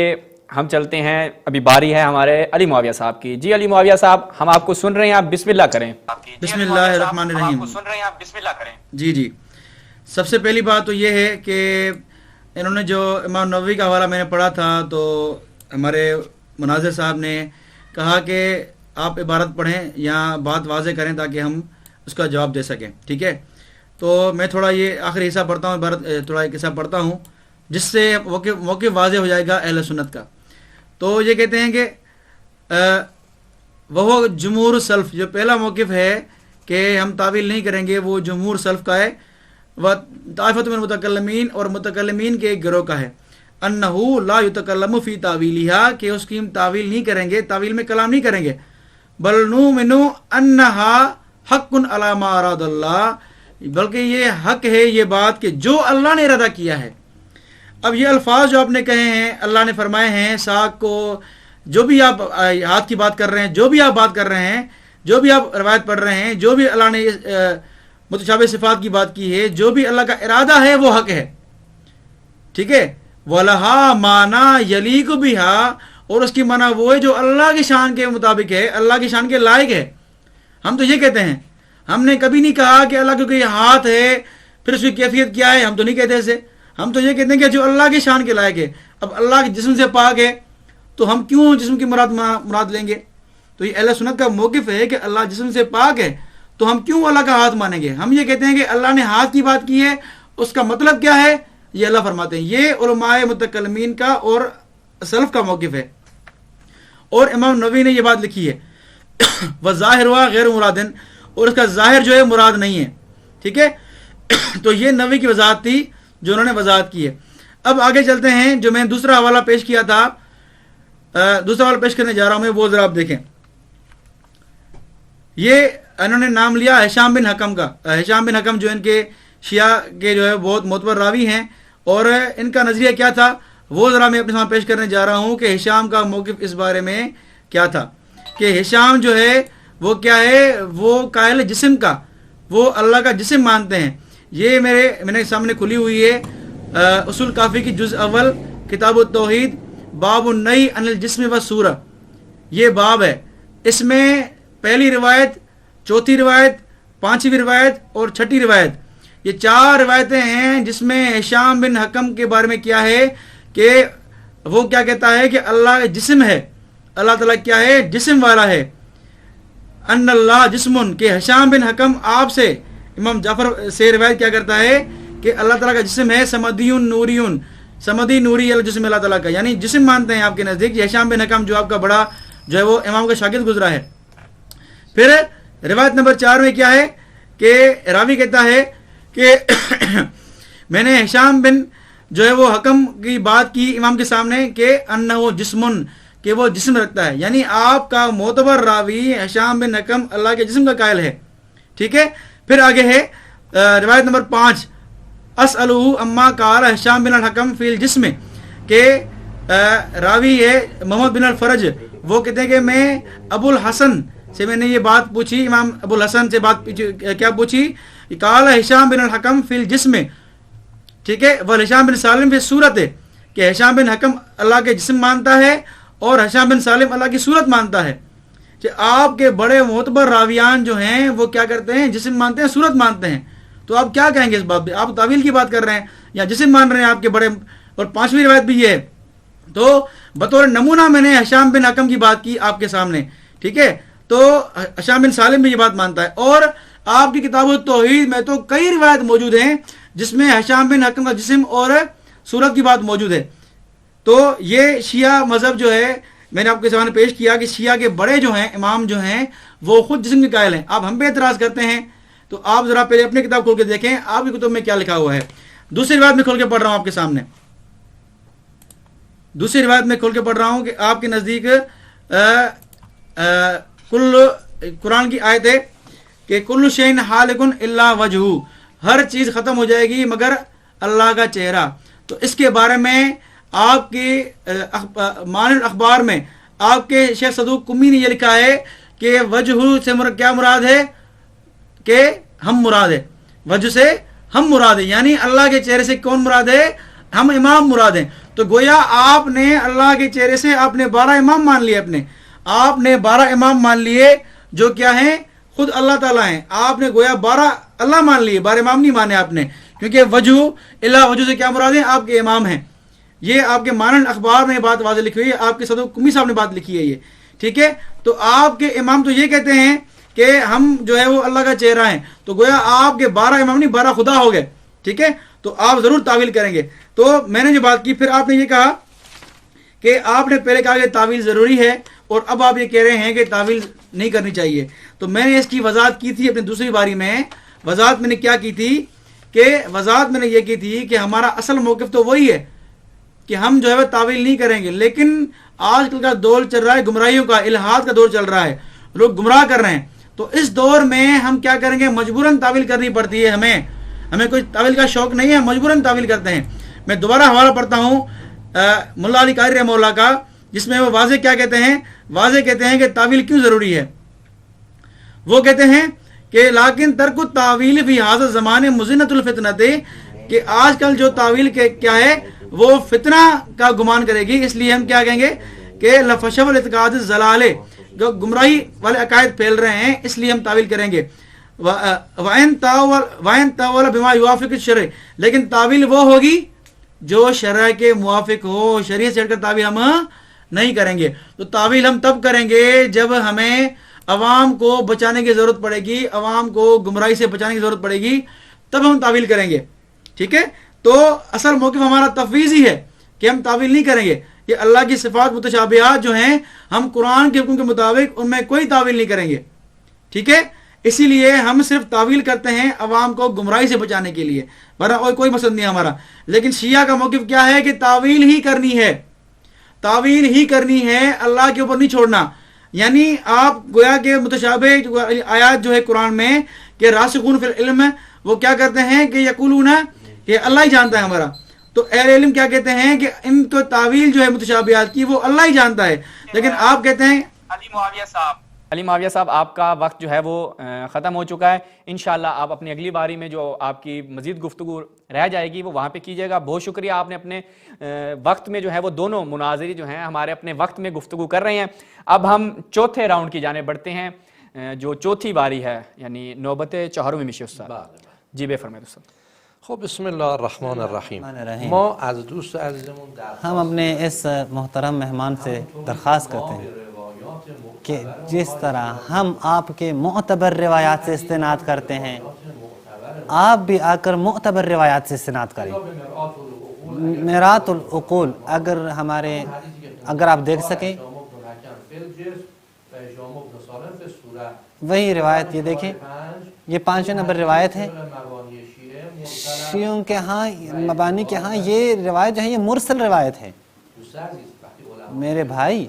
ہم چلتے ہیں، ابھی باری ہے ہمارے علی معاویہ صاحب کی. جی علی معاویہ صاحب ہم آپ کو سن رہے ہیں، آپ بسم اللہ کریں. بسم اللہ الرحمن الرحیم. سن رہے ہیں آپ، بسم اللہ کریں. جی سب سے پہلی بات تو یہ ہے کہ انہوں نے جو امام نووی کا حوالہ میں نے پڑھا تھا تو ہمارے مناظر صاحب نے کہا کہ آپ عبارت پڑھیں یا بات واضح کریں تاکہ ہم اس کا جواب دے سکیں. ٹھیک ہے، تو میں تھوڑا یہ آخری حصہ پڑھتا ہوں، عبارت تھوڑا ایک حصہ پڑھتا ہوں جس سے موقف واضح ہو جائے گا اہل سنت کا. تو یہ کہتے ہیں کہ وہ جمہور سلف، جو پہلا موقف ہے کہ ہم تعویل نہیں کریں گے، وہ جمہور سلف کا ہے. وہ طائفۃ من المتکلمین، اور متکلمین کے ایک گروہ کا ہے. انہو لا یتکلم فی تعویلہا، کہ اس کی ہم تعویل نہیں کریں گے، تعویل میں کلام نہیں کریں گے. بل نؤمن انہا حق علی ما اراد اللہ، بلکہ یہ حق ہے یہ بات کہ جو اللہ نے ارادہ کیا ہے. اب یہ الفاظ جو آپ نے کہے ہیں، اللہ نے فرمائے ہیں ساق کو، جو بھی آپ ہاتھ کی بات کر رہے ہیں، جو بھی آپ بات کر رہے ہیں، جو بھی آپ روایت پڑھ رہے ہیں، جو بھی اللہ نے متشابہ صفات کی بات کی ہے، جو بھی اللہ کا ارادہ ہے وہ حق ہے. ٹھیک ہے، وَلَهَا مَعْنَا يَلِيقُ بِهَا، اور اس کی معنی وہ ہے جو اللہ کی شان کے مطابق ہے، اللہ کی شان کے لائق ہے. ہم تو یہ کہتے ہیں، ہم نے کبھی نہیں کہا کہ اللہ کیونکہ یہ ہاتھ ہے پھر اس کی کیفیت کیا ہے، ہم تو نہیں کہتے اسے. ہم تو یہ کہتے ہیں کہ جو اللہ کی شان کے لائق ہے. اب اللہ کے جسم سے پاک ہے تو ہم کیوں جسم کی مراد لیں گے؟ تو یہ اہل سنت کا موقف ہے کہ اللہ جسم سے پاک ہے تو ہم کیوں اللہ کا ہاتھ مانیں گے؟ ہم یہ کہتے ہیں کہ اللہ نے ہاتھ کی بات کی ہے، اس کا مطلب کیا ہے یہ اللہ فرماتے ہیں. یہ علماء متکلمین کا اور سلف کا موقف ہے. اور امام نووی نے یہ بات لکھی ہے وَظَاهِرُهَا غیر مرادن، اور اس کا ظاہر جو ہے مراد نہیں ہے. ٹھیک ہے، تو یہ نووی کی وضاحت تھی جو انہوں نے وضاحت کی ہے. اب آگے چلتے ہیں، جو میں دوسرا حوالہ پیش کیا تھا، دوسرا حوالہ پیش کرنے جا رہا ہوں میں، وہ ذرا آپ دیکھیں. یہ انہوں نے نام لیا ہشام بن حکم کا. ہشام بن حکم جو ان کے شیعہ کے جو ہے بہت معتبر راوی ہیں، اور ان کا نظریہ کیا تھا وہ ذرا میں اپنے سامنے پیش کرنے جا رہا ہوں کہ ہشام کا موقف اس بارے میں کیا تھا. کہ ہشام جو ہے وہ کیا ہے، وہ قائل جسم کا، وہ اللہ کا جسم مانتے ہیں. یہ میرے سامنے کھلی ہوئی ہے اصول کافی کی جز اول کتاب التوحید، باب النہی عن الجسم والصورہ. یہ باب ہے، اس میں پہلی روایت، چوتھی روایت، پانچویں روایت اور چھٹی روایت، یہ 4 روایتیں ہیں جس میں ہشام بن حکم کے بارے میں کیا ہے کہ وہ کیا کہتا ہے کہ اللہ جسم ہے، اللہ تعالیٰ کیا ہے، جسم والا ہے. ان اللہ جسمن، کہ ہشام بن حکم آپ سے امام جعفر سے روایت کیا کرتا ہے کہ اللہ تعالیٰ کا جسم ہے سمدیون نوریون، سمدی نوری الجسم اللہ تعالیٰ کا، یعنی جسم مانتے ہیں آپ کے نزدیک. یہ ہشام بن حکم جو آپ کا بڑا جو ہے وہ امام کا شاگرد گزرا ہے. پھر روایت نمبر 4 میں کیا ہے کہ راوی کہتا ہے کہ میں نے ہشام بن جو ہے وہ حکم کی بات کی امام کے سامنے کہ انہو جسمن، کہ وہ جسم رکھتا ہے. یعنی آپ کا معتبر راوی ہشام بن حکم اللہ کے جسم کا قائل ہے. ٹھیک ہے، پھر آگے ہے روایت نمبر 5، اسألہ اما قال ہشام بن الحکم فی الجسم، کہ راوی ہے محمد بن الفرج، وہ کہتے ہیں کہ میں ابو الحسن سے میں نے یہ بات پوچھی، امام ابو الحسن سے بات کیا پوچھی، قال ہشام بن الحکم فی الجسم. ٹھیک ہے، وہ ہشام بن سالم فی صورت، کہ ہشام بن حکم اللہ کے جسم مانتا ہے اور ہشام بن سالم اللہ کی صورت مانتا ہے. کہ آپ کے بڑے معتبر راویان جو ہیں وہ کیا کرتے ہیں، جسم مانتے ہیں، صورت مانتے ہیں. تو آپ کیا کہیں گے اس بات پہ؟ آپ تعویل کی بات کر رہے ہیں یا جسم مان رہے ہیں آپ کے بڑے. اور 5ویں روایت بھی یہ ہے. تو بطور نمونہ میں نے ہشام بن حکم کی بات کی آپ کے سامنے. ٹھیک ہے، تو ہشام بن سالم بھی یہ بات مانتا ہے، اور آپ کی کتاب التوحید میں تو کئی روایت موجود ہیں جس میں ہشام بن حکم کا جسم اور صورت کی بات موجود ہے۔ تو یہ شیعہ مذہب جو ہے، میں نے آپ کے سامنے پیش کیا کہ شیعہ کے بڑے جو ہیں، امام جو ہیں، وہ خود جسم کے قائل ہیں۔ آپ ہم پہ اعتراض کرتے ہیں، تو آپ ذرا پہلے اپنی کتاب کھول کے دیکھیں آپ کی کتب میں کیا لکھا ہوا ہے۔ دوسری روایت میں کھول کے پڑھ رہا ہوں آپ کے سامنے، دوسری روایت میں کھول کے پڑھ رہا ہوں کہ آپ کے نزدیک کل قرآن کی آیت ہے کہ کل شیء حالق الا وجہہ، ہر چیز ختم ہو جائے گی مگر اللہ کا چہرہ۔ تو اس کے بارے میں آپ کے معانی الاخبار میں آپ کے شیخ صدوق قمی نے یہ لکھا ہے کہ وجہ سے کیا مراد ہے کہ ہم مراد ہے، وجہ سے ہم مراد ہے، یعنی اللہ کے چہرے سے کون مراد ہے؟ ہم امام مراد ہیں۔ تو گویا آپ نے اللہ کے چہرے سے آپ نے 12 امام مان لیے، آپ نے 12 امام مان لیے جو کیا ہیں؟ خود اللہ تعالیٰ ہیں۔ آپ نے گویا 12 اللہ مان لیے، 12 امام نہیں مانے آپ نے، کیونکہ وجہ اللہ وجہ سے کیا مراد ہے؟ آپ کے امام ہیں۔ یہ آپ کے مانن اخبار میں بات واضح لکھی ہوئی ہے، آپ کے صدوق قمی صاحب نے بات لکھی ہے یہ، ٹھیک ہے۔ تو آپ کے امام تو یہ کہتے ہیں کہ ہم جو ہے وہ اللہ کا چہرہ ہیں، تو گویا آپ کے 12 امام نہیں 12 خدا ہو گئے، ٹھیک ہے۔ تو آپ ضرور تعویل کریں گے۔ تو میں نے جو بات کی، پھر آپ نے یہ کہا کہ آپ نے پہلے کہا کہ تعویل ضروری ہے، اور اب آپ یہ کہہ رہے ہیں کہ تعویل نہیں کرنی چاہیے۔ تو میں نے اس کی وضاحت کی تھی اپنی دوسری باری میں، وضاحت میں نے کیا کی تھی کہ وضاحت میں نے یہ کی تھی کہ ہمارا اصل موقف تو وہی ہے کہ ہم جو ہے وہ تعویل نہیں کریں گے، لیکن آج کل کا دور چل رہا ہے گمراہیوں کا، الحاد کا دور چل رہا ہے، لوگ گمراہ کر رہے ہیں۔ تو اس دور میں ہم کیا کریں گے؟ مجبوراً تعویل کرنی پڑتی ہے، ہمیں کوئی تعویل کا شوق نہیں ہے، مجبوراً تعویل کرتے ہیں۔ میں دوبارہ حوالہ پڑھتا ہوں ملا علی قاری رحمہ اللہ کا، جس میں وہ واضح کیا کہتے ہیں؟ واضح کہتے ہیں کہ تعویل کیوں ضروری ہے۔ وہ کہتے ہیں کہ لیکن ترک التعویل فی ھذا الزمان مزنۃ الفتنۃ، کہ آج کل جو تعویل کے کیا ہے وہ فتنہ کا گمان کرے گی، اس لیے ہم کیا کہیں گے کہ لفشو الاعتقاد الضلال، جو گمراہی والے عقائد پھیل رہے ہیں، اس لیے ہم تعویل کریں گے۔ وَإِن تَأَوَّلَ بِمَا يُوَافِقُ الشَّرْعَ، لیکن تعویل وہ ہوگی جو شرع کے موافق ہو، شریعت سے ہٹ کر تعویل ہم نہیں کریں گے۔ تو تعویل ہم تب کریں گے جب ہمیں عوام کو بچانے کی ضرورت پڑے گی، عوام کو گمراہی سے بچانے کی ضرورت پڑے گی، تب ہم تعویل کریں گے، ٹھیک ہے۔ تو اصل موقف ہمارا تفویض ہی ہے کہ ہم تعویل نہیں کریں گے۔ یہ اللہ کی صفات متشابہات جو ہیں، ہم قرآن کے حکم کے مطابق ان میں کوئی تعویل نہیں کریں گے، ٹھیک ہے۔ اسی لیے ہم صرف تعویل کرتے ہیں عوام کو گمراہی سے بچانے کے لیے، ورنہ کوئی مقصد نہیں ہمارا۔ لیکن شیعہ کا موقف کیا ہے کہ تعویل ہی کرنی ہے، تعویل ہی کرنی ہے، اللہ کے اوپر نہیں چھوڑنا۔ یعنی آپ گویا کہ متشابہ آیات جو ہے قرآن میں کہ راسخون فی العلم، وہ کیا کرتے ہیں کہ یقولون کہ اللہ ہی جانتا ہے ہمارا۔ تو اہل علم کیا کہتے ہیں کہ ان کو تعویل جو ہے متشابہات کی وہ اللہ ہی جانتا ہے، لیکن آپ کہتے ہیں علی معاویہ صاحب آپ کا وقت جو ہے وہ ختم ہو چکا ہے۔ انشاءاللہ آپ اپنی اگلی باری میں جو آپ کی مزید گفتگو رہ جائے گی وہ وہاں پہ کیجیے گا۔ بہت شکریہ، آپ نے اپنے وقت میں جو ہے وہ دونوں مناظری جو ہیں ہمارے اپنے وقت میں گفتگو کر رہے ہیں۔ اب ہم چوتھے راؤنڈ کی جانب بڑھتے ہیں، جو چوتھی باری ہے، یعنی نوبت چہارمی میشی استاد۔ جی بے فرمائے استاد۔ خب بسم اللہ الرحمن الرحیم۔ ما از دوست عزیزمون ہم اپنے اس محترم مہمان سے درخواست کرتے ہیں کہ جس طرح ہم آپ کے معتبر روایات سے استناد کرتے ہیں، آپ بھی آ کر معتبر روایات سے استناد کریں۔ میرات العقول اگر آپ دیکھ سکیں وہی روایت، یہ دیکھیں، یہ 5 نمبر روایت ہے۔ شیعوں کے ہاں، مبانی کے ہاں یہ روایت جو ہے یہ مرسل روایت ہے۔ میرے بھائی،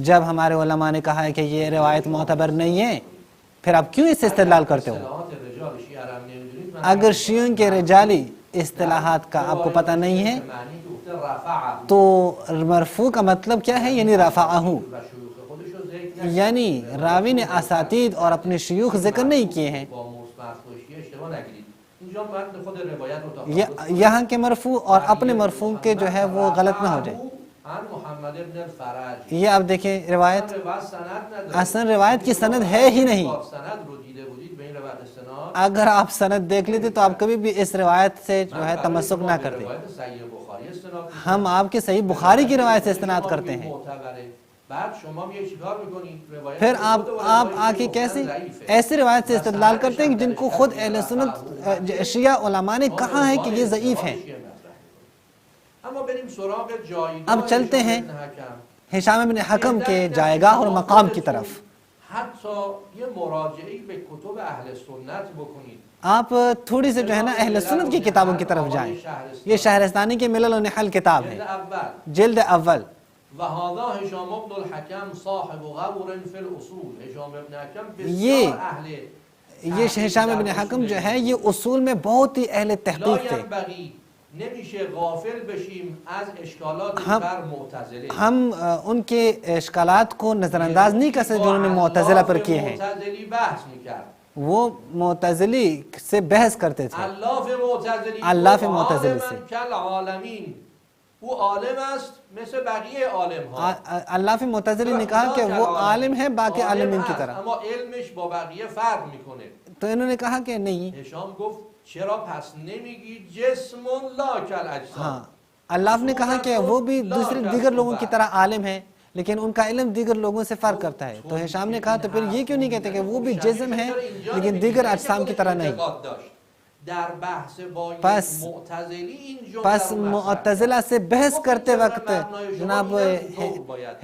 جب ہمارے علماء نے کہا ہے کہ یہ روایت معتبر نہیں ہے، پھر آپ کیوں اس سے استدلال کرتے ہو؟ اگر شیعوں کے رجالی اصطلاحات کا آپ کو پتہ نہیں ہے تو مرفوع کا مطلب کیا ہے؟ یعنی رفعہ، یعنی راوی نے اساتید اور اپنے شیوخ ذکر نہیں کیے ہیں۔ یہاں کے مرفوع اور اپنے مرفوع کے جو ہے وہ غلط نہ ہو جائے۔ یہ آپ دیکھیں روایت، اصل روایت کی سند ہے ہی نہیں۔ اگر آپ سند دیکھ لیتے تو آپ کبھی بھی اس روایت سے جو ہے تمسک نہ کرتے۔ ہم آپ کے صحیح بخاری کی روایت سے استناد کرتے ہیں۔ بعد شما میای چیکار میکنید؟ روایت پھر آپ آ کے کیسے ایسی روایت سے استدلال کرتے ہیں جن کو خود اہل سنت شیعہ علماء نے کہا ہے کہ یہ ضعیف ہیں. اما بریم سراغ جایگاه اب چلتے ہیں ابن حکم. ہشام بن حکم کے جائگاہ اور مقام کی طرف. حتی یه مراجعه‌ای به کتب اهل سنت بکنید. آپ تھوڑی سے جو ہے نا اہل سنت کی کتابوں کی طرف جائیں. یہ شہرستانی کے ملل و نحل کتاب ہے، جلد اول. وهذا هشام ابن الحكم صاحب غور في الاصول. هشام ابن حکم یہ بسیار اهل یہ ہشام بن حکم جو ہے یہ اصول میں بہت ہی اہل تحقیق تھے. نمیشه غافل بشیم از اشکالات بر معتزله. ہم ان کے اشکالات کو نظر انداز نہیں کر سکتے جو انہوں نے معتزلہ پر کیے ہیں. معتزلی بحث میکرد، وہ معتزلی سے بحث کرتے تھے. اللہ معتزلی سے کالعالمین، وہ عالم است مثل بقیه عالم ها. اللہ معتزلی نے کہا کہ وہ عالم ہے باقی عالمین کی طرح، اما علمش با بقیه فرق میکنه. تو انہوں نے کہا کہ نہیں. هشام گفت چرا پس نمیگی جسم لا کالاجسام. ہاں، اللہ نے کہا کہ وہ بھی دیگر لوگوں کی طرح عالم ہے لیکن ان کا علم دیگر لوگوں سے فرق کرتا ہے. تو ہشام نے کہا تو پھر یہ کیوں نہیں کہتے کہ وہ بھی جسم ہے لیکن دیگر اجسام کی طرح نہیں. در بحث با پس معتزلہ سے بحث کرتے وقت جناب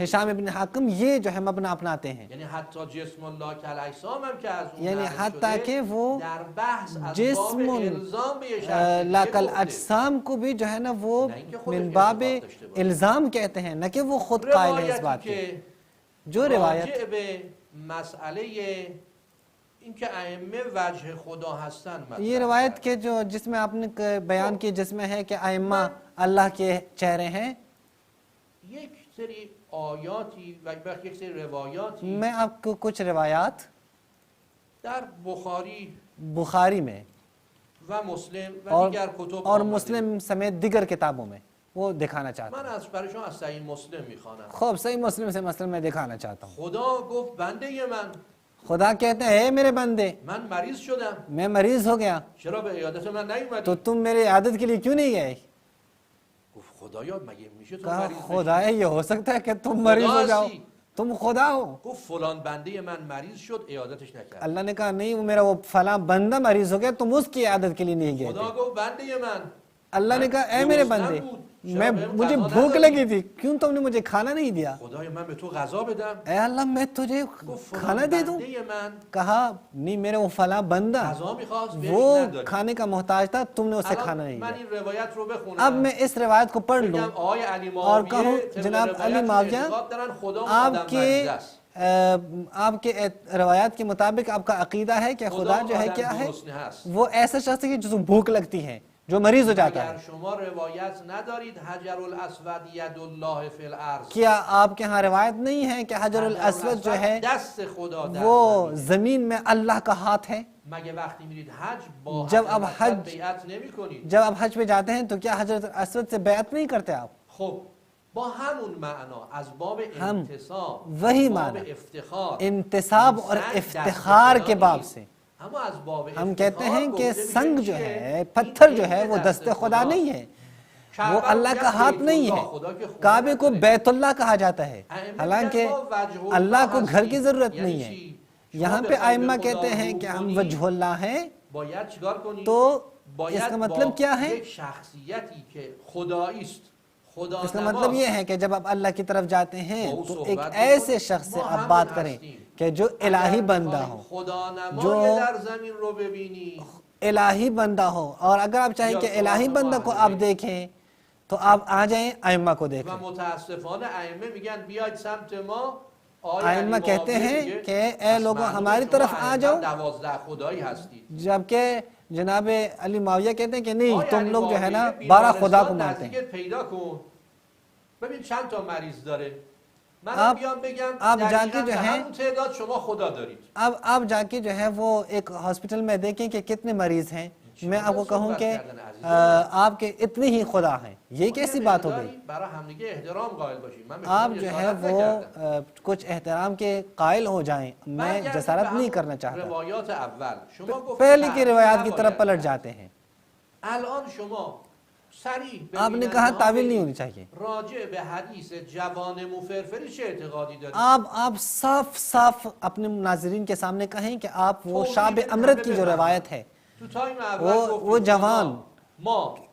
ہشام ابن حکم یہ جو ہے مبنی اپناتے ہیں، یعنی حتی جسم اللہ کالاجسام هم که از اون یعنی نقل حتیٰ شده، کہ وہ در بحث از جسم باب الزام به یه شخص لا دیگه کل گفته. اجسام کو بھی جو ہے نا وہ من باب الزام کہتے ہیں، نہ کہ وہ خود قائل ہے اس بات روایتی کے. که جو روایت راجع به مسئله این که ائمه وجه خدا هستن، یہ روایت کے جو جس میں آپ نے بیان کی جس میں ہے کہ ائمہ اللہ کے چہرے ہیں، یک سری آیاتی و یک سری روایاتی میں آپ کو کچھ روایات در بخاری بخاری میں و مسلم و دیگر کتب اور آمده. مسلم سمیت دیگر کتابوں میں وہ دکھانا چاہتا من از برای شما از صحیح مسلم میخوانم. ہوں. خوب صحیح مسلم سے مسلم میں دکھانا چاہتا ہوں. خدا گفت بنده من، خدا کہتے ہیں اے میرے بندے من مریض شدم، میں مریض ہو گیا چرا به عیادت من نیومدی؟ تو تم میری عادت کے لیے کیوں نہیں گئے؟ گفت خدایا مگه میشه تو کہا مریض بشی؟ خدا ہے یہ ہو سکتا ہے کہ تم مریض ہو جاؤ، تم خدا ہو. گفت فلان بنده من مریض شد عیادتش نکرد. اللہ نے کہا نہیں، وہ میرا وہ فلاں بندہ مریض ہو گیا تم اس کی عادت کے لیے نہیں گئے خدا تھے. گفت بنده من اللہ نے کہا اے میرے بندے مجھے بھوک لگی تھی، کیوں تم نے مجھے کھانا نہیں دیا؟ خدایا من به تو غذا بدم؟ اے اللہ میں تجھے گفت کھانا فلان دے دوں؟ بنده من کہا نہیں، میرے وہ فلاں بندہ غذا میخواست بهش وہ نداری. کھانے کا محتاج تھا، تم نے اسے کھانا الان نہیں من دیا. این روایت رو بخونم. اب میں اس روایت کو پڑھ لوں بگم آقای علی اور کہوں معاویه طبق جناب روایت علی معاویہ اعتقاد دارن خدا آپ آدم کے مریض است. آپ کے روایات کے مطابق آپ کا عقیدہ ہے کہ خدا جو ہے کیا ہے وہ ایسا شخص ہے جس کو بھوک لگتی ہے، جو مریض ہو جاتا ہے. اگر شما روایت ندارید حجر الاسود ید الله فی الارض، کیا آپ کے ہاں روایت نہیں ہے کہ حجر الاسود جو ہے دست خدا در وہ زمین؟ زمین میں اللہ کا ہاتھ ہے؟ مگه وقتی میرید حج با جب اب حجر حج- الاسود بیعت نمی کنید؟ جب آپ حج پہ جاتے ہیں تو کیا حجر الاسود سے بیعت نہیں کرتے آپ؟ خب با همون معنا از باب ہم انتصاب، وہی باب معنی افتخار، انتصاب اور سنگ دست افتخار خدا کے باب نیست. سے اما از باب ہم افتخار کہتے ہیں کہ گفته سنگ میشه جو که ہے این پتھر جو عین ہے وہ دست خدا خداست. نہیں ہے، کعبه وہ رو اللہ میگن کا ہاتھ بیت نہیں الله، ہے. خدا که خون کعبے کو نداره. بیت اللہ کہا جاتا ہے، ائمه حالانکہ میگن ما وجه اللہ کو گھر کی هستیم. ضرورت یعنی نہیں ہے. چی؟ یہاں شما پہ بخواید ائمہ به کہتے خدا ہیں رجوع کہ ہم کنید، وجہ اللہ ہیں، باید چیکار کنید؟ تو باید اس کا با مطلب کیا ہے؟ یک شخصیتی که خدایی است، خدا اس کا نماست، مطلب یہ ہے کہ جب آپ اللہ کی طرف جاتے ہیں با او تو صحبت ایک بکنید. ایسے شخص سے ما آپ همون بات کریں هستیم. کہ جو الہی اگر بندہ می‌خواهی ہو، خدا نمای جو در زمین رو ببینی، الہی بندہ ہو، اور اگر آپ چاہیں کہ الہی بندہ کو آپ دیکھیں تو آپ آ جائیں ائمہ کو و دیکھیں. متاسفانه ائمه میگن بیاید سمت ما. آقای ائمہ علی کہتے معاویه ہیں میگه کہ اے پس لوگوں معلومه ہماری شما طرف آ ائمه جاؤ، 12 خدایی هستید. جبکہ جناب علی معاویہ کہتے ہیں کہ نہیں، آقای تم علی لوگ جو ہے نا معاویه 12 خدا کو بیمارستان مانتے ہیں. نزدیکت پیدا کن، ببین چند تا مریض داره، من آپ- بیام بگم آپ جا دقیقاً کے جو به ہے- همون تعداد شما خدا دارید. اب آپ جا کے جو ہے وہ ایک ہاسپٹل میں دیکھیں کہ کتنے مریض ہیں، میں آپ کو کہوں کہ آپ کے اتنے ہی خدا ہیں. یہ کیسی بات ہو گئی؟ برای همدیگه احترام قائل باشید. من به آپ شما جو ہے جسارت وہ نکردم. کچھ احترام کے قائل ہو جائیں، میں برگردیم جسارت به نہیں همون کرنا چاہتا. روایات اول. شما گفتید پہلے کی تعبیر روایات کی نباید طرف پلٹ کرد. جاتے ہیں. الان شما صریح آپ نے کہا تعویل نہیں ہونی چاہیے. راجع به حدیث جوان موفرفری چه اعتقادی دارید؟ آپ صاف صاف اپنے ناظرین کے سامنے کہیں کہ آپ وہ شاب امرت کی جو روایت ہے تو تایم اول وہ جوان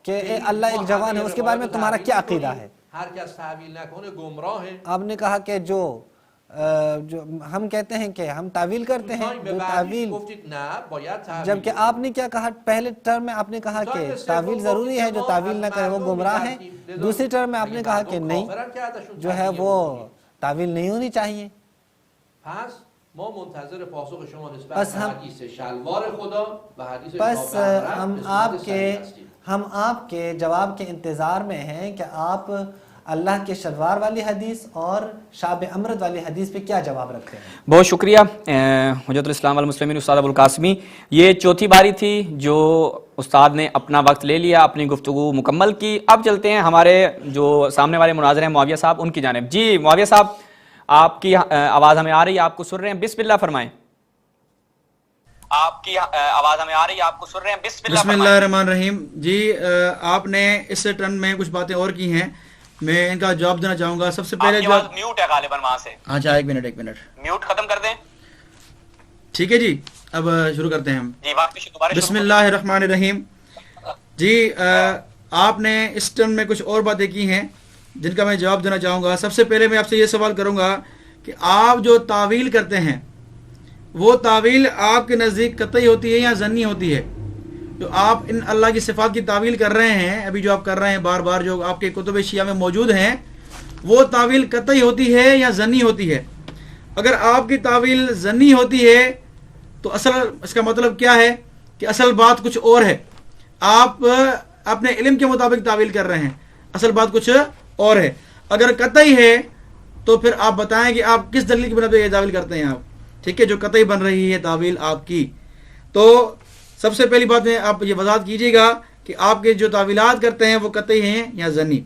کہ اللہ ایک جوان ہے، اس کے بارے میں تمہارا کیا عقیدہ ہے؟ ہر کس تعویل نکنه گمراه ہے. آپ نے کہا کہ جو ہم کہتے ہیں کہ ہم تعویل کرتے ہیں، جو تعویل، جبکہ آپ نے کیا کہا پہلے ٹرم میں؟ آپ نے کہا کہ تعویل ضروری ہے، جو تعویل نہ کرے وہ گمراہ ہے. دوسری ٹرم میں آپ نے کہا کہ نہیں، جو ہے وہ تعویل نہیں ہونی چاہیے. پس ما منتظر پاسخ شما نسبت به حدیث شلوار خدا و حدیث پس ہم آپ کے جواب کے انتظار میں ہیں کہ آپ اللہ کے شلوار والی حدیث اور شاب امرت والی حدیث پہ کیا جواب رکھتے ہیں. بہت شکریہ حجت الاسلام والمسلمین استاد ابوالقاسمی. یہ چوتھی باری تھی جو استاد نے اپنا وقت لے لیا، اپنی گفتگو مکمل کی. اب چلتے ہیں ہمارے جو سامنے والے مناظر ہیں معاویہ صاحب، ان کی جانب. جی معاویہ صاحب، آپ کی آواز ہمیں آ رہی ہے، آپ کو سن رہے ہیں، بسم اللہ فرمائیں. آپ کی آواز ہمیں آ رہی ہے، آپ کو سن رہے ہیں، بسم اللہ الرحمن الرحیم. جی آپ نے اس ٹرن میں کچھ باتیں اور کی ہیں، میں ان کا جواب دینا چاہوں گا. سب سے پہلے جو میوٹ ہے غالباً وہاں سے. اچھا ایک منٹ میوٹ ختم کر دیں. ٹھیک ہے جی، اب شروع کرتے ہیں ہم. جی واپس بسم اللہ الرحمن الرحیم. جی آپ نے اس ٹرن میں کچھ اور باتیں کی ہیں جن کا میں جواب دینا چاہوں گا. سب سے پہلے میں آپ سے یہ سوال کروں گا کہ آپ جو تعویل کرتے ہیں وہ تعویل آپ کے نزدیک قطعی ہوتی ہے یا ظنی ہوتی ہے؟ جو آپ ان اللہ کی صفات کی تعویل کر رہے ہیں، ابھی جو آپ کر رہے ہیں بار بار، جو آپ کے کتب شیعہ میں موجود ہیں، وہ تعویل قطعی ہوتی ہے یا ظنی ہوتی ہے؟ اگر آپ کی تعویل ظنی ہوتی ہے تو اصل اس کا مطلب کیا ہے کہ اصل بات کچھ اور ہے. آپ اپنے علم کے مطابق تعویل کر رہے ہیں، اصل بات کچھ اور ہے. اگر قطعی ہے تو پھر آپ بتائیں کہ آپ کس دلیل کی بنا پہ یہ تعویل کرتے ہیں آپ. ٹھیک ہے، جو قطعی بن رہی ہے تعویل آپ کی. تو سب سے پہلی بات ہے آپ یہ وضاحت کیجیے گا کہ آپ کے جو تعویلات کرتے ہیں وہ قطعی ہیں یا ظنی.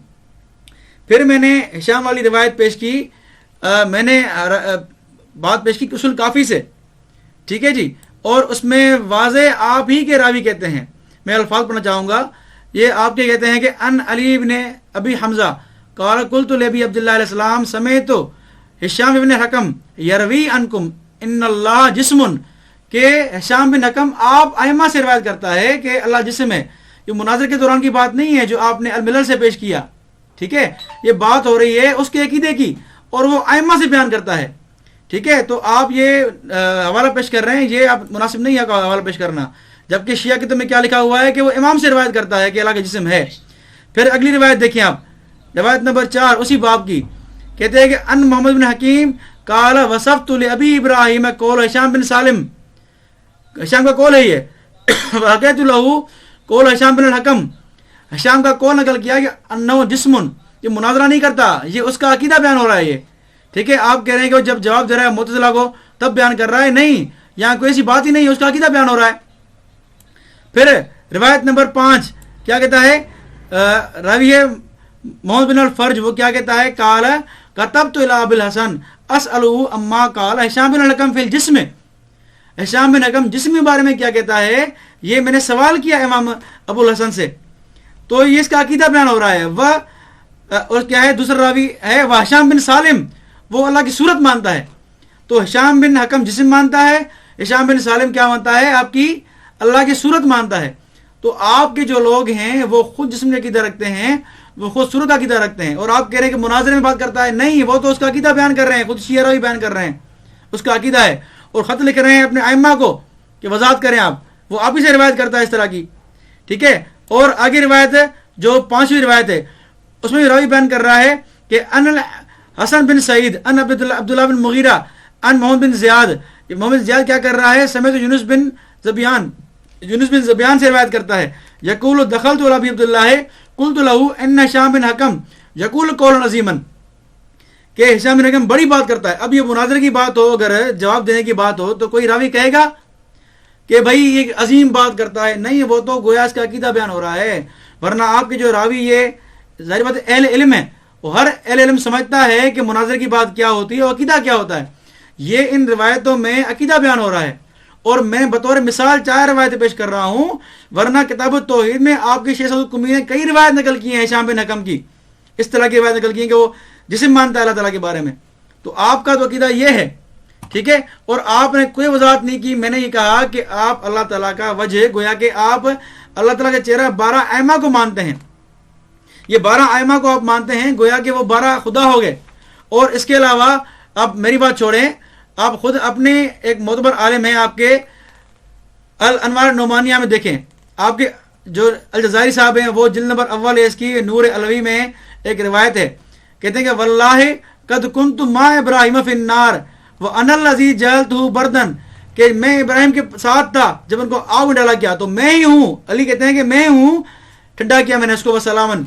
پھر میں نے ہشام والی روایت پیش کی، میں نے بات پیش کی اصول کافی سے. ٹھیک ہے جی، اور اس میں واضح آپ ہی کے راوی کہتے ہیں. میں الفاظ پڑھنا چاہوں گا. یہ آپ کے کہتے ہیں کہ ان علی بن ابی حمزہ قال قلت لابی عبداللہ علیہ السلام سمیت ہشام بن حکم یروی عنکم ان اللہ جسم، کہ ہشام بن حکم آپ ائمہ سے روایت کرتا ہے کہ اللہ جسم ہے. یہ مناظر کے دوران کی بات نہیں ہے جو آپ نے الملل سے پیش کیا. ٹھیک ہے، یہ بات ہو رہی ہے اس کے عقیدے کی اور وہ ائمہ سے بیان کرتا ہے. ٹھیک ہے، تو آپ یہ حوالہ پیش کر رہے ہیں، یہ آپ مناسب نہیں ہے حوالہ پیش کرنا. جبکہ شیعہ کتب میں کیا لکھا ہوا ہے کہ وہ امام سے روایت کرتا ہے کہ اللہ کا جسم ہے. پھر اگلی روایت دیکھیں آپ، روایت نمبر 4 اسی باب کی. کہتے ہیں کہ ان محمد بن حکیم قال وصفت لابی ابراہیم قول ہشام بن سالم، ہشام کا قول ہے یہ، حکیت لہو قول ہشام بن الحکم، ہشام کا قول نقل کیا کہ انہ جسم. یہ مناظرہ نہیں کرتا، یہ اس کا عقیدہ بیان ہو رہا ہے یہ. ٹھیک ہے، آپ کہہ رہے ہیں کہ وہ جب جواب دے رہا ہے معتزلہ کو تب بیان کر رہا ہے، نہیں، یہاں کوئی ایسی بات ہی نہیں ہے، اس کا عقیدہ بیان ہو رہا ہے. پھر روایت نمبر 5 کیا کہتا ہے؟ راوی ہے محمد بن الفرج، وہ کیا کہتا ہے؟ قال کتبت الی ابی الحسن اسألہ اما قال ہشام بن الحکم فی الجسم. ہشام بن حکم جسم کے بارے میں کیا کہتا ہے، یہ میں نے سوال کیا امام ابو الحسن سے. تو یہ اس کا عقیدہ بیان ہو رہا ہے. وہ اور کیا ہے؟ دوسرا راوی ہے وہ ہشام بن سالم، وہ اللہ کی صورت مانتا ہے. تو ہشام بن حکم جسم مانتا ہے، ہشام بن سالم کیا مانتا ہے؟ آپ کی اللہ کی صورت مانتا ہے. تو آپ کے جو لوگ ہیں وہ خود جسم کا عقیدہ رکھتے ہیں، وہ خود صورت کا عقیدہ رکھتے ہیں، اور آپ کہہ رہے ہیں کہ مناظرے میں بات کرتا ہے. نہیں، وہ تو اس کا عقیدہ بیان کر رہے ہیں، خود شیعہ راوی بیان کر رہے ہیں، اس کا عقیدہ ہے، اور خط لکھ رہے ہیں اپنے ائمہ کو کہ وضاحت کریں آپ. وہ آپ ہی سے روایت کرتا ہے اس طرح کی. ٹھیک ہے، اور آگے روایت ہے جو 5ویں روایت ہے، اس میں راوی بیان کر رہا ہے کہ ان حسن بن سعید ان عبداللہ بن مغیرہ ان محمد بن زیاد. محمد زیاد کیا کر رہا ہے؟ سمیت یونس بن زبیان سے روایت کرتا ہے. یقول دخلت علی ابی عبداللہ قلت له ان ہشام بن حکم یقول قولا عظیما، کہ ہشام بن حکم بڑی بات کرتا ہے. اب یہ مناظر کی بات ہو، اگر جواب دینے کی بات ہو تو کوئی راوی کہے گا کہ بھائی یہ عظیم بات کرتا ہے؟ نہیں، وہ تو گویا اس کا عقیدہ بیان ہو رہا ہے. ورنہ آپ کے جو راوی، یہ ظاہر بات اہل علم ہے، وہ ہر اہل علم سمجھتا ہے کہ مناظر کی بات کیا ہوتی ہے اور عقیدہ کیا ہوتا ہے. یہ ان روایتوں میں عقیدہ بیان ہو رہا ہے، اور میں بطور مثال 4 روایتیں پیش کر رہا ہوں، ورنہ کتاب التوحید میں آپ کے شیخ سعود قمی نے کئی روایت نقل کی ہیں ہشام بن حکم کی، اس طرح کی روایت نقل کی ہیں کہ وہ جسم مانتا ہے اللہ تعالیٰ کے بارے میں. تو آپ کا تو عقیدہ یہ ہے، ٹھیک ہے، اور آپ نے کوئی وضاحت نہیں کی. میں نے یہ کہا کہ آپ اللہ تعالیٰ کا وجہ، گویا کہ آپ اللہ تعالیٰ کا چہرہ 12 ائمہ کو مانتے ہیں، یہ 12 ائمہ کو آپ مانتے ہیں، گویا کہ وہ 12 خدا ہو گئے. اور اس کے علاوہ آپ میری بات چھوڑیں، آپ خود اپنے ایک معتبر عالم ہیں آپ کے الانوار نعمانیہ میں دیکھیں، آپ کے جو الجزائری صاحب ہیں، وہ جلد نمبر اول ہے اس کی نور علوی میں ایک روایت ہے، کہتے ہیں کہ واللہ قد کنت ما ابراہیم فی النار وانا الذی جعلتہ بردن، کہ میں ابراہیم کے ساتھ تھا جب ان کو آگ میں ڈالا کیا، تو میں ہی ہوں، علی کہتے ہیں کہ میں ہوں، ٹھنڈا کیا میں نے اس کو وسلامن.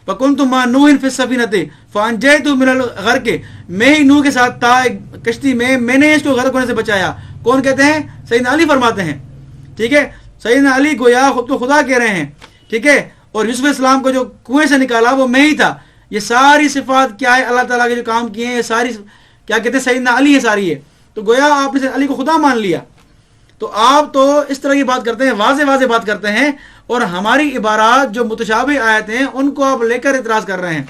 وکنت مع نوح فی السفینۃ فانجیت من الغرق، میں ہی نوح کے ساتھ تھا ایک کشتی میں نے اس کو غرق ہونے سے بچایا. کون کہتے ہیں؟ سیدنا علی فرماتے ہیں، ٹھیک ہے. سیدنا علی گویا خود کو خدا کہہ رہے ہیں، ٹھیک ہے. اور یوسف السلام کو جو کنویں سے نکالا وہ میں ہی تھا. یہ ساری صفات کیا ہے اللہ تعالیٰ کے جو کام کیے ہیں، یہ ساری کیا کہتے ہیں؟ سیدنا علی ہے ساری ہے. تو گویا آپ نے سیدنا علی کو خدا مان لیا. تو آپ تو اس طرح کی بات کرتے ہیں، واضح واضح بات کرتے ہیں، اور ہماری عبارات جو متشابہ آیت ہیں ان کو آپ لے کر اعتراض کر رہے ہیں.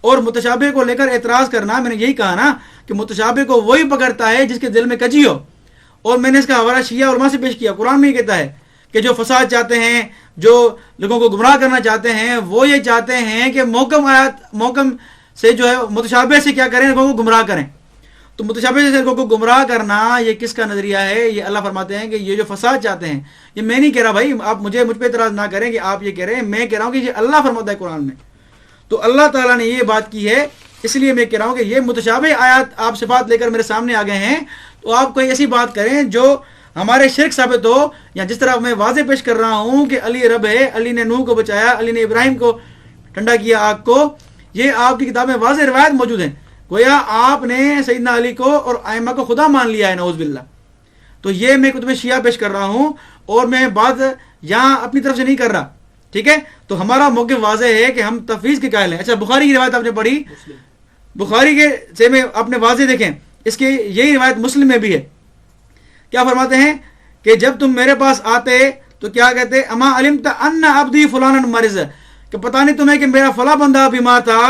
اور متشابہ کو لے کر اعتراض کرنا، میں نے یہی کہا نا کہ متشابہ کو وہی پکڑتا ہے جس کے دل میں کجی ہو. اور میں نے اس کا حوالہ شیعہ علماء سے پیش کیا. قرآن میں یہ کہتا ہے کہ جو فساد چاہتے ہیں، جو لوگوں کو گمراہ کرنا چاہتے ہیں، وہ یہ چاہتے ہیں کہ محکم سے جو ہے متشابہ سے کیا کریں، لوگوں کو گمراہ کریں. تو متشابہ سے لوگوں کو گمراہ کرنا یہ کس کا نظریہ ہے؟ یہ اللہ فرماتے ہیں کہ یہ جو فساد چاہتے ہیں، یہ میں نہیں کہہ رہا بھائی، آپ مجھ پہ اعتراض نہ کریں کہ آپ یہ کہہ رہے ہیں، میں کہہ رہا ہوں کہ یہ اللہ فرماتا ہے قرآن میں. تو اللہ تعالیٰ نے یہ بات کی ہے، اس لیے میں کہہ رہا ہوں کہ یہ متشابہ آیات آپ صفات لے کر میرے سامنے آ گئے ہیں. تو آپ کوئی ایسی بات کریں جو ہمارے شرک ثابت ہو، یا جس طرح میں واضح پیش کر رہا ہوں کہ علی رب ہے، علی نے نوح کو بچایا، علی نے ابراہیم کو ٹھنڈا کیا آگ کو، یہ آپ کی کتاب میں واضح روایت موجود ہیں. گویا آپ نے سیدنا علی کو اور ائمہ کو خدا مان لیا ہے، نعوذ باللہ. تو یہ میں کتب شیعہ پیش کر رہا ہوں، اور میں بات یہاں اپنی طرف سے نہیں کر رہا، ٹھیک ہے. تو ہمارا موقف واضح ہے کہ ہم تفویض کے قائل ہیں. اچھا، بخاری کی روایت آپ نے پڑھی، بخاری کے سے میں آپ نے واضح دیکھیں، اس کی یہی روایت مسلم میں بھی ہے. کیا فرماتے ہیں کہ جب تم میرے پاس آتے تو کیا کہتے؟ اما علمت ان عبدی فلانا مرض، کہ پتہ نہیں تمہیں کہ میرا فلاں بندہ بیمار تھا،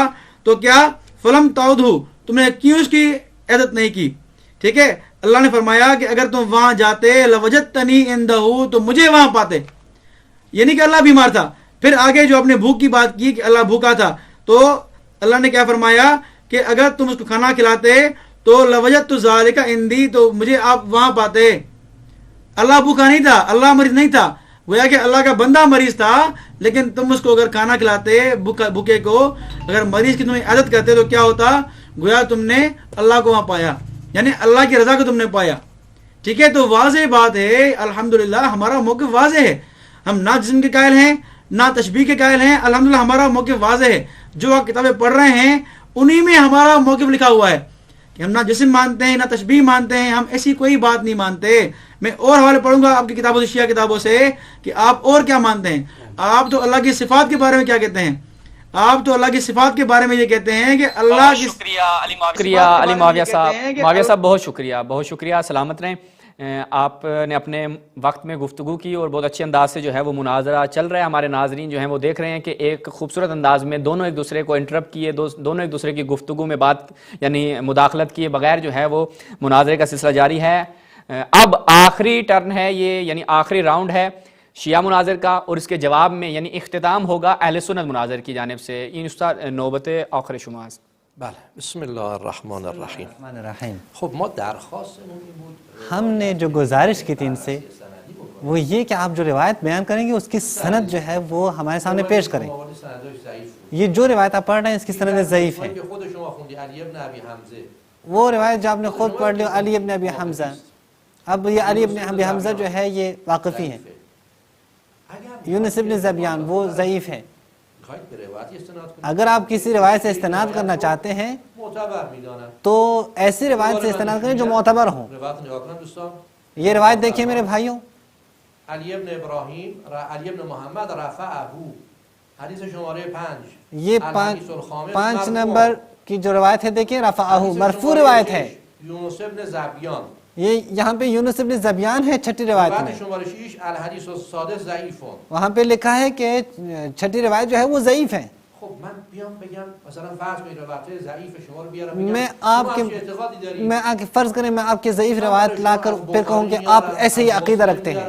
تو کیا فلم تعودہ، تم نے کیوں اس کی عزت نہیں کی، ٹھیک ہے. اللہ نے فرمایا کہ اگر تم وہاں جاتے لوجدتنی عندہ، تو مجھے وہاں پاتے. یعنی کہ اللہ بیمار تھا. پھر آگے جو اپنے بھوک کی بات کی کہ اللہ بھوکا تھا، تو اللہ نے کیا فرمایا کہ اگر تم اس کو کھانا کھلاتے تو لوجدت ذالک عندی، تو مجھے آپ وہاں پاتے. اللہ بھوکا نہیں تھا، اللہ مریض نہیں تھا، گویا کہ اللہ کا بندہ مریض تھا، لیکن تم اس کو اگر کھانا کھلاتے بھوکے کو، اگر مریض کی تمہیں عزت کرتے تو کیا ہوتا؟ گویا تم نے اللہ کو وہاں پایا، یعنی اللہ کی رضا کو تم نے پایا. ٹھیک ہے. تو واضح بات ہے، الحمدللہ ہمارا موقف واضح ہے. ہم نہ جسم کے قائل ہیں نہ تشبیہ کے قائل ہیں. الحمدللہ ہمارا موقف واضح ہے. جو آپ کتابیں پڑھ رہے ہیں انہی میں ہمارا موقف لکھا ہوا ہے کہ ہم نہ جسم مانتے ہیں نہ تشبیہ مانتے ہیں. ہم ایسی کوئی بات نہیں مانتے. میں اور حوالے پڑھوں گا آپ کی کتابوں سے، شیعہ کتابوں سے، کہ آپ اور کیا مانتے ہیں. آپ تو اللہ کی صفات کے بارے میں کیا کہتے ہیں؟ آپ تو اللہ کی صفات کے بارے میں یہ کہتے ہیں کہ اللہ کی. شکریہ علی معاویہ صاحب. معاویہ صاحب بہت شکریہ، بہت شکریہ. سلامت رہیں. آپ نے اپنے وقت میں گفتگو کی اور بہت اچھے انداز سے جو ہے وہ مناظرہ چل رہا ہے. ہمارے ناظرین جو ہیں وہ دیکھ رہے ہیں کہ ایک خوبصورت انداز میں دونوں ایک دوسرے کو انٹرپٹ کیے، دونوں ایک دوسرے کی گفتگو میں بات یعنی مداخلت کیے بغیر جو ہے وہ مناظرے کا سلسلہ جاری ہے. اب آخری ٹرن ہے یہ، یعنی آخری راؤنڈ ہے شیعہ مناظر کا، اور اس کے جواب میں یعنی اختتام ہوگا اہل سنت مناظر کی جانب سے. این استاد نوبت آخر شماست. بله. بسم الله الرحمن الرحیم. خب ما درخواستمون این بود، ہم نے جو گزارش کی تھی ان سے وہ یہ کہ آپ جو روایت بیان کریں گے اس کی سند جو ہے وہ ہمارے سامنے پیش کریں. یہ جو روایت آپ پڑھ رہے ہیں اس کی سند ضعیف ہے. وہ روایت جو آپ نے خود پڑھ لی علی ابن ابی حمزہ، اب یہ علی ابن ابی حمزہ جو ہے یہ واقفی ہیں. یونس ابن زبیان وہ ضعیف ہے. اگر آپ کسی روایت سے استناد کرنا چاہتے ہیں تو ایسی روایت سے استناد کریں جو معتبر ہوں. یہ روایت دیکھیے میرے بھائیوں، علی ابن ابراہیم، علی ابن محمد رفعہ، حدیث شمارے 5، یہ 5 نمبر کی جو روایت ہے دیکھیے رفعہ مرفوع روایت ہے. یونس ابن زبیان، یہ یہاں پہ یونس ابن زبیان ہے چھٹی روایت میں، روایت شماره 6 الحدیث الصادق ضعیفون. وہاں پہ لکھا ہے کہ چھٹی روایت جو ہے وہ ضعیف ہے. خب من بیام بگم مثلا فرض کنید روایت ضعیف شما رو بیارم میں بگم آپ شما کے همچین اعتقادی دارید؟ میں آپ کے فرض کریں میں آپ کے ضعیف روایت لا کر پھر کہوں کہ آپ ایسے ہی عقیدہ رکھتے ہیں.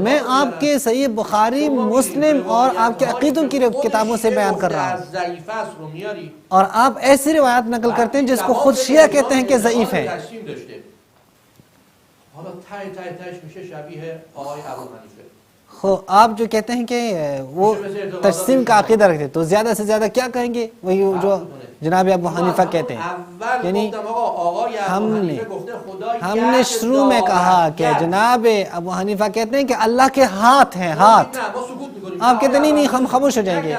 میں آپ کے صحیح بخاری مسلم اور آپ کے عقیدوں کی کتابوں سے بیان کر رہا ہوں، ضعیف است رو میاری اور آپ ایسی روایت نقل کرتے ہیں جس کو خود شیعہ کہتے ہیں کہ ضعیف ہے. تجسیم داشته. حالا تهش میشه شبیه آقای ابو حنیفه. آپ جو کہتے ہیں کہ وہ تجسیم کا عقیدہ رکھتے ہیں تو زیادہ سے زیادہ کیا کہیں گے؟ وہی جو جناب ابو حنیفہ کہتے ہیں. یعنی ہم نے شروع میں کہا کہ جناب ابو حنیفہ کہتے ہیں کہ اللہ کے ہاتھ ہیں، ہاتھ. آپ کہتے ہیں نہیں ہم خاموش ہو جائیں گے.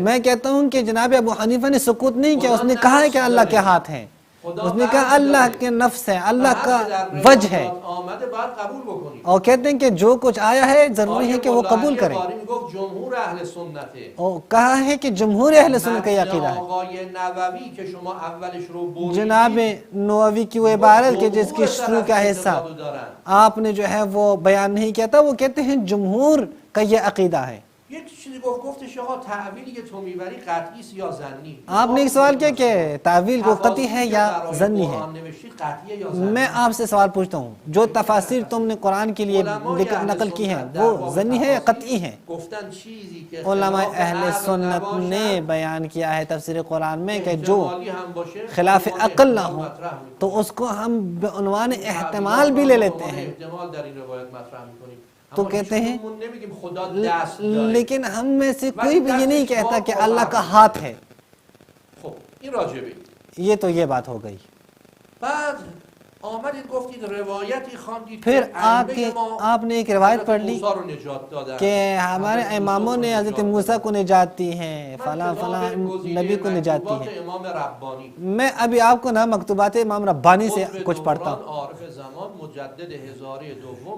میں کہتا ہوں کہ جناب ابو حنیفہ نے سکوت نہیں کیا، اس نے کہا ہے کہ اللہ کے ہاتھ ہیں، اس نے کہا اللہ کے نفس ہے، اللہ کا وجہ ہے، اور کہتے ہیں کہ جو کچھ آیا ہے ضروری ہے کہ وہ قبول کریں. اور کہا ہے کہ جمہور اہل سنت کا یہ عقیدہ ہے. جناب نووی کی وہ عبارت کہ جس کی شروع کا حصہ آپ نے جو ہے وہ بیان نہیں کیا تھا، وہ کہتے ہیں جمہور کا یہ عقیدہ ہے. یک چیزی گفتش آقا تعویلی که تو میبری قطعی است یا ظنی. آپ نے ایک سوال کیا کہ تعویل کو قطعی ہے یا ظنی ہے. میں آپ سے سوال پوچھتا ہوں جو تفاسیر تم نے قرآن کے لیے نقل کی ہیں وہ ظنی ہے یا قطعی ہیں؟ علماء اہل سنت نے بیان کیا ہے تفسیر قرآن میں کہ جو خلاف عقل نہ ہو تو اس کو ہم بعنوان احتمال بھی لے لیتے ہیں. تو کہتے ہیں لیکن ہم میں سے کوئی بھی یہ نہیں کہتا کہ اللہ کا ہاتھ ہے. یہ تو یہ بات ہو گئی. پھر آپ نے ایک روایت پڑھ لی کہ ہمارے اماموں نے حضرت موسیٰ کو نجات دی ہے، فلاں فلاں نبی کو نجات دی ہے. میں ابھی آپ کو نا مکتوبات امام ربانی سے کچھ پڑھتا ہوں.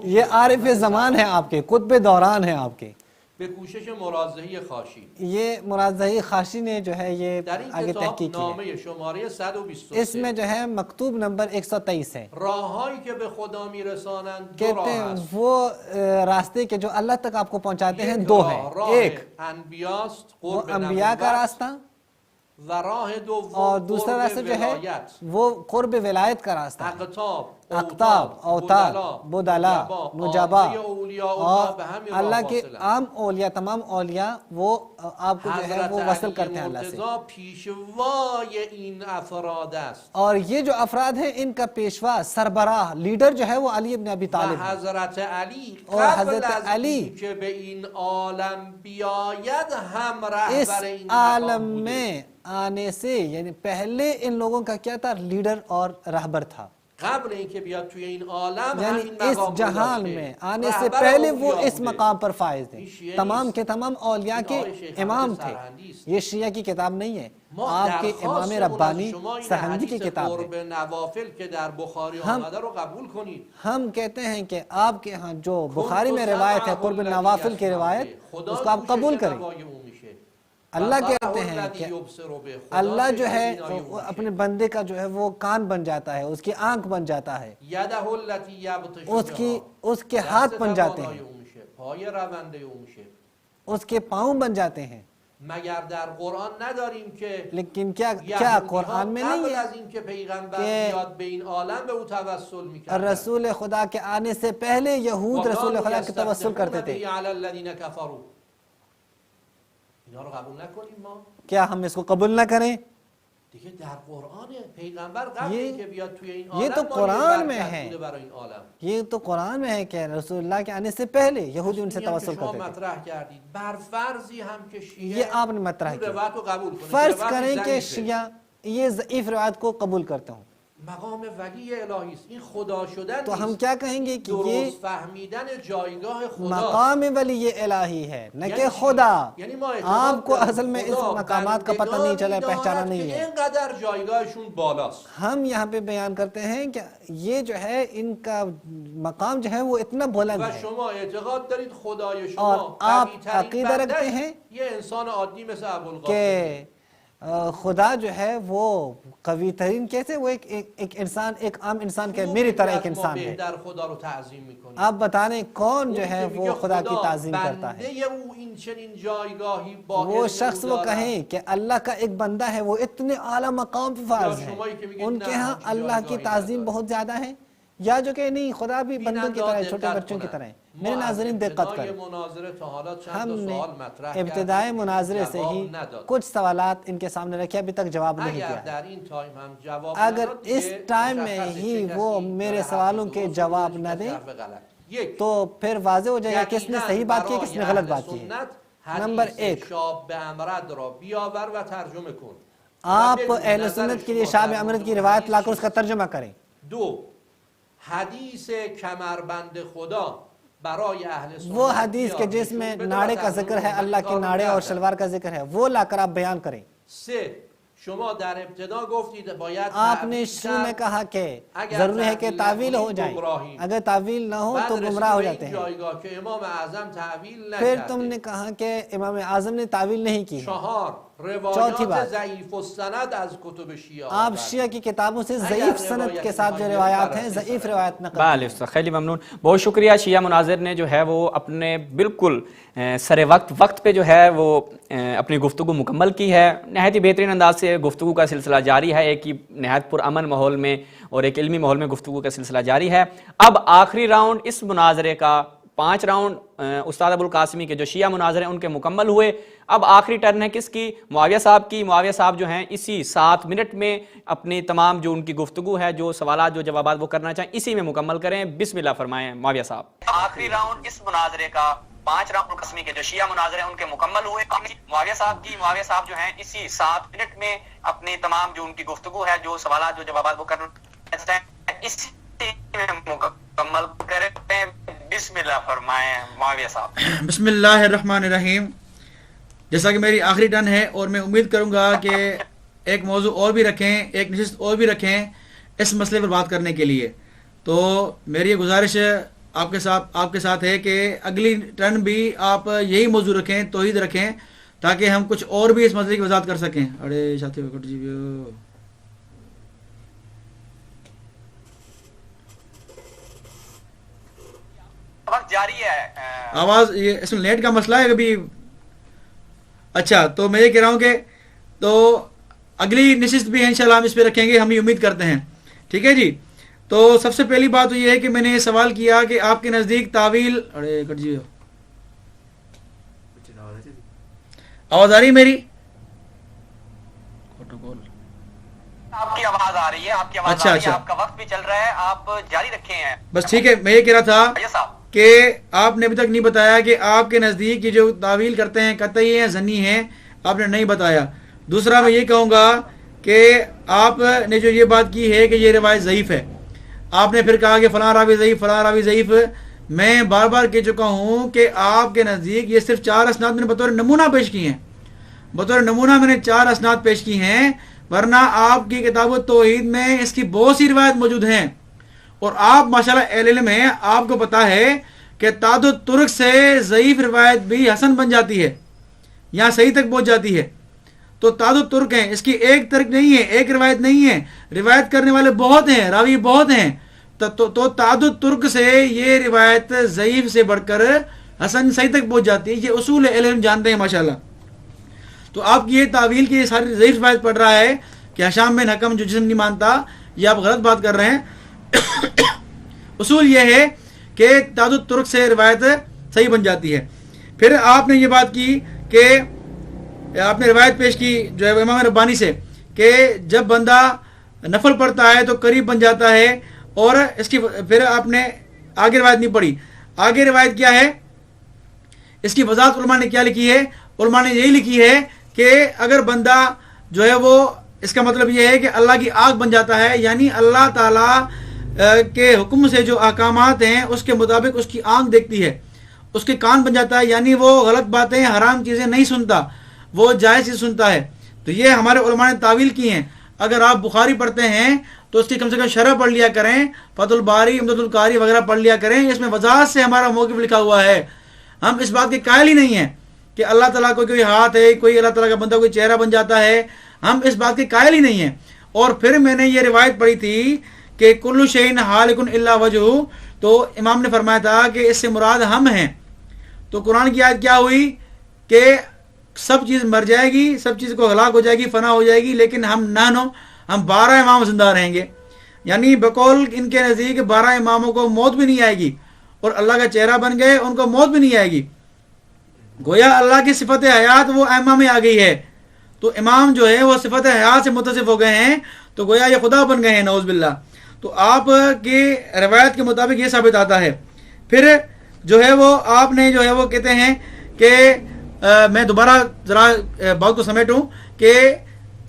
یہ عارف زمان ہے آپ کے، قطب دوران ہیں آپ کے. به کوشش مرازحی خاشی، یہ مرازحی خاشی نے جو ہے یہ آگے تحقیق کی ہے. نامه شماره 123 اس میں جو ہے مکتوب نمبر 123 ہے. راههایی که به خدا میرسانند دو کہتے راه ہیں است. وہ راستے کے جو اللہ تک آپ کو پہنچاتے ہیں دو ہیں. ایک انبیاست وہ قرب انبیاء کا نبوت راستہ و راه دوم اور دوسرا راستہ جو ہے وہ قرب ولایت کا راستہ ہے. اقطاب اقطاب، اوتاد، بدلا، نجبا اور اللہ کے عام اولیاء، تمام اولیاء وہ آپ کو جو ہے وہ وصل کرتے ہیں اللہ سے. پیشوای این افراد است. اور یہ جو افراد ہیں ان کا پیشوا سربراہ لیڈر جو ہے وہ علی ابن ابی طالب ہے. حضرت علی اور حضرت قبل از علی اینکه به این عالم بیاید هم اس رهبر این عالم مقام بوده. میں آنے سے یعنی پہلے ان لوگوں کا کیا تھا؟ لیڈر اور رہبر تھا. قبل اینکه بیاد توی این عالم یعنی همین اس مقام جہان داشته. میں آنے سے رهبر پہلے وہ اولیاء اس بوده. مقام پر فائز تھے. شیعہ تمام نیست. کے تمام اولیاء کے آقای شیخ امام حمد تھے. سرهندی است. یہ شیعہ کی کتاب نہیں ہے، ما آپ کے امام درخواستمون ربانی از شما این سرہندی کی حدیث کتاب قرب ہے. نوافل که در بخاری آمده رو قبول کنید. ہم کہتے ہیں کہ آپ کے ہاں جو بخاری میں روایت ہے قرب نوافل کی روایت اس کو آپ قبول کریں. اللہ کہتے ہیں کہ اللہ جو ہے اپنے بندے کا جو ہے وہ کان بن جاتا ہے، اس کی آنکھ بن جاتا ہے، اس کے ہاتھ بن جاتے ہیں، اس کے پاؤں بن جاتے ہیں. مگر در قرآن نداریم که لیکن کیا قرآن میں نہیں قبل ہے از اینکه پیغمبر کہ بیاد به این عالم به او توسل میکردن رسول خدا کے آنے سے پہلے یہود رسول خدا کے توسل کرتے تھے؟ علی الذین کفروا. اینا رو قبول نکنیم ما؟ کیا ہم اس کو قبول نہ کریں؟ دیگه در قرآن پیغمبر قبل اینکه بیاد توی این یہ عالم تو قرآن میں ہے، برای این عالم. یہ تو قرآن میں ہے کہ رسول اللہ کے آنے سے پہلے یہودی ان سے توسل شما کرتے تھے. مطرح کردید بر فرضی هم که شیعه یہ آپ نے مطرح این کیا. روایت رو قبول کنید. فرض روایت کریں کہ ضعیفه. شیعہ یہ ضعیف روایت کو قبول کرتے ہوں مقام ولی الهی است. این خدا شدن تو ہم نیست. کیا کہیں گے کہ یہ درست فهمیدن جایگاه خدا. مقام ولی الہی ہے نہ کہ خدا. یعنی ما آپ کو اصل میں اس مقامات کا پتہ نہیں چلا، پہچانا نہیں ہے. اینقدر جایگاهشون بالاست. ہم یہاں پہ بیان کرتے ہیں کہ یہ جو ہے ان کا مقام جو ہے وہ اتنا بلند و ہے، شما اعتقاد دارید خدای اور شما آپ قوی ترین عقیدہ رکھتے ہیں یه انسان عادی مثل ابوالقاسم. کہ خدا جو ہے وہ قوی ترین کیسے وہ ایک انسان ایک عام انسان کے میری طرح ایک انسان ہے. آپ بتانے کون جو ہے وہ خدا کی تعظیم کرتا ہے؟ وہ شخص وہ کہیں کہ اللہ کا ایک بندہ ہے وہ اتنے اعلیٰ مقام پہ فائز ہے، ان کے ہاں اللہ کی تعظیم بہت زیادہ ہے، یا جو کہ نہیں خدا بھی بندوں کی طرح چھوٹے بچوں کی طرح ہے. میرے ناظرین دقت کریں، ہم نے ابتدائی مناظرے سے ہی کچھ سوالات ان کے سامنے رکھے، ابھی تک جواب نہیں دیا. اگر اس ٹائم میں ہی وہ میرے سوالوں کے جواب نہ دیں تو پھر واضح ہو جائے گا کس نے صحیح بات کی کس نے غلط بات کی. نمبر 1، آپ اہل سنت کے لیے شاب امرت کی روایت لا کر اس کا ترجمہ کریں. 2، حدیث کمربند خدا برای اهل سنت، وہ حدیث کے جس میں ناڑے کا ذکر ہے، اللہ کے ناڑے اور شلوار کا ذکر ہے، وہ لا کر آپ بیان کریں. 3، شما در ابتدا گفتید باید آپ نے شروع میں کہا کہ ضروری ہے کہ تعویل ہو جائے، اگر تعویل نہ ہو تو گمراہ ہو جاتے ہیں. پھر تم نے کہا کہ امام اعظم نے تعویل نہیں کی. 4، چوتھی روایات بات، ضعیف السند از کتب شیعہ، آپ شیعہ کی کتابوں سے ضعیف سند کے ساتھ جو روایات ہیں ضعیف روایت نقل بالکل استاد، خیلی ممنون، بہت شکریہ. شیعہ مناظر نے جو ہے وہ اپنے بالکل سر وقت پہ جو ہے وہ اپنی گفتگو مکمل کی ہے. نہایت ہی بہترین انداز سے گفتگو کا سلسلہ جاری ہے، ایک ہی نہایت پرامن ماحول میں اور ایک علمی ماحول میں گفتگو کا سلسلہ جاری ہے. اب آخری راؤنڈ اس مناظرے کا، 5 راؤنڈ استاد ابوالقاسمی کے جو شیعہ مناظرے ہیں ان کے مکمل ہوئے. اب آخری ٹرن ہے کس کی؟ معاویہ صاحب کی. معاویہ صاحب جو ہیں اسی 7 منٹ میں اپنی تمام جو ان کی گفتگو ہے، جو سوالات جو جوابات وہ کرنا چاہیں اسی میں مکمل کریں. بسم اللہ فرمائیں معاویہ صاحب. آخری راؤنڈ اس مناظرے کا 5 راؤنڈ قسمی کے جو شیعہ مناظرے ہیں ان کے مکمل ہوئے. معاویہ صاحب کی، معاویہ صاحب جو ہیں اسی 7 منٹ میں اپنی تمام جو ان کی گفتگو ہے، جو سوالات جو جوابات وہ کرنا چاہیں اسی میں مکمل کریں. بسم اللہ فرمائیں معاویہ صاحب. بسم اللہ الرحمن الرحیم. جیسا کہ میری آخری ٹرن ہے اور میں امید کروں گا کہ ایک موضوع اور بھی رکھیں، ایک نشست اور بھی رکھیں اس مسئلے پر بات کرنے کے لیے. تو میری یہ گزارش آپ کے ساتھ ہے کہ اگلی ٹرن بھی آپ یہی موضوع رکھیں، توحید رکھیں، تاکہ ہم کچھ اور بھی اس مسئلے کی وضاحت کر سکیں. اڑے ساتھی وقت جاری ہے. آواز یہ اس میں نیٹ کا مسئلہ ہے کبھی. اچھا، تو میں یہ کہہ رہا ہوں کہ تو اگلی نشست بھی انشاءاللہ ہم اس پہ رکھیں گے، ہم یہ امید کرتے ہیں. ٹھیک ہے جی. تو سب سے پہلی بات تو یہ ہے کہ میں نے یہ سوال کیا کہ آپ کے نزدیک تعویل، آواز آ رہی میری؟ آپ کی آواز آ رہی ہے، آپ کی آواز آ رہی ہے، آپ کا وقت بھی چل رہا ہے، آپ جاری رکھیں ہیں بس. ٹھیک ہے، میں یہ کہہ رہا تھا کہ آپ نے ابھی تک نہیں بتایا کہ آپ کے نزدیک یہ جو تعویل کرتے ہیں قطعی ہیں ظنی ہیں، آپ نے نہیں بتایا. دوسرا میں یہ کہوں گا کہ آپ نے جو یہ بات کی ہے کہ یہ روایت ضعیف ہے، آپ نے پھر کہا کہ فلاں راوی ضعیف، فلاں راوی ضعیف. میں بار بار کہہ چکا ہوں کہ آپ کے نزدیک یہ صرف 4 اسناد میں نے بطور نمونہ پیش کی ہیں، بطور نمونہ میں نے 4 اسناد پیش کی ہیں، ورنہ آپ کی کتاب التوحید میں اس کی بہت سی روایت موجود ہیں. اور آپ ماشاءاللہ اہل علم ہیں، آپ کو پتا ہے کہ تعدد الطرق سے ضعیف روایت بھی حسن بن جاتی ہے، یہاں صحیح تک پہنچ جاتی ہے. تو تعدد ترک ہیں، اس کی ایک ترک نہیں ہے، ایک روایت نہیں ہے، روایت کرنے والے بہت ہیں، راوی بہت ہیں. تو تعدد ترک سے یہ روایت ضعیف سے بڑھ کر حسن صحیح تک پہنچ جاتی ہے. یہ اصول علم جانتے ہیں ماشاءاللہ. تو آپ کی یہ تعویل کی ساری ضعیف روایت پڑھ رہا ہے کہ حشام بن حکم جو جسم نہیں مانتا، یہ آپ غلط بات کر رہے ہیں. اصول یہ ہے کہ تعدد ترک سے روایت صحیح بن جاتی ہے. پھر آپ نے یہ بات کی کہ آپ نے روایت پیش کی جو ہے امام ربانی سے کہ جب بندہ نفل پڑھتا ہے تو قریب بن جاتا ہے. اور اس کی پھر آپ نے آگے روایت نہیں پڑھی. آگے روایت کیا ہے، اس کی وضاحت علماء نے کیا لکھی ہے؟ علماء نے یہی لکھی ہے کہ اگر بندہ جو ہے وہ، اس کا مطلب یہ ہے کہ اللہ کی آنکھ بن جاتا ہے، یعنی اللہ تعالیٰ کے حکم سے جو احکامات ہیں اس کے مطابق اس کی آنکھ دیکھتی ہے، اس کے کان بن جاتا ہے، یعنی وہ غلط باتیں حرام چیزیں نہیں سنتا، وہ جائز چیز سنتا ہے. تو یہ ہمارے علماء نے تعویل کی ہیں. اگر آپ بخاری پڑھتے ہیں تو اس کی کم سے کم شرح پڑھ لیا کریں، فتح الباری، عمدۃ القاری وغیرہ پڑھ لیا کریں. اس میں وضاحت سے ہمارا موقف لکھا ہوا ہے. ہم اس بات کے قائل ہی نہیں ہیں کہ اللہ تعالیٰ کو کوئی ہاتھ ہے، کوئی اللہ تعالیٰ کا بندہ کوئی چہرہ بن جاتا ہے. ہم اس بات کے قائل ہی نہیں ہیں. اور پھر میں نے یہ روایت پڑھی تھی کہ کل شیء ہالک الا وجہہ، تو امام نے فرمایا تھا کہ اس سے مراد ہم ہیں. تو قرآن کی آیت کیا ہوئی کہ سب چیز مر جائے گی، سب چیز کو ہلاک ہو جائے گی، فنا ہو جائے گی، لیکن ہم 12 امام زندہ رہیں گے. یعنی بقول ان کے نزدیک 12 اماموں کو موت بھی نہیں آئے گی، اور اللہ کا چہرہ بن گئے ان کو موت بھی نہیں آئے گی. گویا اللہ کی صفت حیات وہ ائمہ میں آ گئی ہے. تو امام جو ہے وہ صفت حیات سے متصف ہو گئے ہیں، تو گویا یہ خدا بن گئے ہیں، نعوذ باللہ. تو آپ کی روایت کے مطابق یہ ثابت آتا ہے. پھر جو ہے وہ آپ نے جو ہے وہ کہتے ہیں کہ میں دوبارہ ذرا بات کو سمیٹوں کہ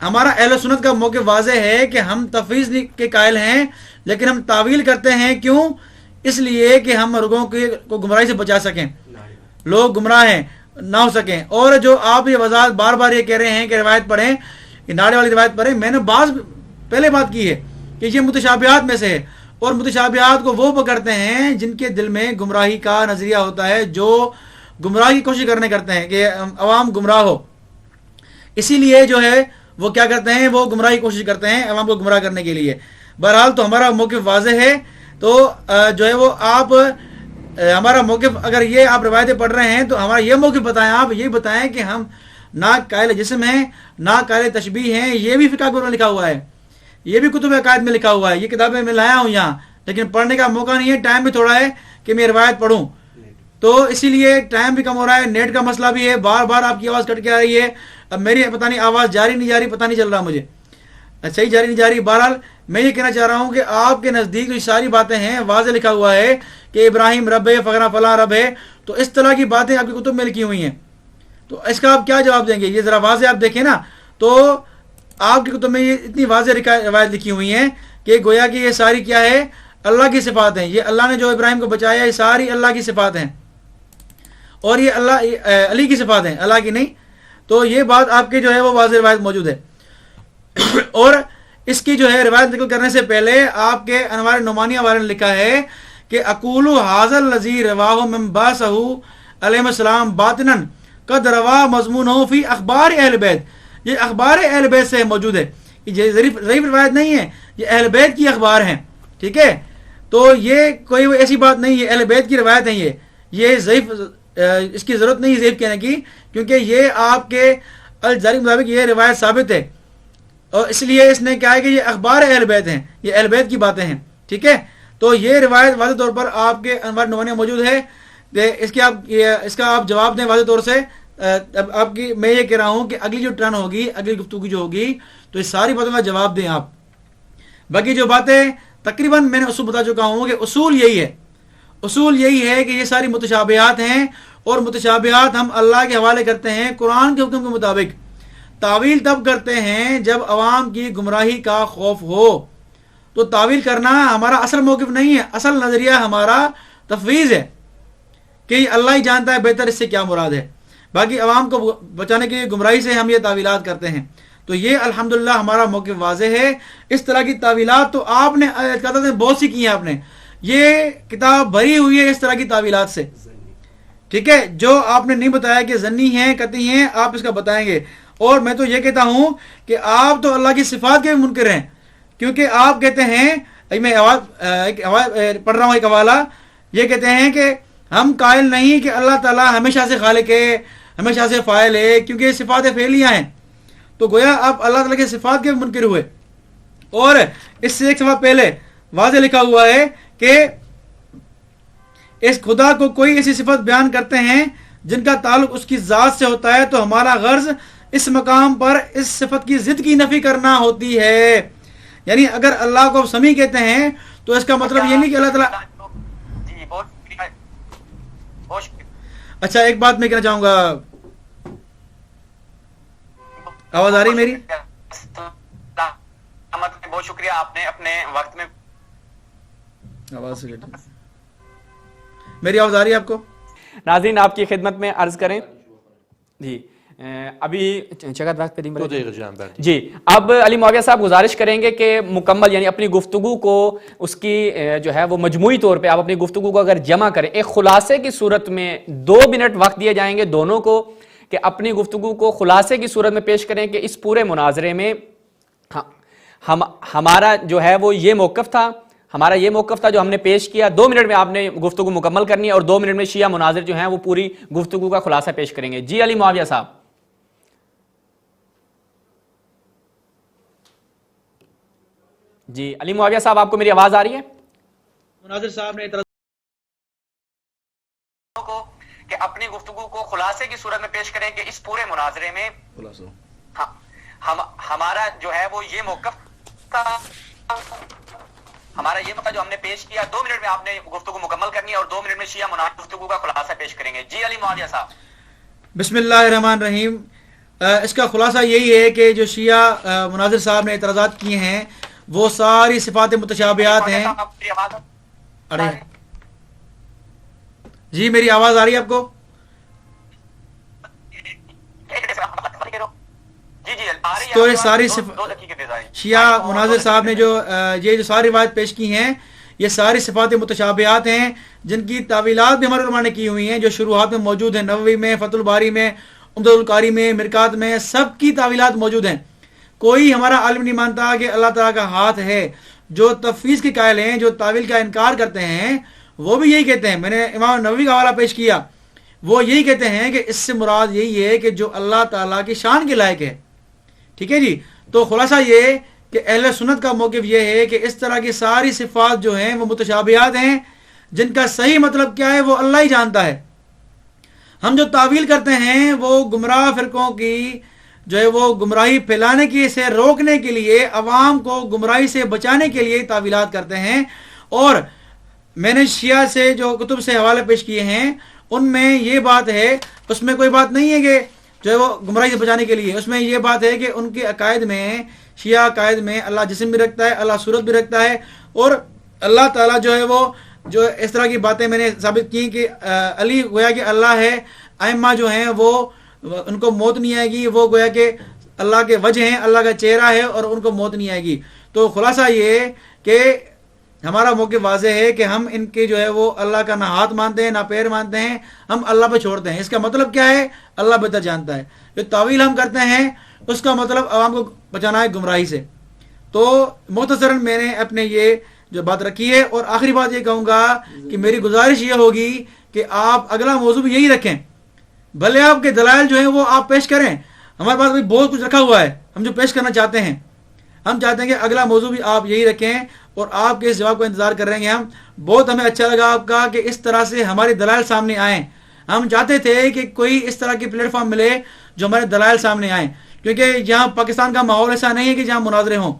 ہمارا اہل سنت کا موقف واضح ہے کہ ہم تفویض کے قائل ہیں، لیکن ہم تعویل کرتے ہیں. کیوں؟ اس لیے کہ ہم لوگوں کو گمراہی سے بچا سکیں، لوگ گمراہ ہیں نہ ہو سکیں. اور جو آپ یہ وضاحت بار بار یہ کہہ رہے ہیں کہ روایت پڑھیں، یہ ناڑے والی روایت پڑھیں، میں نے پہلے بات کی ہے کہ یہ متشابہات میں سے ہے، اور متشابہات کو وہ پکڑتے ہیں جن کے دل میں گمراہی کا نظریہ ہوتا ہے، جو گمراہی کی کوشش کرتے ہیں کہ عوام گمراہ ہو. اسی لیے جو ہے وہ کیا کرتے ہیں، وہ گمراہی کی کوشش کرتے ہیں عوام کو گمراہ کرنے کے لیے. بہرحال تو ہمارا موقف واضح ہے. تو جو ہے وہ آپ ہمارا موقف، اگر یہ آپ روایتیں پڑھ رہے ہیں تو ہمارا یہ موقف بتائیں. آپ یہ بتائیں کہ ہم نہ قائل جسم ہیں نہ قائل تشبیہ ہیں. یہ بھی فقہ میں لکھا ہوا ہے، یہ بھی کتب عقائد میں لکھا ہوا ہے. یہ کتابیں میں لایا ہوں یہاں، لیکن پڑھنے کا موقع نہیں ہے، ٹائم بھی تھوڑا ہے کہ میں روایت پڑھوں. تو اسی لیے ٹائم بھی کم ہو رہا ہے، نیٹ کا مسئلہ بھی ہے، بار بار آپ کی آواز کٹ کے آ رہی ہے. اب میری پتہ نہیں آواز جاری نہیں جاری، پتہ نہیں چل رہا مجھے، صحیح جاری نہیں جاری. بہرحال میں یہ کہنا چاہ رہا ہوں کہ آپ کے نزدیک جو ساری باتیں ہیں واضح لکھا ہوا ہے کہ ابراہیم رب ہے، فلاں فلاں رب ہے. تو اس طرح کی باتیں آپ کی کتب میں لکھی ہوئی ہیں، تو اس کا آپ کیا جواب دیں گے؟ یہ ذرا واضح آپ دیکھیں نا. تو آپ کی کتب میں یہ اتنی واضح روایت لکھی ہوئی ہیں کہ گویا کہ یہ ساری کیا ہے، اللہ کی صفات ہیں. یہ اللہ نے جو ابراہیم کو بچایا، یہ ساری اللہ کی صفات ہیں، اور یہ اللہ علی کی صفات ہیں، اللہ کی نہیں. تو یہ بات آپ کے جو ہے وہ واضح روایت موجود ہے. اور اس کی جو ہے روایت نقل کرنے سے پہلے آپ کے انوار نعمانیہ والے نے لکھا ہے کہ اقول ھذا الذی رواہ من باسہ علیہ السلام باطنا قد روا مضمونہ فی اخبار اہل بیت. یہ اخبار اہل بیت سے موجود ہے، یہ ضعیف روایت نہیں ہے، یہ اہل بیت کی اخبار ہیں. ٹھیک ہے، تو یہ کوئی ایسی بات نہیں ہے، اہل بیت کی روایت ہیں. یہ ضعیف، اس کی ضرورت نہیں ضعیف کہنے کی، کیونکہ یہ آپ کے الجاری مطابق یہ روایت ثابت ہے، اور اس لیے اس نے کہا ہے کہ یہ اخبار اہل بیت ہیں، یہ اہل بیت کی باتیں ہیں. ٹھیک ہے، تو یہ روایت واضح طور پر آپ کے انوار نعمانیہ موجود ہے. اس کا آپ جواب دیں واضح طور سے. اب آپ کی میں یہ کہہ رہا ہوں کہ اگلی جو ٹرن ہوگی، اگلی گفتگو جو ہوگی، تو اس ساری باتوں کا جواب دیں آپ. باقی جو باتیں تقریباً میں نے اصول بتا چکا ہوں کہ اصول یہی ہے کہ یہ ساری متشابہات ہیں، اور متشابہات ہم اللہ کے حوالے کرتے ہیں قرآن کے حکم کے مطابق. تعویل تب کرتے ہیں جب عوام کی گمراہی کا خوف ہو. تو تعویل کرنا ہمارا اصل موقف نہیں ہے، اصل نظریہ ہمارا تفویض ہے کہ اللہ ہی جانتا ہے بہتر اس سے کیا مراد ہے. باقی عوام کو بچانے کے لیے گمراہی سے ہم یہ تعویلات کرتے ہیں. تو یہ الحمدللہ ہمارا موقف واضح ہے. اس طرح کی تعویلات تو آپ نے بہت سی کی ہیں، آپ نے یہ کتاب بھری ہوئی ہے اس طرح کی تعویلات سے. ٹھیک ہے، جو آپ نے نہیں بتایا کہ ظنی ہیں قطعی ہیں، آپ اس کا بتائیں گے. اور میں تو یہ کہتا ہوں کہ آپ تو اللہ کی صفات کے بھی منکر ہیں، کیونکہ آپ کہتے ہیں، میں پڑھ رہا ہوں ایک حوالہ، یہ کہتے ہیں کہ ہم قائل نہیں کہ اللہ تعالیٰ ہمیشہ سے خالق ہے، ہمیشہ سے فاعل ہے، کیونکہ یہ صفات فعلیہ ہیں. تو گویا آپ اللہ تعالیٰ کے صفات کے منکر ہوئے. اور اس سے ایک صفحہ پہلے واضح لکھا ہوا ہے کہ اس خدا کو کوئی ایسی صفت بیان کرتے ہیں جن کا تعلق اس کی ذات سے ہوتا ہے، تو ہمارا غرض اس مقام پر اس صفت کی ضد کی نفی کرنا ہوتی ہے. یعنی اگر اللہ کو سمیع کہتے ہیں تو اس کا مطلب یہ نہیں کہ اللہ تعالیٰ. اچھا ایک بات میں کہنا چاہوں گا، آواز آ رہی میری؟ بہت شکریہ، آپ نے اپنے وقت میں آواز سے میری آواز آ رہی ہے آپ کو؟ ناظرین آپ کی خدمت میں عرض کریں جی. ابھی چگت وقت پہ جی. اب علی معاویہ صاحب گزارش کریں گے کہ مکمل یعنی اپنی گفتگو کو اس کی جو ہے وہ مجموعی طور پہ آپ اپنی گفتگو کو اگر جمع کریں، ایک خلاصے کی صورت میں 2 منٹ وقت دیے جائیں گے دونوں کو، کہ کہ اپنی گفتگو کو خلاصے کی صورت میں پیش کریں کہ اس پورے مناظرے میں ہمارا جو ہے وہ یہ موقف تھا، جو ہم نے پیش کیا. 2 منٹ میں آپ نے گفتگو مکمل کرنی ہے اور 2 منٹ میں شیعہ مناظر جو ہیں وہ پوری گفتگو کا خلاصہ پیش کریں گے. جی علی معاویہ صاحب. جی علی معاویہ صاحب، آپ کو میری آواز آ رہی ہے؟ مناظر صاحب نے کو کہ اپنی گفتگو کو خلاصے کی صورت میں پیش کریں کہ اس پورے مناظرے میں ہمارا جو ہے وہ یہ موقف تھا، جو ہم نے پیش کیا. 2 منٹ میں آپ نے گفتگو مکمل کرنی ہے اور 2 منٹ میں شیعہ مناظر گفتگو کا خلاصہ پیش کریں گے. جی علی معاویہ صاحب. بسم اللہ الرحمن الرحیم. اس کا خلاصہ یہی ہے کہ جو شیعہ مناظر صاحب نے اعتراضات کیے ہیں وہ ساری صفات متشابہات ہیں. ارے جی میری آواز آ رہی ہے آپ کو؟ تو یہ ساری شیعہ مناظر صاحب نے جو ساری روایت پیش کی ہیں یہ ساری صفات متشابہات ہیں جن کی تعویلات بھی ہمارے علماء نے کی ہوئی ہیں، جو شروحات میں موجود ہیں، نووی میں، فتح الباری میں، عمدۃ القاری میں، مرکات میں، سب کی تعویلات موجود ہیں. کوئی ہمارا عالم نہیں مانتا کہ اللہ تعالیٰ کا ہاتھ ہے. جو تفویض کے قائل ہیں، جو تعویل کا انکار کرتے ہیں، وہ بھی یہی کہتے ہیں. میں نے امام نووی کا حوالہ پیش کیا، وہ یہی کہتے ہیں کہ اس سے مراد یہی ہے کہ جو اللہ تعالیٰ کی شان کے لائق ہے. ٹھیک ہے جی. تو خلاصہ یہ کہ اہل سنت کا موقف یہ ہے کہ اس طرح کی ساری صفات جو ہیں وہ متشابہات ہیں، جن کا صحیح مطلب کیا ہے وہ اللہ ہی جانتا ہے. ہم جو تعویل کرتے ہیں وہ گمراہ فرقوں کی جو ہے وہ گمراہی پھیلانے کی سے روکنے کے لیے، عوام کو گمراہی سے بچانے کے لیے تعویلات کرتے ہیں. اور میں نے شیعہ سے جو کتب سے حوالے پیش کیے ہیں ان میں یہ بات ہے، اس میں کوئی بات نہیں ہے کہ جو ہے وہ گمراہی سے بچانے کے لیے. اس میں یہ بات ہے کہ ان کے عقائد میں، شیعہ عقائد میں اللہ جسم بھی رکھتا ہے، اللہ صورت بھی رکھتا ہے، اور اللہ تعالیٰ جو ہے وہ جو اس طرح کی باتیں میں نے ثابت کی کہ علی گویا کہ اللہ ہے. ائمہ جو ہیں وہ ان کو موت نہیں آئے گی، وہ گویا کہ اللہ کے وجہ ہیں، اللہ کا چہرہ ہے اور ان کو موت نہیں آئے گی. تو خلاصہ یہ کہ ہمارا موقف واضح ہے کہ ہم ان کے جو ہے وہ اللہ کا نہ ہاتھ مانتے ہیں نہ پیر مانتے ہیں، ہم اللہ پہ چھوڑتے ہیں. اس کا مطلب کیا ہے اللہ بہتر جانتا ہے. جو تعویل ہم کرتے ہیں اس کا مطلب عوام کو بچانا ہے گمراہی سے. تو مختصراً میں نے اپنے یہ جو بات رکھی ہے. اور آخری بات یہ کہوں گا کہ میری گزارش یہ ہوگی کہ آپ اگلا موضوع بھی یہی رکھیں، بھلے آپ کے دلائل جو ہیں وہ آپ پیش کریں. ہمارے پاس بھی بہت کچھ رکھا ہوا ہے ہم جو پیش کرنا چاہتے ہیں. ہم چاہتے ہیں کہ اگلا موضوع بھی آپ یہی رکھیں اور آپ کے اس جواب کا انتظار کر رہے ہیں. ہمیں اچھا لگا آپ کا کہ اس طرح سے ہمارے دلائل سامنے آئیں. ہم چاہتے تھے کہ کوئی اس طرح کی پلیٹ فارم ملے جو ہمارے دلائل سامنے آئیں، کیونکہ یہاں پاکستان کا ماحول ایسا نہیں ہے کہ جہاں مناظرے ہوں.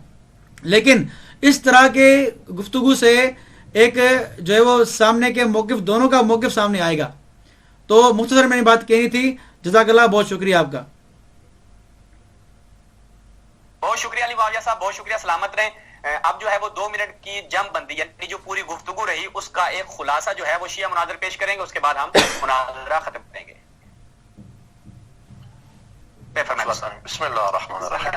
لیکن اس طرح کے گفتگو سے ایک جو ہے وہ سامنے کے موقف، دونوں کا موقف سامنے آئے گا. تو مختصر میں نے بات کہنی تھی. جزاک اللہ، بہت شکریہ آپ کا. بہت شکریہ علی معاویہ صاحب، بہت شکریہ، سلامت رہیں. اب جو ہے وہ 2 منٹ کی جم بندی یعنی جو پوری گفتگو رہی اس کا ایک خلاصہ جو ہے وہ شیعہ مناظر پیش کریں گے، اس کے بعد ہم مناظرہ ختم کریں گے. بسم اللہ الرحمن الرحیم.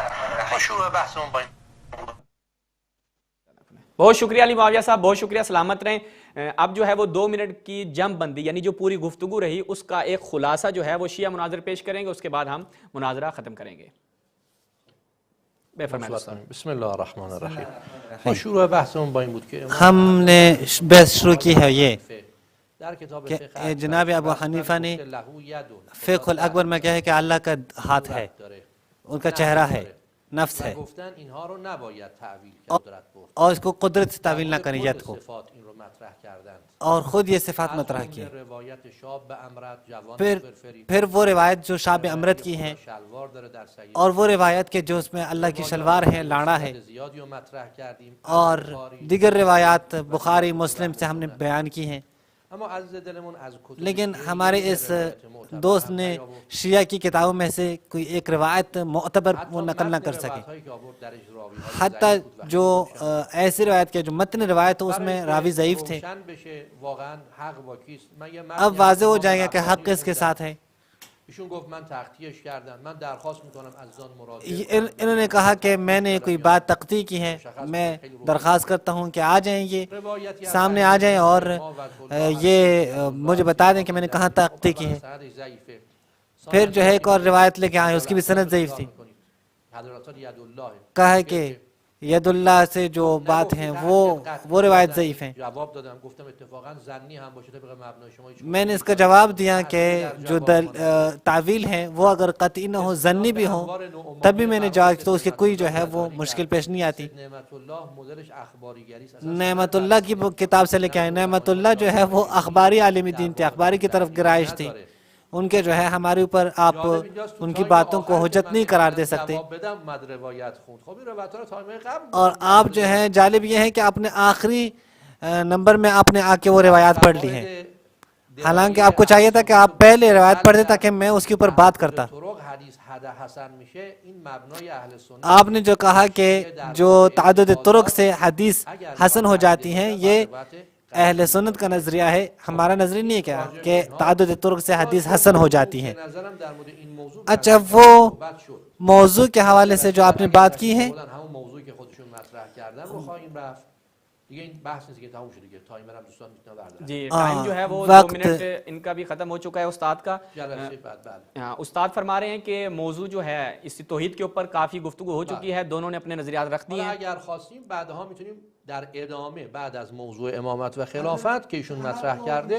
بہت شکریہ علی معاویہ صاحب، بہت شکریہ، سلامت رہیں. اب جو ہے وہ 2 منٹ کی جم بندی یعنی جو پوری گفتگو رہی اس کا ایک خلاصہ جو ہے وہ شیعہ مناظر پیش کریں گے، اس کے بعد ہم مناظرہ ختم کریں گے. بسم اللہ الرحمن الرحیم. شروع بحثمون با این بود که ہم نے بحث شروع کی ہے یہ کہ جناب ابو حنیفہ نے فقہ الاکبر میں کہا ہے کہ اللہ کا ہاتھ ہے، ان کا چہرہ ہے، نفس ہے، گفتن اینها رو نباید تعویل قدرت برد اور اس کو قدرت سے تعویل نہ کریں ید کو، صفات این رو مطرح کردند. اور خود یہ صفات مطرح کی. روایت شاب امرت جوان پھر وہ روایت جو شاب امرت کی ہیں شلوار داره در صحیح اور وہ روایت کے جو اس میں اللہ کی شلوار ہے، لاڑا ہے، زیادی رو مطرح کردیم. اور دیگر روایات بخاری مسلم سے ہم نے بیان کی ہیں. اما عزیز دلمون از کتب لیکن ہمارے اس دوست نے شیعہ کی کتابوں میں سے کوئی ایک روایت معتبر وہ نقل نہ کر سکے. حتیٰ جو ایسی روایت کے جو متن روایت اس میں راوی ضعیف تھے. اب واضح ہو جائے گا کہ حق کس کے ساتھ ہے. انہوں نے کہا کہ میں نے کوئی بات تقطیع کی ہے، میں درخواست کرتا ہوں کہ آ جائیں، یہ سامنے آ جائیں اور یہ مجھے بتا دیں کہ میں نے کہاں تقطیع کی ہے. پھر جو ہے ایک اور روایت لے کے آئے، اس کی بھی سند ضعیف تھی، کہا ہے کہ ید اللہ سے جو بات ہیں وہ روایت ضعیف ہیں۔ جواب دادم گفتم اتفاقا ظنی هم باشه طبق مبنای شما هیچ میں نے اس کا جواب دیا کہ جو تعویل ہیں وہ اگر قطعی نہ ہو ذنی بھی ہوں تب بھی میں نے جواب تو اس کی کوئی جو ہے وہ مشکل پیش نہیں آتی۔ نعمت الله مدلش اخباریگری است، نعمت اللہ کی کتاب سے لے کے آئے، نعمت اللہ جو ہے وہ اخباری عالم دین تھے، اخباری کی طرف گرائش تھی، ان کے جو ہے ہمارے اوپر آپ ان کی باتوں کو حجت نہیں قرار دے سکتے۔ اور آپ جو ہے جالب یہ ہے کہ اپنے آخری نمبر میں آپ نے آ کے وہ روایات پڑھ لی ہیں، حالانکہ آپ کو چاہیے تھا کہ آپ پہلے روایت پڑھ دیں تاکہ میں اس کے اوپر بات کرتا۔ آپ نے جو کہا کہ جو تعدد طرق سے حدیث حسن ہو جاتی ہیں، یہ اہل سنت کا نظریہ ہے، ہمارا نظریہ نہیں ہے کیا کہ تعدد طرق سے حدیث حسن ہو جاتی ہیں۔ اچھا، وہ موضوع کے حوالے سے جو آپ نے بات کی ہے، جی ٹائم جو ہے وہ 2 منٹ ان کا بھی ختم ہو چکا ہے استاد کا۔ استاد فرما رہے ہیں کہ موضوع جو ہے اس توحید کے اوپر کافی گفتگو ہو چکی ہے، دونوں نے اپنے نظریات رکھ دیے ہیں۔ اگر خواستیم بعدها میتونیم در ادامه بعد از موضوع امامت و خلافت که ایشون مطرح کرده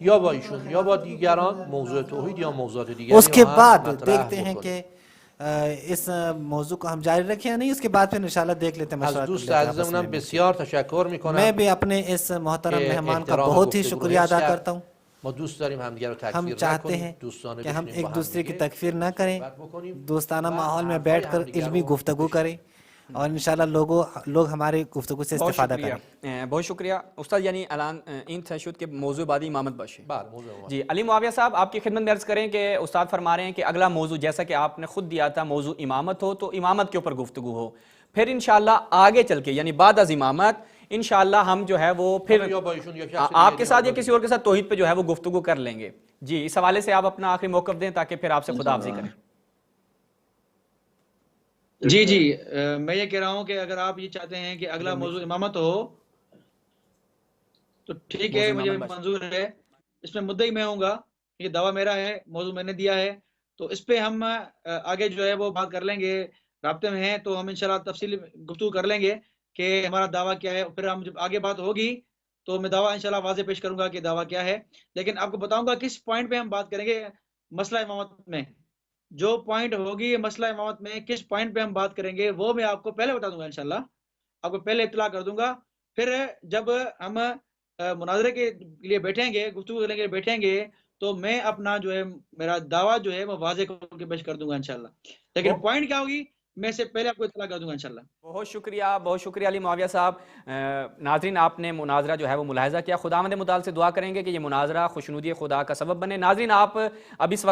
یا با ایشون یا با دیگران موضوع توحید یا موضوعات دیگری اس کے بعد دیکھتے ہیں کہ اس موضوع کو ہم جاری رکھیں یا نہیں، اس کے بعد پھر انشاءاللہ دیکھ لیتے ہیں۔ از دوست عزیزمونم بسیار تشکر میکنم، میں بھی اپنے اس محترم مہمان کا بہت ہی شکریہ ادا کرتا ہوں۔ ما دوست داریم همدیگه رو تکفیر ہم چاہتے ہیں کہ ہم ایک دوسرے کی تکفیر نہ کریں، دوستانہ ماحول میں بیٹھ کر علمی گفتگو کریں اور انشاءاللہ لوگ ہماری گفتگو سے استفادہ کریں۔ بہت شکریہ استاد، یعنی اعلان این تشہد کے موضوع بعدی امامت باشه۔ جی علی معاویہ صاحب، آپ کی خدمت میں عرض کریں کہ استاد فرما رہے ہیں کہ اگلا موضوع جیسا کہ آپ نے خود دیا تھا موضوع امامت ہو تو امامت کے اوپر گفتگو ہو، پھر انشاءاللہ آگے چل کے یعنی بعد از امامت انشاءاللہ ہم جو ہے وہ پھر آپ کے ساتھ یا کسی اور کے ساتھ توحید پہ جو ہے وہ گفتگو کر لیں گے۔ جی اس حوالے سے آپ اپنا آخری موقف دیں تاکہ پھر آپ سے خدا حافظی کریں۔ جی میں یہ کہہ رہا ہوں کہ اگر آپ یہ چاہتے ہیں کہ اگلا موضوع امامت ہو تو ٹھیک ہے، مجھے منظور ہے، اس میں مدعی میں ہوں گا، یہ دعویٰ میرا ہے، موضوع میں نے دیا ہے، تو اس پہ ہم آگے جو ہے وہ بات کر لیں گے، رابطے میں ہیں تو ہم انشاءاللہ تفصیلی گفتگو کر لیں گے کہ ہمارا دعویٰ کیا ہے، پھر ہم جب آگے بات ہوگی تو میں دعویٰ انشاءاللہ واضح پیش کروں گا کہ دعویٰ کیا ہے، لیکن آپ کو بتاؤں گا کس پوائنٹ پہ ہم بات کریں گے مسئلہ امامت میں، جو پوائنٹ ہوگی مسئلہ امامت میں کس پوائنٹ پہ ہم بات کریں گے وہ میں آپ کو پہلے بتا دوں گا، انشاءاللہ آپ کو پہلے اطلاع کر دوں گا۔ پھر جب ہم مناظرے کے لیے بیٹھیں گے، گفتگو کرنے کے لیے بیٹھیں گے تو میں اپنا جو ہے میرا دعویٰ جو ہے وہ واضح کر کے پیش کر دوں گا انشاءاللہ، لیکن پوائنٹ کیا ہوگی میں سے پہلے آپ کو اطلاع کر دوں گا انشاءاللہ۔ بہت شکریہ علی معاویہ صاحب۔ ناظرین، آپ نے مناظرہ جو ہے وہ ملاحظہ کیا، خداوند متعال سے دعا کریں گے کہ یہ مناظرہ خوشنودی خدا کا سبب بنے۔ ناظرین، آپ اب اس وقت